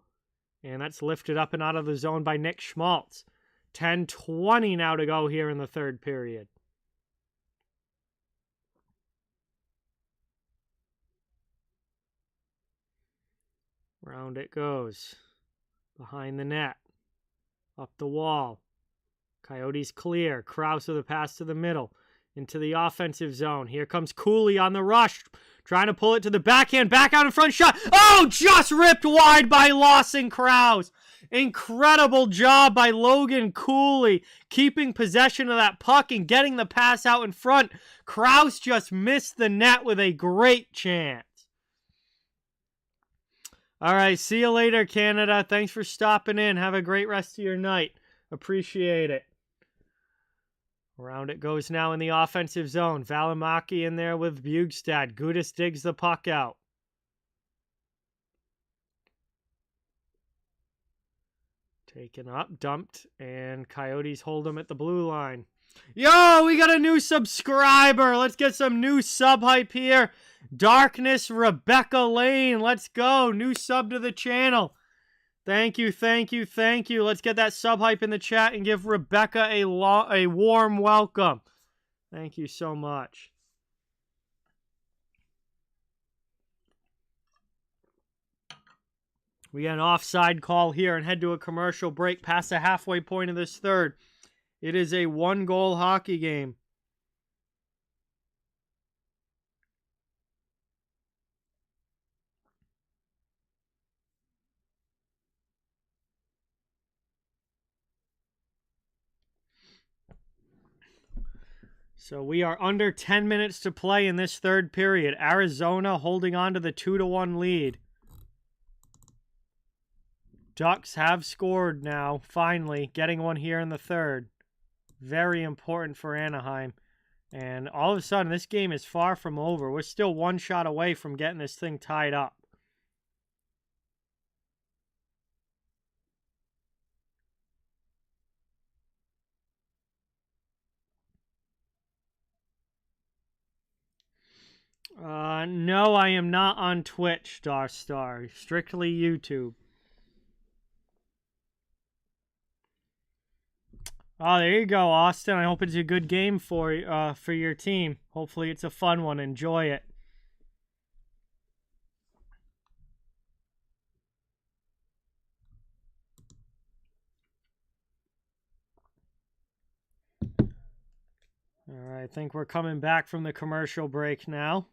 And that's lifted up and out of the zone by Nick Schmaltz. 10:20 now to go here in the third period. Round it goes. Behind the net. Up the wall. Coyotes clear. Krause with a pass to the middle. Into the offensive zone. Here comes Cooley on the rush. Trying to pull it to the backhand. Back out in front shot. Oh, just ripped wide by Lawson Krause. Incredible job by Logan Cooley. Keeping possession of that puck and getting the pass out in front. Krause just missed the net with a great chance. All right, see you later, Canada. Thanks for stopping in. Have a great rest of your night. Appreciate it. Around it goes now in the offensive zone. Valimaki in there with Bugstad. Gudas digs the puck out. Taken up, dumped, and Coyotes hold him at the blue line. Yo, we got a new subscriber. Let's get some new sub hype here. Darkness Rebecca Lane. Let's go. New sub to the channel. Thank you, thank you, thank you. Let's get that sub hype in the chat and give Rebecca a warm welcome. Thank you so much. We got an offside call here and head to a commercial break past the halfway point of this third. It is a one-goal hockey game. So we are under 10 minutes to play in this third period. Arizona holding on to the 2-1 lead. Ducks have scored now, finally, getting one here in the third. Very important for Anaheim. And all of a sudden, this game is far from over. We're still one shot away from getting this thing tied up. No, I am not on Twitch, Star. Strictly YouTube. Oh, there you go, Austin. I hope it's a good game for your team. Hopefully it's a fun one. Enjoy it. All right, I think we're coming back from the commercial break now.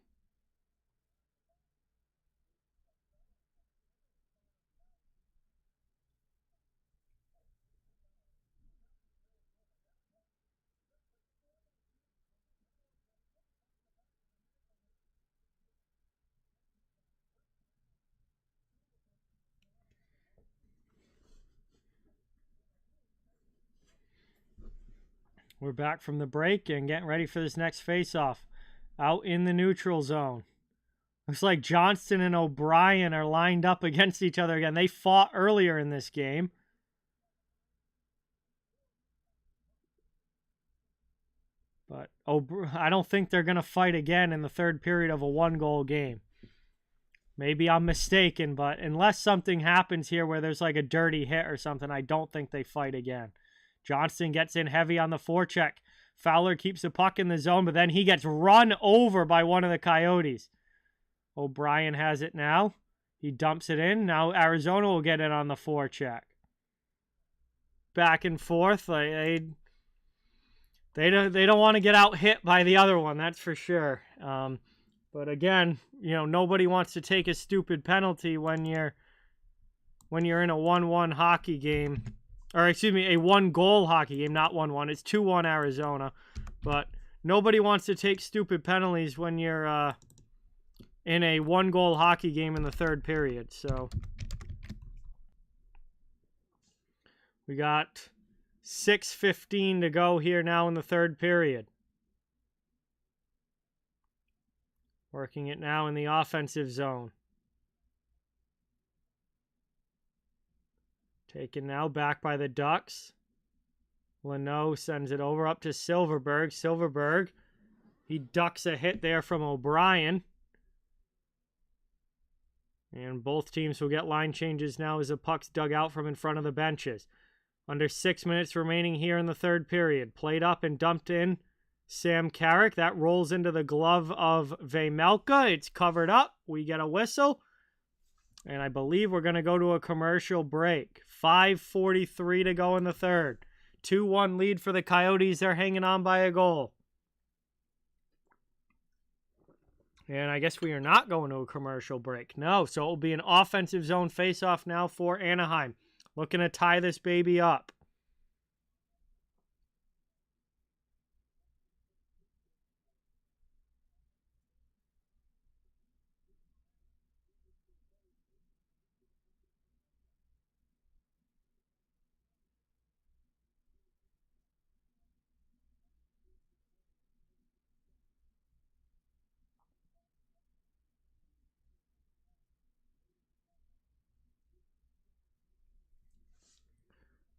We're back from the break and getting ready for this next face-off. Out in the neutral zone. Looks like Johnston and O'Brien are lined up against each other again. They fought earlier in this game. But I don't think they're going to fight again in the third period of a one-goal game. Maybe I'm mistaken, but unless something happens here where there's like a dirty hit or something, I don't think they fight again. Johnston gets in heavy on the forecheck. Fowler keeps the puck in the zone, but then he gets run over by one of the Coyotes. O'Brien has it now. He dumps it in. Now Arizona will get it on the forecheck. Back and forth. They don't want to get out hit by the other one, that's for sure. But again, nobody wants to take a stupid penalty when you're in a 1-1 hockey game. Or, excuse me, a one-goal hockey game, not 1-1. It's 2-1 Arizona. But nobody wants to take stupid penalties when you're in a one-goal hockey game in the third period. So, we got 6:15 to go here now in the third period. Working it now in the offensive zone. Taken now back by the Ducks. Leno sends it over up to Silverberg. Silverberg, he ducks a hit there from O'Brien. And both teams will get line changes now as the puck's dug out from in front of the benches. Under 6 minutes remaining here in the third period. Played up and dumped in Sam Carrick. That rolls into the glove of Vejmelka. It's covered up. We get a whistle. And I believe we're going to go to a commercial break. 5:43 to go in the third. 2-1 lead for the Coyotes. They're hanging on by a goal. And I guess we are not going to a commercial break. No, so it will be an offensive zone face-off now for Anaheim. Looking to tie this baby up.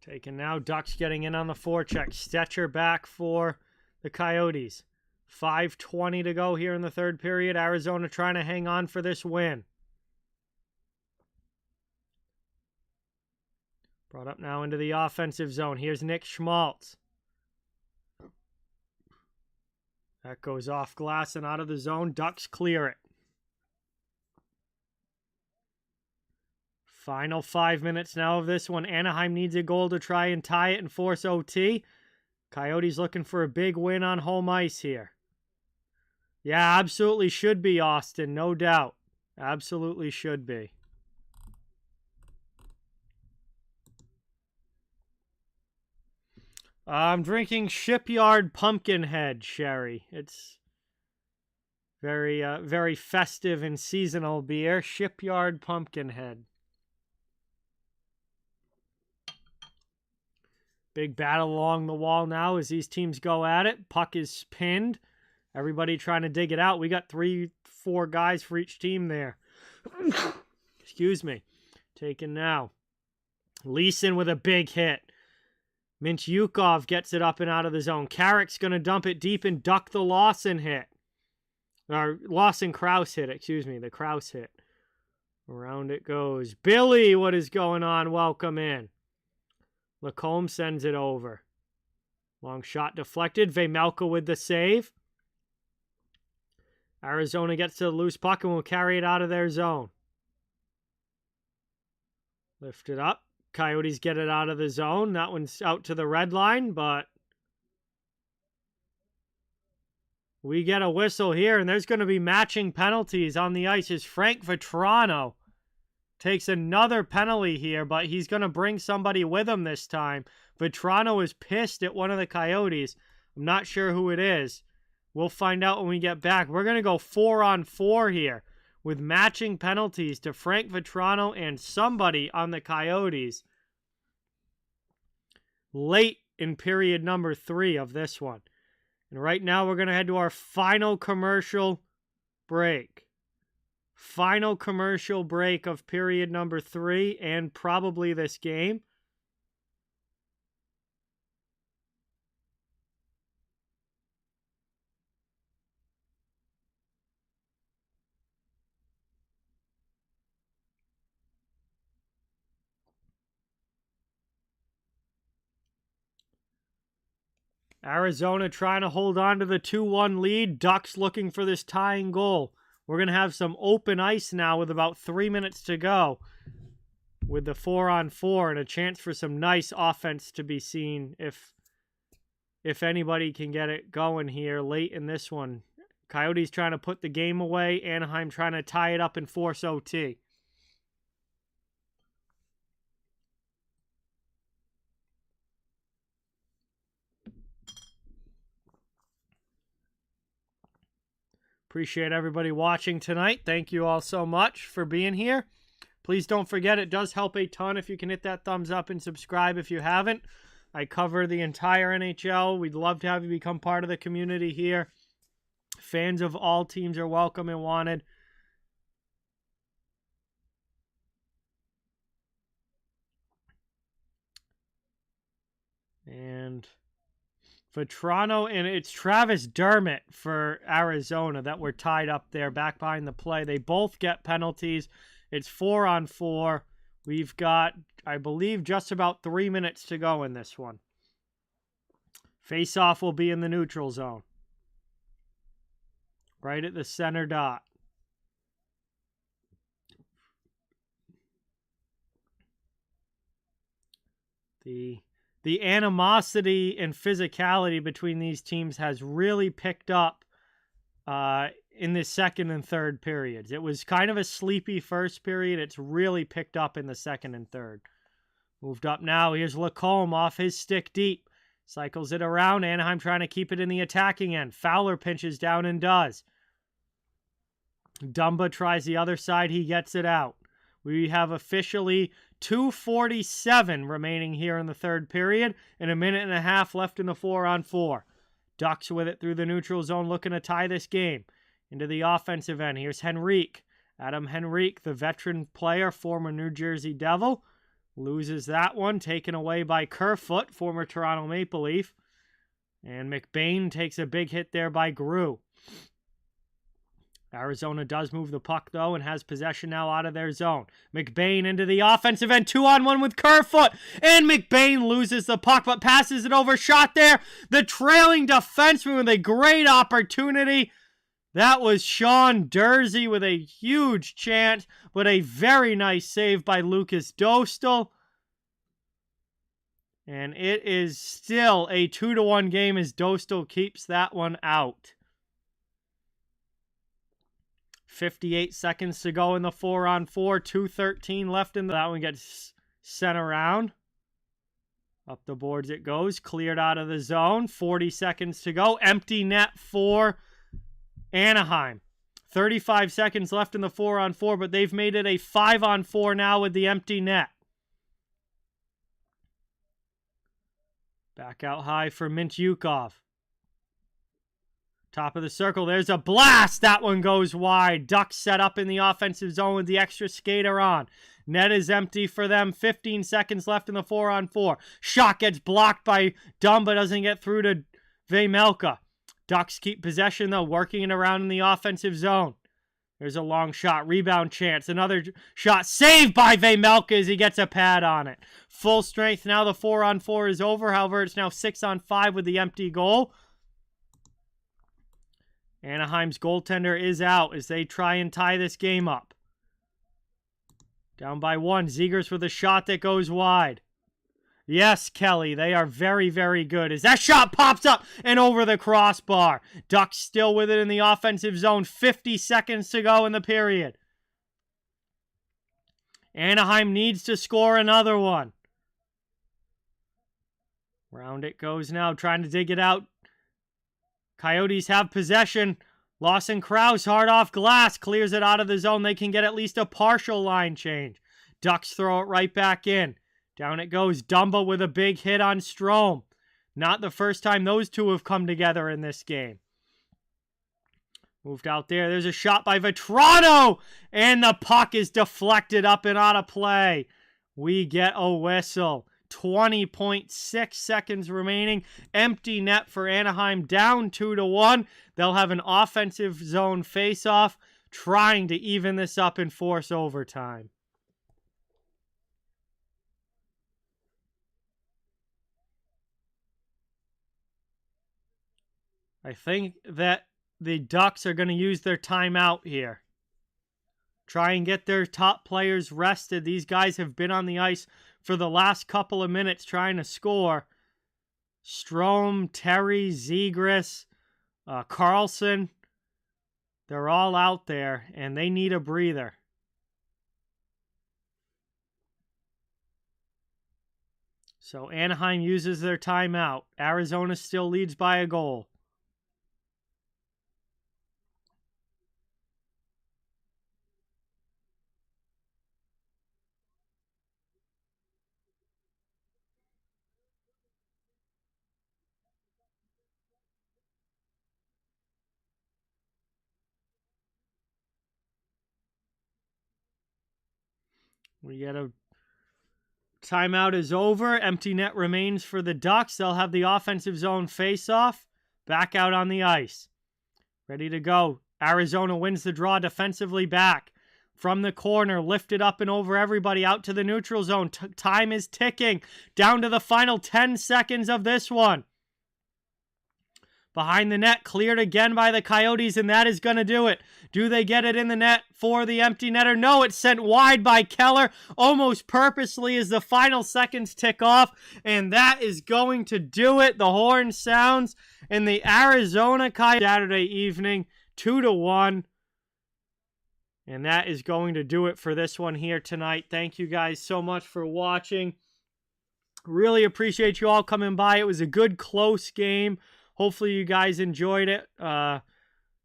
Taken now. Ducks getting in on the forecheck. Stetcher back for the Coyotes. 5:20 to go here in the third period. Arizona trying to hang on for this win. Brought up now into the offensive zone. Here's Nick Schmaltz. That goes off glass and out of the zone. Ducks clear it. Final 5 minutes now of this one. Anaheim needs a goal to try and tie it and force OT. Coyotes looking for a big win on home ice here. Yeah, absolutely should be, Austin. No doubt. Absolutely should be. I'm drinking Shipyard Pumpkinhead Sherry. It's very festive and seasonal beer. Shipyard Pumpkinhead. Big battle along the wall now as these teams go at it. Puck is pinned. Everybody trying to dig it out. We got 3-4 guys for each team there. Excuse me. Taken now. Leeson with a big hit. Mintyukov gets it up and out of the zone. Carrick's going to dump it deep and duck the Lawson hit. Or Lawson-Krause hit, excuse me. The Krause hit. Around it goes. Billy, what is going on? Welcome in. Lacombe sends it over. Long shot deflected. Vejmelka with the save. Arizona gets to the loose puck and will carry it out of their zone. Lift it up. Coyotes get it out of the zone. That one's out to the red line, but we get a whistle here, and there's going to be matching penalties on the ice as Frank Vatrano takes another penalty here, but he's going to bring somebody with him this time. Vatrano is pissed at one of the Coyotes. I'm not sure who it is. We'll find out when we get back. We're going to go 4-on-4 here with matching penalties to Frank Vatrano and somebody on the Coyotes late in period number 3 of this one. And right now we're going to head to our final commercial break. Final commercial break of period number 3 and probably this game. Arizona trying to hold on to the 2-1 lead. Ducks looking for this tying goal. We're going to have some open ice now with about 3 minutes to go with the 4-on-4 and a chance for some nice offense to be seen if anybody can get it going here late in this one. Coyotes trying to put the game away. Anaheim trying to tie it up and force OT. Appreciate everybody watching tonight. Thank you all so much for being here. Please don't forget, it does help a ton if you can hit that thumbs up and subscribe if you haven't. I cover the entire NHL. We'd love to have you become part of the community here. Fans of all teams are welcome and wanted. And Vatrano, and it's Travis Dermott for Arizona that were tied up there back behind the play. They both get penalties. It's 4-on-4. We've got, I believe, just about 3 minutes to go in this one. Face-off will be in the neutral zone. Right at the center dot. The animosity and physicality between these teams has really picked up in the second and third periods. It was kind of a sleepy first period. It's really picked up in the second and third. Moved up now. Here's Lacombe off his stick deep. Cycles it around. Anaheim trying to keep it in the attacking end. Fowler pinches down and does. Dumba tries the other side. He gets it out. We have officially 2:47 remaining here in the third period and a minute and a half left in the 4-on-4. Ducks with it through the neutral zone looking to tie this game. Into the offensive end. Here's Henrique. Adam Henrique, the veteran player, former New Jersey Devil. Loses that one, taken away by Kerfoot, former Toronto Maple Leaf. And McBain takes a big hit there by Grew. Arizona does move the puck, though, and has possession now out of their zone. McBain into the offensive end, 2-on-1 with Kerfoot. And McBain loses the puck, but passes it over. Shot there. The trailing defenseman with a great opportunity. That was Sean Dursey with a huge chance, but a very nice save by Lucas Dostal. And it is still a 2-1 game as Dostal keeps that one out. 58 seconds to go in the 4-on-4. 2:13 left in that one gets sent around. Up the boards it goes. Cleared out of the zone. 40 seconds to go. Empty net for Anaheim. 35 seconds left in the 4-on-4, but they've made it a 5-on-4 now with the empty net. Back out high for Mintyukov. Top of the circle, there's a blast. That one goes wide. Ducks set up in the offensive zone with the extra skater on. Net is empty for them. 15 seconds left in the 4-on-4. Shot gets blocked by Dumba, doesn't get through to Vejmelka. Ducks keep possession, though, working it around in the offensive zone. There's a long shot. Rebound chance. Another shot. Saved by Vejmelka as he gets a pad on it. Full strength. Now the 4-on-4 is over. However, it's now 6-on-5 with the empty goal. Anaheim's goaltender is out as they try and tie this game up. Down by 1. Zegers with a shot that goes wide. Yes, Kelly, they are very, very good as that shot pops up and over the crossbar. Ducks still with it in the offensive zone. 50 seconds to go in the period. Anaheim needs to score another one. Round it goes now, trying to dig it out. Coyotes have possession. Lawson Krause, hard off glass, clears it out of the zone. They can get at least a partial line change. Ducks throw it right back in. Down it goes. Dumba with a big hit on Strome. Not the first time those two have come together in this game. Moved out there. There's a shot by Vetrano. And the puck is deflected up and out of play. We get a whistle. 20.6 seconds remaining. Empty net for Anaheim. Down 2-1. They'll have an offensive zone face-off. Trying to even this up and force overtime. I think that the Ducks are going to use their timeout here. Try and get their top players rested. These guys have been on the ice for the last couple of minutes trying to score. Strome, Terry, Zegras, Carlson. They're all out there, and they need a breather. So Anaheim uses their timeout. Arizona still leads by a goal. We get a timeout is over. Empty net remains for the Ducks. They'll have the offensive zone face-off. Back out on the ice. Ready to go. Arizona wins the draw defensively back. From the corner, lifted up and over everybody out to the neutral zone. Time is ticking. Down to the final 10 seconds of this one. Behind the net, cleared again by the Coyotes, and that is going to do it. Do they get it in the net for the empty netter? No, it's sent wide by Keller, almost purposely as the final seconds tick off, and that is going to do it. The horn sounds, and the Arizona Coyotes Saturday evening, 2-1. And that is going to do it for this one here tonight. Thank you guys so much for watching. Really appreciate you all coming by. It was a good, close game. Hopefully you guys enjoyed it.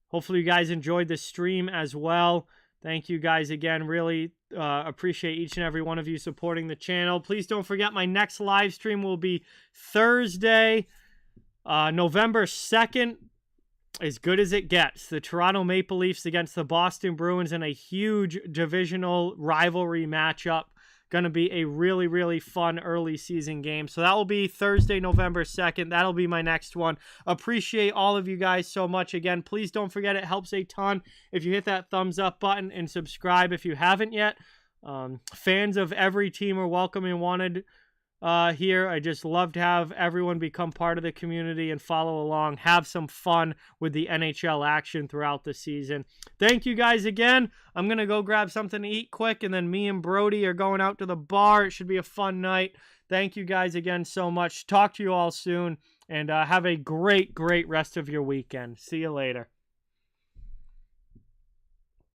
Hopefully you guys enjoyed the stream as well. Thank you guys again. Really appreciate each and every one of you supporting the channel. Please don't forget my next live stream will be Thursday, November 2nd. As good as it gets. The Toronto Maple Leafs against the Boston Bruins in a huge divisional rivalry matchup. Going to be a really, really fun early season game. So that will be Thursday, November 2nd. That'll be my next one. Appreciate all of you guys so much. Again, please don't forget it helps a ton if you hit that thumbs up button and subscribe if you haven't yet. Fans of every team are welcome and wanted here. I just love to have everyone become part of the community and follow along. Have some fun with the NHL action throughout the season. Thank you guys again. I'm going to go grab something to eat quick, and then me and Brody are going out to the bar. It should be a fun night. Thank you guys again so much. Talk to you all soon, and have a great, great rest of your weekend. See you later.